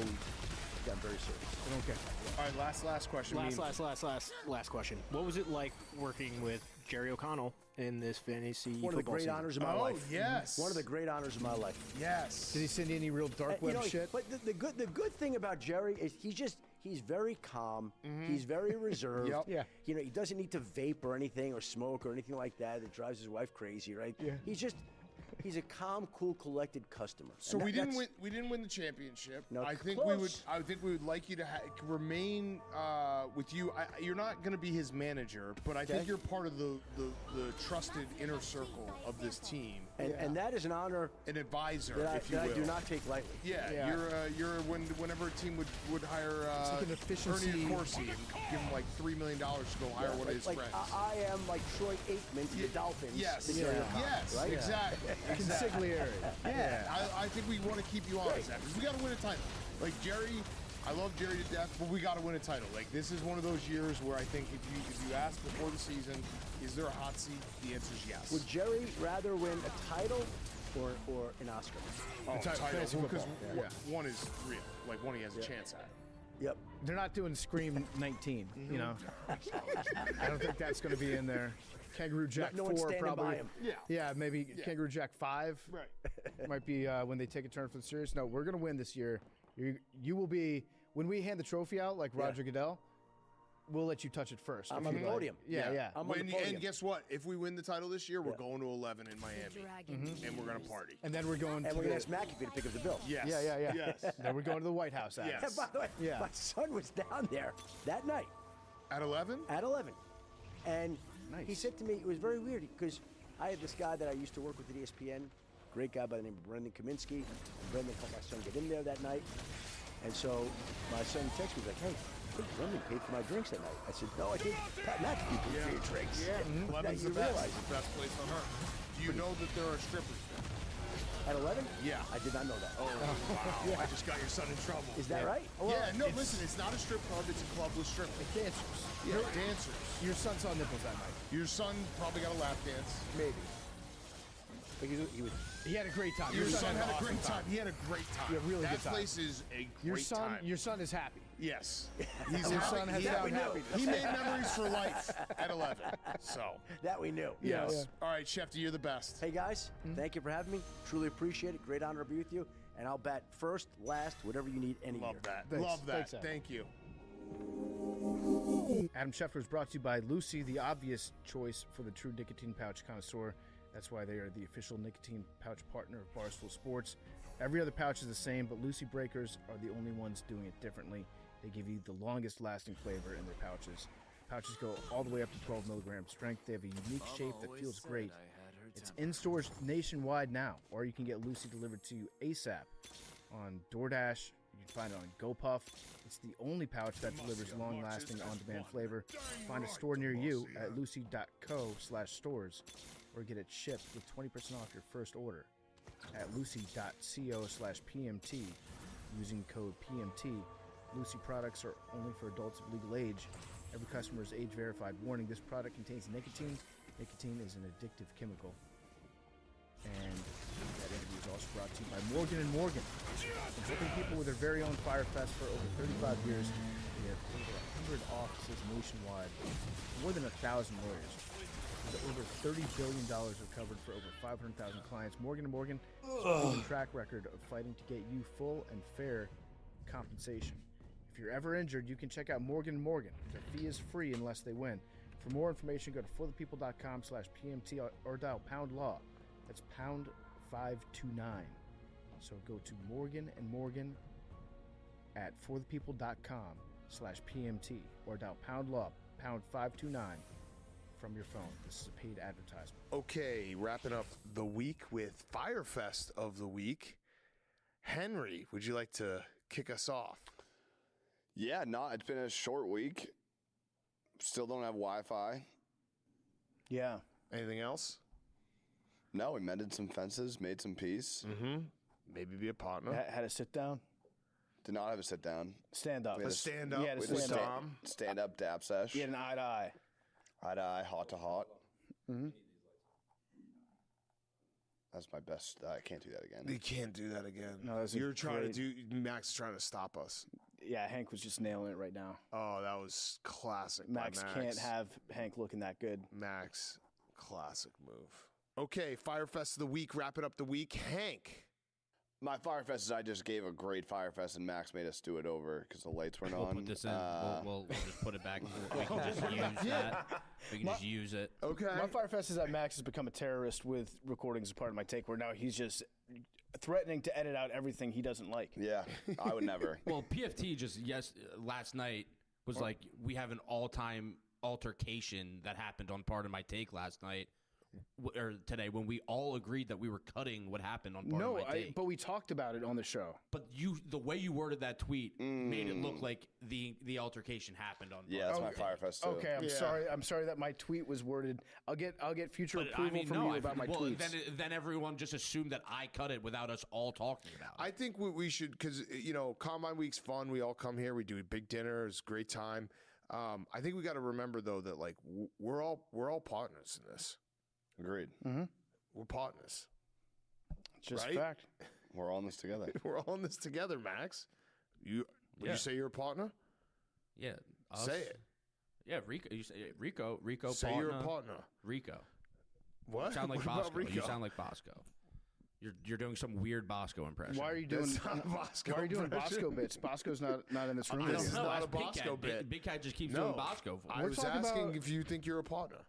got very serious. Okay. All right, last question. Last question. What was it like working with Jerry O'Connell in this fantasy One of the football great season? honors of my life. Yes. One of the great honors of my life. Yes. Did he send you any real dark web shit? But the good thing about Jerry is he's very calm. He's very reserved. Yep. Yeah. You know, he doesn't need to vape or anything or smoke or anything like that drives his wife crazy, right? Yeah. He's a calm, cool, collected customer. So we didn't win the championship. No, I think close. I think we would like you to remain with you. You're not going to be his manager, but I think you're part of the trusted inner circle of this team. And that is an honor, an advisor, that if you will. I do not take lightly. Yeah. You're whenever a team would hire like an efficiency Ernie Corsi and give him like $3 million to go hire one of his friends. I am like Troy Aikman to the Dolphins. Yes. to Jerry O'Connell, Yes. right? Exactly. Consigliere. Yeah. I think we want to keep you on as that because we got to win a title. Like Jerry, I love Jerry to death, but we got to win a title. Like this is one of those years where I think if you ask before the season, is there a hot seat? The answer is yes. Would Jerry rather win a title or an Oscar? Oh, title. Because one is real. Like one he has a Yeah. chance at. Yep. They're not doing Scream 19, you know. I don't think that's going to be in there. Kangaroo Jack No one's 4 standing probably. by him. Yeah, maybe Kangaroo Jack 5. Right. Might be when they take a turn for the serious. No, we're going to win this year. You will be, when we hand the trophy out, like Roger Goodell, we'll let you touch it first. I'm if on you'd the like. podium. Yeah. I'm on the podium. And guess what? If we win the title this year, we're going to 11 in Miami, and we're going to party. And then we're going And to we're going to ask McAfee to pick up the bill. Yes. Yeah. Yes. Then we're going to the White House. After. Yes. And by the way, my son was down there that night. At 11? At 11. And Nice. he said to me, it was very weird because I had this guy that I used to work with at ESPN, great guy by the name of Brendan Kaminsky. And Brendan helped my son get in there that night. And so my son texted me like, hey, Brendan paid for my drinks that night. I said, no, I think Pat McAfee paid for your drinks. Yeah. Now 11's you the best. realize The best place on earth. Do you know that there are strippers there? At 11? Yeah. I did not know that. Oh, wow. Yeah. I just got your son in trouble. Is that right? Listen, it's not a strip club. It's a club with strippers. Dancers. Yeah, dancers. Your son saw nipples that night. Your son probably got a lap dance. Maybe. But He had a great time. Your son had a great time. He had a great time. Yeah, really that good time. place is a great time. Your son is happy. Yes. Your son has found happiness. He made memories for life at 11. So. That we knew. Yes. All right, Shefty, you're the best. Hey, guys, thank you for having me. Truly appreciate it. Great honor to be with you. And I'll bat first, last, whatever you need any year. Love that. Thanks. Love that. Thanks, Adam. Thank you. Adam Schefter is brought to you by Lucy, the obvious choice for the true nicotine pouch connoisseur. That's why they are the official nicotine pouch partner of Barstool Sports. Every other pouch is the same, but Lucy Breakers are the only ones doing it differently. They give you the longest lasting flavor in their pouches. Pouches go all the way up to 12 milligram strength. They have a unique shape that feels great. It's in stores nationwide now, or you can get Lucy delivered to you ASAP on DoorDash. You can find it on GoPuff. It's the only pouch that delivers long-lasting on-demand flavor. Find a store near you at lucy.co/stores or get it shipped with 20% off your first order at lucy.co/PMT using code PMT. Lucy products are only for adults of legal age. Every customer is age-verified. Warning, this product contains nicotine. Nicotine is an addictive chemical. And that interview is also brought to you by Morgan & Morgan. Been helping people with their very own Fire Fest for over 35 years. We have over 100 offices nationwide, more than 1,000 lawyers. With over $30 billion recovered for over 500,000 clients, Morgan & Morgan has a proven track record of fighting to get you full and fair compensation. If you're ever injured, you can check out Morgan & Morgan. Their fee is free unless they win. For more information, go to forthepeople.com/PMT or dial #law. That's pound 529. So go to Morgan & Morgan at forthepeople.com/PMT or dial #law, pound 529 from your phone. This is a paid advertisement. Okay, wrapping up the week with Firefest of the week. Henry, would you like to kick us off? Yeah, it's been a short week. Still don't have Wi-Fi. Yeah. Anything else? No, we mended some fences, made some peace. Mm-hmm. Maybe be a partner. Had a sit down. Did not have a sit down. Stand up. We had A stand up. Yeah, with stand up. Dom. Stand up dap sesh. You had an eye to eye. Eye to eye, hot to hot. Mm-hmm. That's my best. I can't do that again. You can't do that again. No, that's You're trying to do. Max is trying to stop us. Yeah, Hank was just nailing it right now. Oh, that was classic. Max by Max can't have Hank looking that good. Max, classic move. Okay, Firefest of the week. Wrapping up the week. Hank. My Firefest is I just gave a great Firefest, and Max made us do it over because the lights weren't We'll on. put this in. We'll just put it back. We can just use that. We can just use it. Okay. My Firefest is that Max has become a terrorist with recordings as part of my take, where now he's just threatening to edit out everything he doesn't like. Yeah, I would never. Well, PFT just last night was like, we have an all-time altercation that happened on Part of My Take last night. Or today, when we all agreed that we were cutting what happened on Part of My Take. But we talked about it on the show. But the way you worded that tweet made it look like the altercation happened on. Yeah, that's my Firefest too. Okay, I'm sorry that my tweet was worded. I'll get future approval from you about my tweets. Then everyone just assumed that I cut it without us all talking about it. I think we should, because Combine Week's fun. We all come here. We do a big dinner. It's a great time. I think we got to remember though that like we're all partners in this. Agreed. Mm-hmm. We're partners. Just right? fact. We're all in this together. We're all in this together, Max. Would you say you're a partner? Yeah. Say it. Yeah, Rico. You say Rico. Say partner. you're a partner. Rico. What? You sound like What about Bosco. You Rico? sound like Bosco. You're doing some weird Bosco impression. Why are you doing Bosco Why are you doing impression. Bosco bits? Bosco's not in this room. I don't This is know. not Ask a Big Bosco Cat. bit. Big Cat just keeps No. doing Bosco for I us. was talking asking about- if you think you're a partner.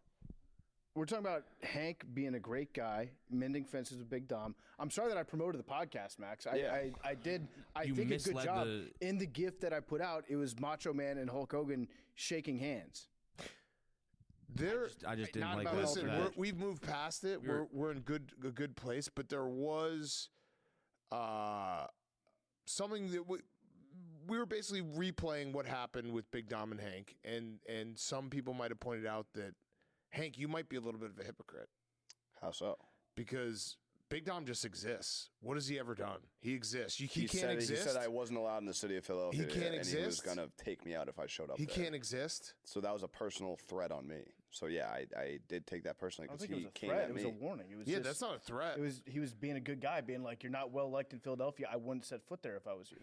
We're talking about Hank being a great guy, mending fences with Big Dom. I'm sorry that I promoted the podcast, Max. I did. I You think a good misled job. the- In the gift that I put out, it was Macho Man and Hulk Hogan shaking hands. I just didn't Not like about that. Listen, we've moved past it. We're in a good place, but there was something that we were basically replaying what happened with Big Dom and Hank, and some people might have pointed out that Hank, you might be a little bit of a hypocrite. How so? Because Big Dom just exists. What has he ever done? He exists. He can't said, exist. He said I wasn't allowed in the city of Philadelphia. He can't and he was exist? going to take me out if I showed up He there. can't exist. So that was a personal threat on me. So yeah, I did take that personally I don't because think it he was a came threat. at It was me. a warning. It was Yeah, just- that's not a threat. He was being a good guy, being like, "You're not well liked in Philadelphia. I wouldn't set foot there if I was you."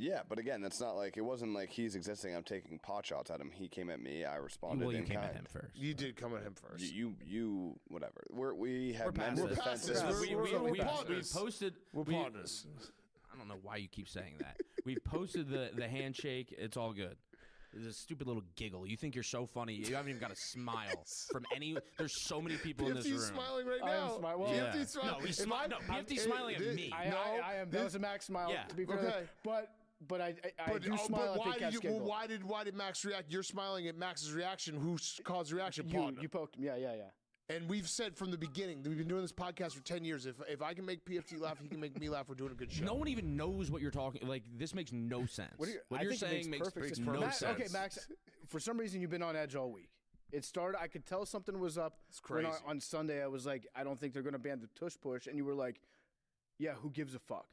Yeah, but again, that's not like it wasn't like he's existing. I'm taking pot shots at him. He came at me. I responded. Well, you in came kind. at him first. You did come at him first. You whatever. We have We're past mended this. the past fences. this. We partners. posted. We're partners. I don't know why you keep saying that. We've posted the handshake. It's all good. It's a stupid little giggle. You think you're so funny. You haven't even got a smile from any. There's so many people in this room. PFT's smiling right I am now. smiling. Well, Yeah. PFT's smiling. No, he's If I- PFT's smiling at me. I am. That was a Max smile. Yeah. To be fair, Okay. but I do smile. But at Big Cat's giggle. why did Max react? You're smiling at Max's reaction. Who caused the reaction? Partner. You poked him. Yeah. And we've said from the beginning, we've been doing this podcast for 10 years. If I can make PFT laugh, he can make me laugh. We're doing a good show. No one even knows what you're talking. Like this makes no sense. What What I you're think it saying makes perfect sense. no Max, sense. Okay, Max. For some reason, you've been on edge all week. It started. I could tell something was up. It's crazy. When on Sunday, I was like, I don't think they're going to ban the tush push, and you were like, Yeah, who gives a fuck?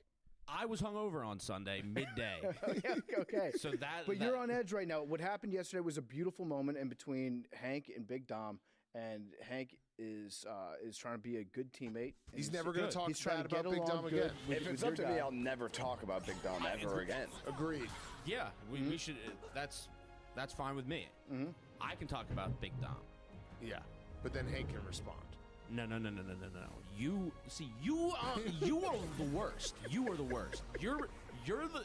I was hungover on Sunday midday. Yeah, okay. So But you're on edge right now. What happened yesterday was a beautiful moment in between Hank and Big Dom, and Hank is trying to be a good teammate. and He's never going to talk he's trying bad to get about Big along Dom good again. with- If with it's your up to guy. me, I'll never talk about Big Dom ever again. Agreed. Yeah, we should. That's fine with me. Mm-hmm. I can talk about Big Dom. Yeah. But then Hank can respond. No. You see, you are the worst. You are the worst. You're the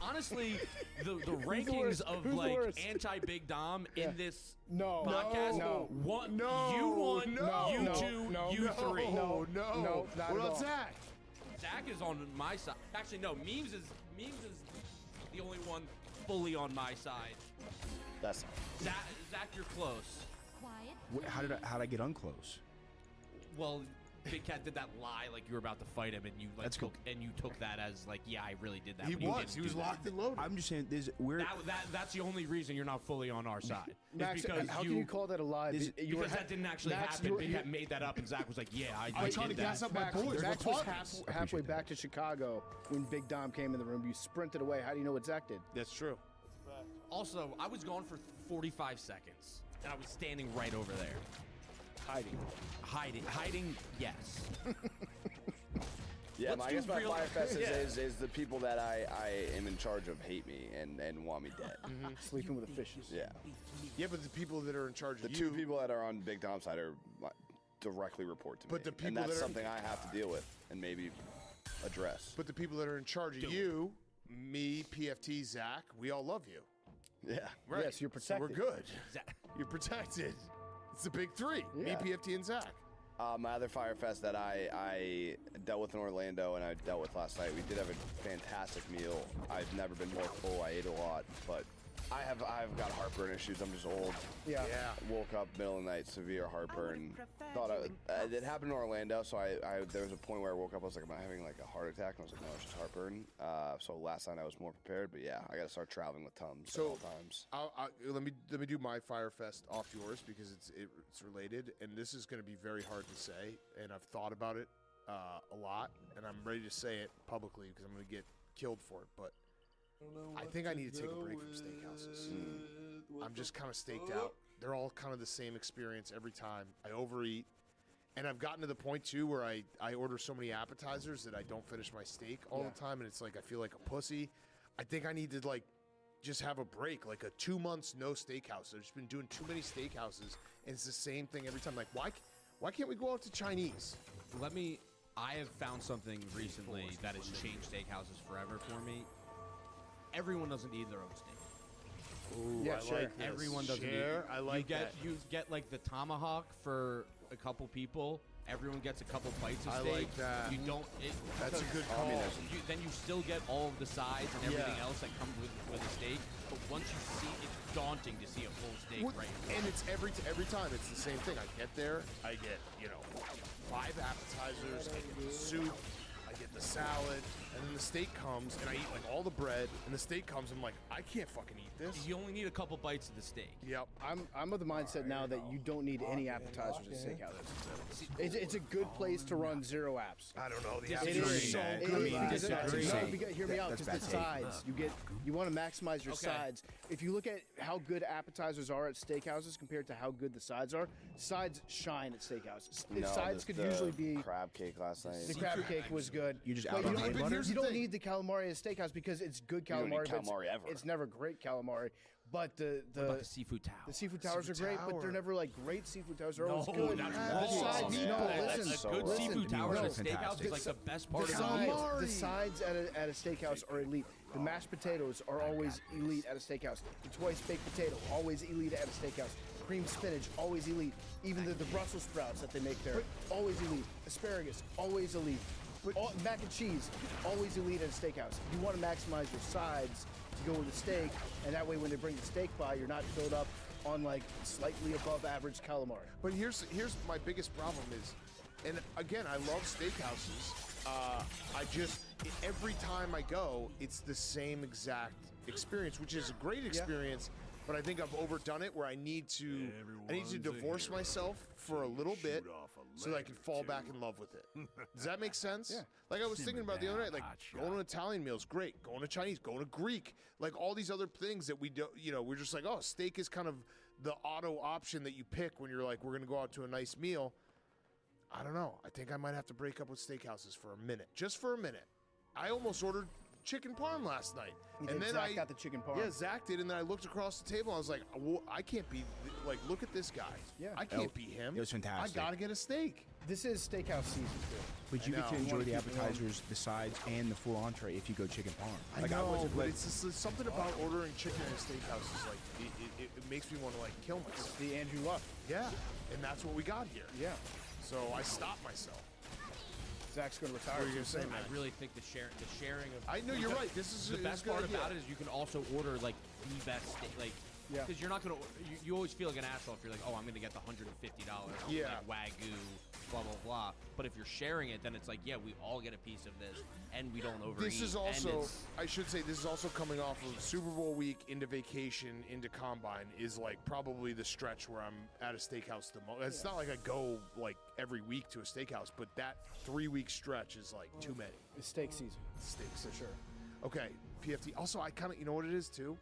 honestly the rankings worst? of Who's the like worst? anti Big Dom in this podcast. One, you one, you two, you three. No, not What at about all. Zach? Zach is on my side. Actually, no. Memes is the only one fully on my side. That's Zach, you're close. How'd I get unclose? Well, Big Cat did that lie like you were about to fight him, and you like That's took and you took that as like, yeah, I really did that. He but you was. didn't He was do that. locked and loaded. I'm just saying, That's the only reason you're not fully on our side. Max, is because how can you call that a lie? Because that didn't actually happen. Big Cat made that up, and Zach was like, yeah, I I'm trying to did gas that. up my boys. Max My was partners. halfway back to Chicago when Big Dom came in the room. You sprinted away. How do you know what Zach did? That's true. Also, I was gone for 45 seconds, and I was standing right over there. Hiding, yes. Yeah, Let's I guess do my real- Firefest is the people that I am in charge of hate me and want me dead. Sleeping with the fishes. Yeah. Yeah, but the people that are in charge The of two people that are on Big Dom's side are directly report to me. But the people and that's that are- something I have to deal with and maybe address. But the people that are in charge of you, me, PFT, Zach, we all love you. Yeah. Right. Yes, you're So we're protected. good. You're protected. It's the big three. Me, Yeah. PFT, and Zach. My other Firefest that I dealt with in Orlando and I dealt with last night, we did have a fantastic meal. I've never been more full. I ate a lot, but I've got heartburn issues. I'm just old. Yeah. Woke up middle of the night, severe heartburn. Thought it happened in Orlando, so I there was a point where I woke up. I was like, am I having like a heart attack? And I was like, no, it's just heartburn. So last night I was more prepared, but yeah, I got to start traveling with Tums at all times. Let me do my Firefest off yours because it's related, and this is going to be very hard to say, and I've thought about it a lot, and I'm ready to say it publicly because I'm going to get killed for it, but I think I need to take a break from steakhouses. I'm just kind of staked out. They're all kind of the same experience every time. I overeat. And I've gotten to the point, too, where I order so many appetizers that I don't finish my steak all the time. And it's like I feel like a pussy. I think I need to, like, just have a break, like a 2 months no steakhouse. I've just been doing too many steakhouses. And it's the same thing every time. Like, why can't we go out to Chinese? I have found something recently that has changed steakhouses forever for me. Everyone doesn't eat their own steak. Ooh, Yeah, I sure. like this. Everyone doesn't Share. eat. I like that. You get like the tomahawk for a couple people. Everyone gets a couple bites of I steak. like that. You don't. That's a good call. Then you still get all of the sides and everything else that comes with a steak. But once you see, it's daunting to see a full steak right. And it's every time it's the same thing. I get there, I get 5 appetizers, I get the soup, I get the salad, and then the steak comes, and I eat like all the bread, and the steak comes, and I'm like, I can't fucking eat this. You only need a couple bites of the steak. Yep. I'm of the mindset now that you don't need any appetizers at steakhouses. It's a good place to run 0 apps. I don't know. The It appetizers is are so it good. is, because hear me out, That's because the bad take. sides you want to maximize your sides. If you look at how good appetizers are at steakhouses compared to how good the sides are, sides shine at steakhouses. Sides could usually be crab cake last night. the crab cake was good. You just But out on butter. you don't need the calamari at steakhouse because it's good don't need calamari. but calamari ever. It's never great calamari. But What about the seafood tower? the seafood towers are great, but they're never like great seafood towers. They're No, always good. that's The wrong. sides, Yeah, no, that's listen, a good listen, seafood tower no, at a steakhouse is like the best part of the meal. The sides at a steakhouse are elite. The mashed potatoes are always elite at a steakhouse. The twice baked potato, always elite at a steakhouse. Cream spinach, always elite. Even the Brussels sprouts that they make there, always elite. Asparagus, always elite. Mac and cheese, always elite at a steakhouse. You want to maximize your sides to go with the steak, and that way when they bring the steak by, you're not filled up on like slightly above average calamari. But here's my biggest problem is, and again, I love steakhouses. I just every time I go, it's the same exact experience, which is a great experience. But I think I've overdone it where I need to divorce myself for a little bit so that I can fall back in love with it. Does that make sense? Yeah. Like I was thinking about the other night, like going to Italian meals, great. Going to Chinese, going to Greek, like all these other things that we do, we're just like, oh, steak is kind of the auto option that you pick when you're like, we're going to go out to a nice meal. I don't know. I think I might have to break up with steakhouses for a minute, just for a minute. I almost ordered chicken parm last night, And then Zach got the chicken parm. Yeah, Zach did, and then I looked across the table. And I was like, well, I can't be like, look at this guy. Yeah. I can't be him. It was fantastic. I gotta get a steak. This is steakhouse season too. But you I get know. to You enjoy wanna the keep it warm. appetizers, the sides, and the full entree if you go chicken parm. I know, but it's just something about ordering chicken in a steakhouse is like it makes me want to like kill myself. The Andrew Luck. Yeah, and that's what we got here. Yeah. So I stopped myself. Zach's going to retire. What are you gonna say, I Max? really think the sharing of. I know you're right. This is the a best good part idea. about it is you can also order like the best steak. Like Yeah. Because you're not gonna. You always feel like an asshole if you're like, oh, I'm gonna get the $150. Yeah. Like Wagyu, blah blah blah. But if you're sharing it, then it's like, yeah, we all get a piece of this, and we don't overeat. This is and also, it's- I should say, this is also coming off of Super Bowl week into vacation into combine is like probably the stretch where I'm at a steakhouse the most. It's not like I go like every week to a steakhouse, but that 3-week stretch is like too many. It's steak season. Steaks for sure. Okay, PFT. Also, I kind of, you know what it is too?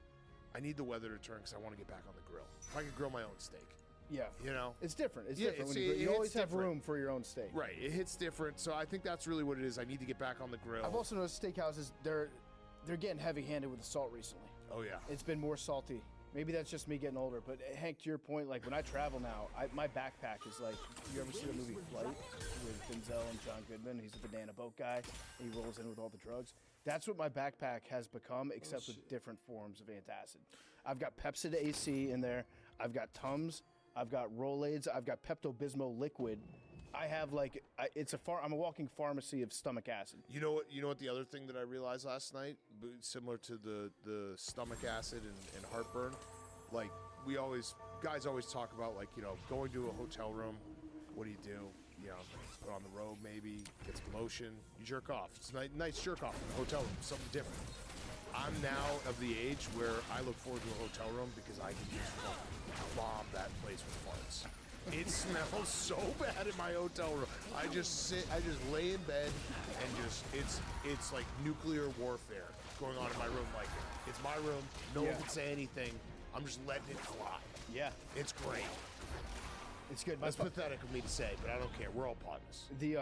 I need the weather to turn because I want to get back on the grill. If I could grill my own steak. Yeah. You know? It's different. It's Yeah, different. it's- When you it always hits have different. room for your own steak. Right. It hits different. So I think that's really what it is. I need to get back on the grill. I've also noticed steakhouses, they're getting heavy-handed with the salt recently. Oh, yeah. It's been more salty. Maybe that's just me getting older, but Hank, to your point, like when I travel now, my backpack is like, you ever see the movie Flight with Denzel and John Goodman? He's a banana boat guy. And he rolls in with all the drugs. That's what my backpack has become, except with different forms of antacid. I've got Pepsid AC in there. I've got Tums. I've got Rolaids. I've got Pepto-Bismol liquid. I have like I'm a walking pharmacy of stomach acid. You know what? You know what? The other thing that I realized last night, similar to the stomach acid and heartburn, like guys always talk about, like, you know, going to a hotel room. What do? You know, put on the robe, maybe get some lotion. You jerk off. It's a nice jerk off in a hotel room. Something different. I'm now of the age where I look forward to a hotel room because I can just fucking bomb that place with farts. It smells so bad in my hotel room. I just lay in bed and it's like nuclear warfare going on in my room. Like, it's my room. No one can say anything. I'm just letting it fly. Yeah. It's great. It's good. That's pathetic of me to say, but I don't care. We're all partners. The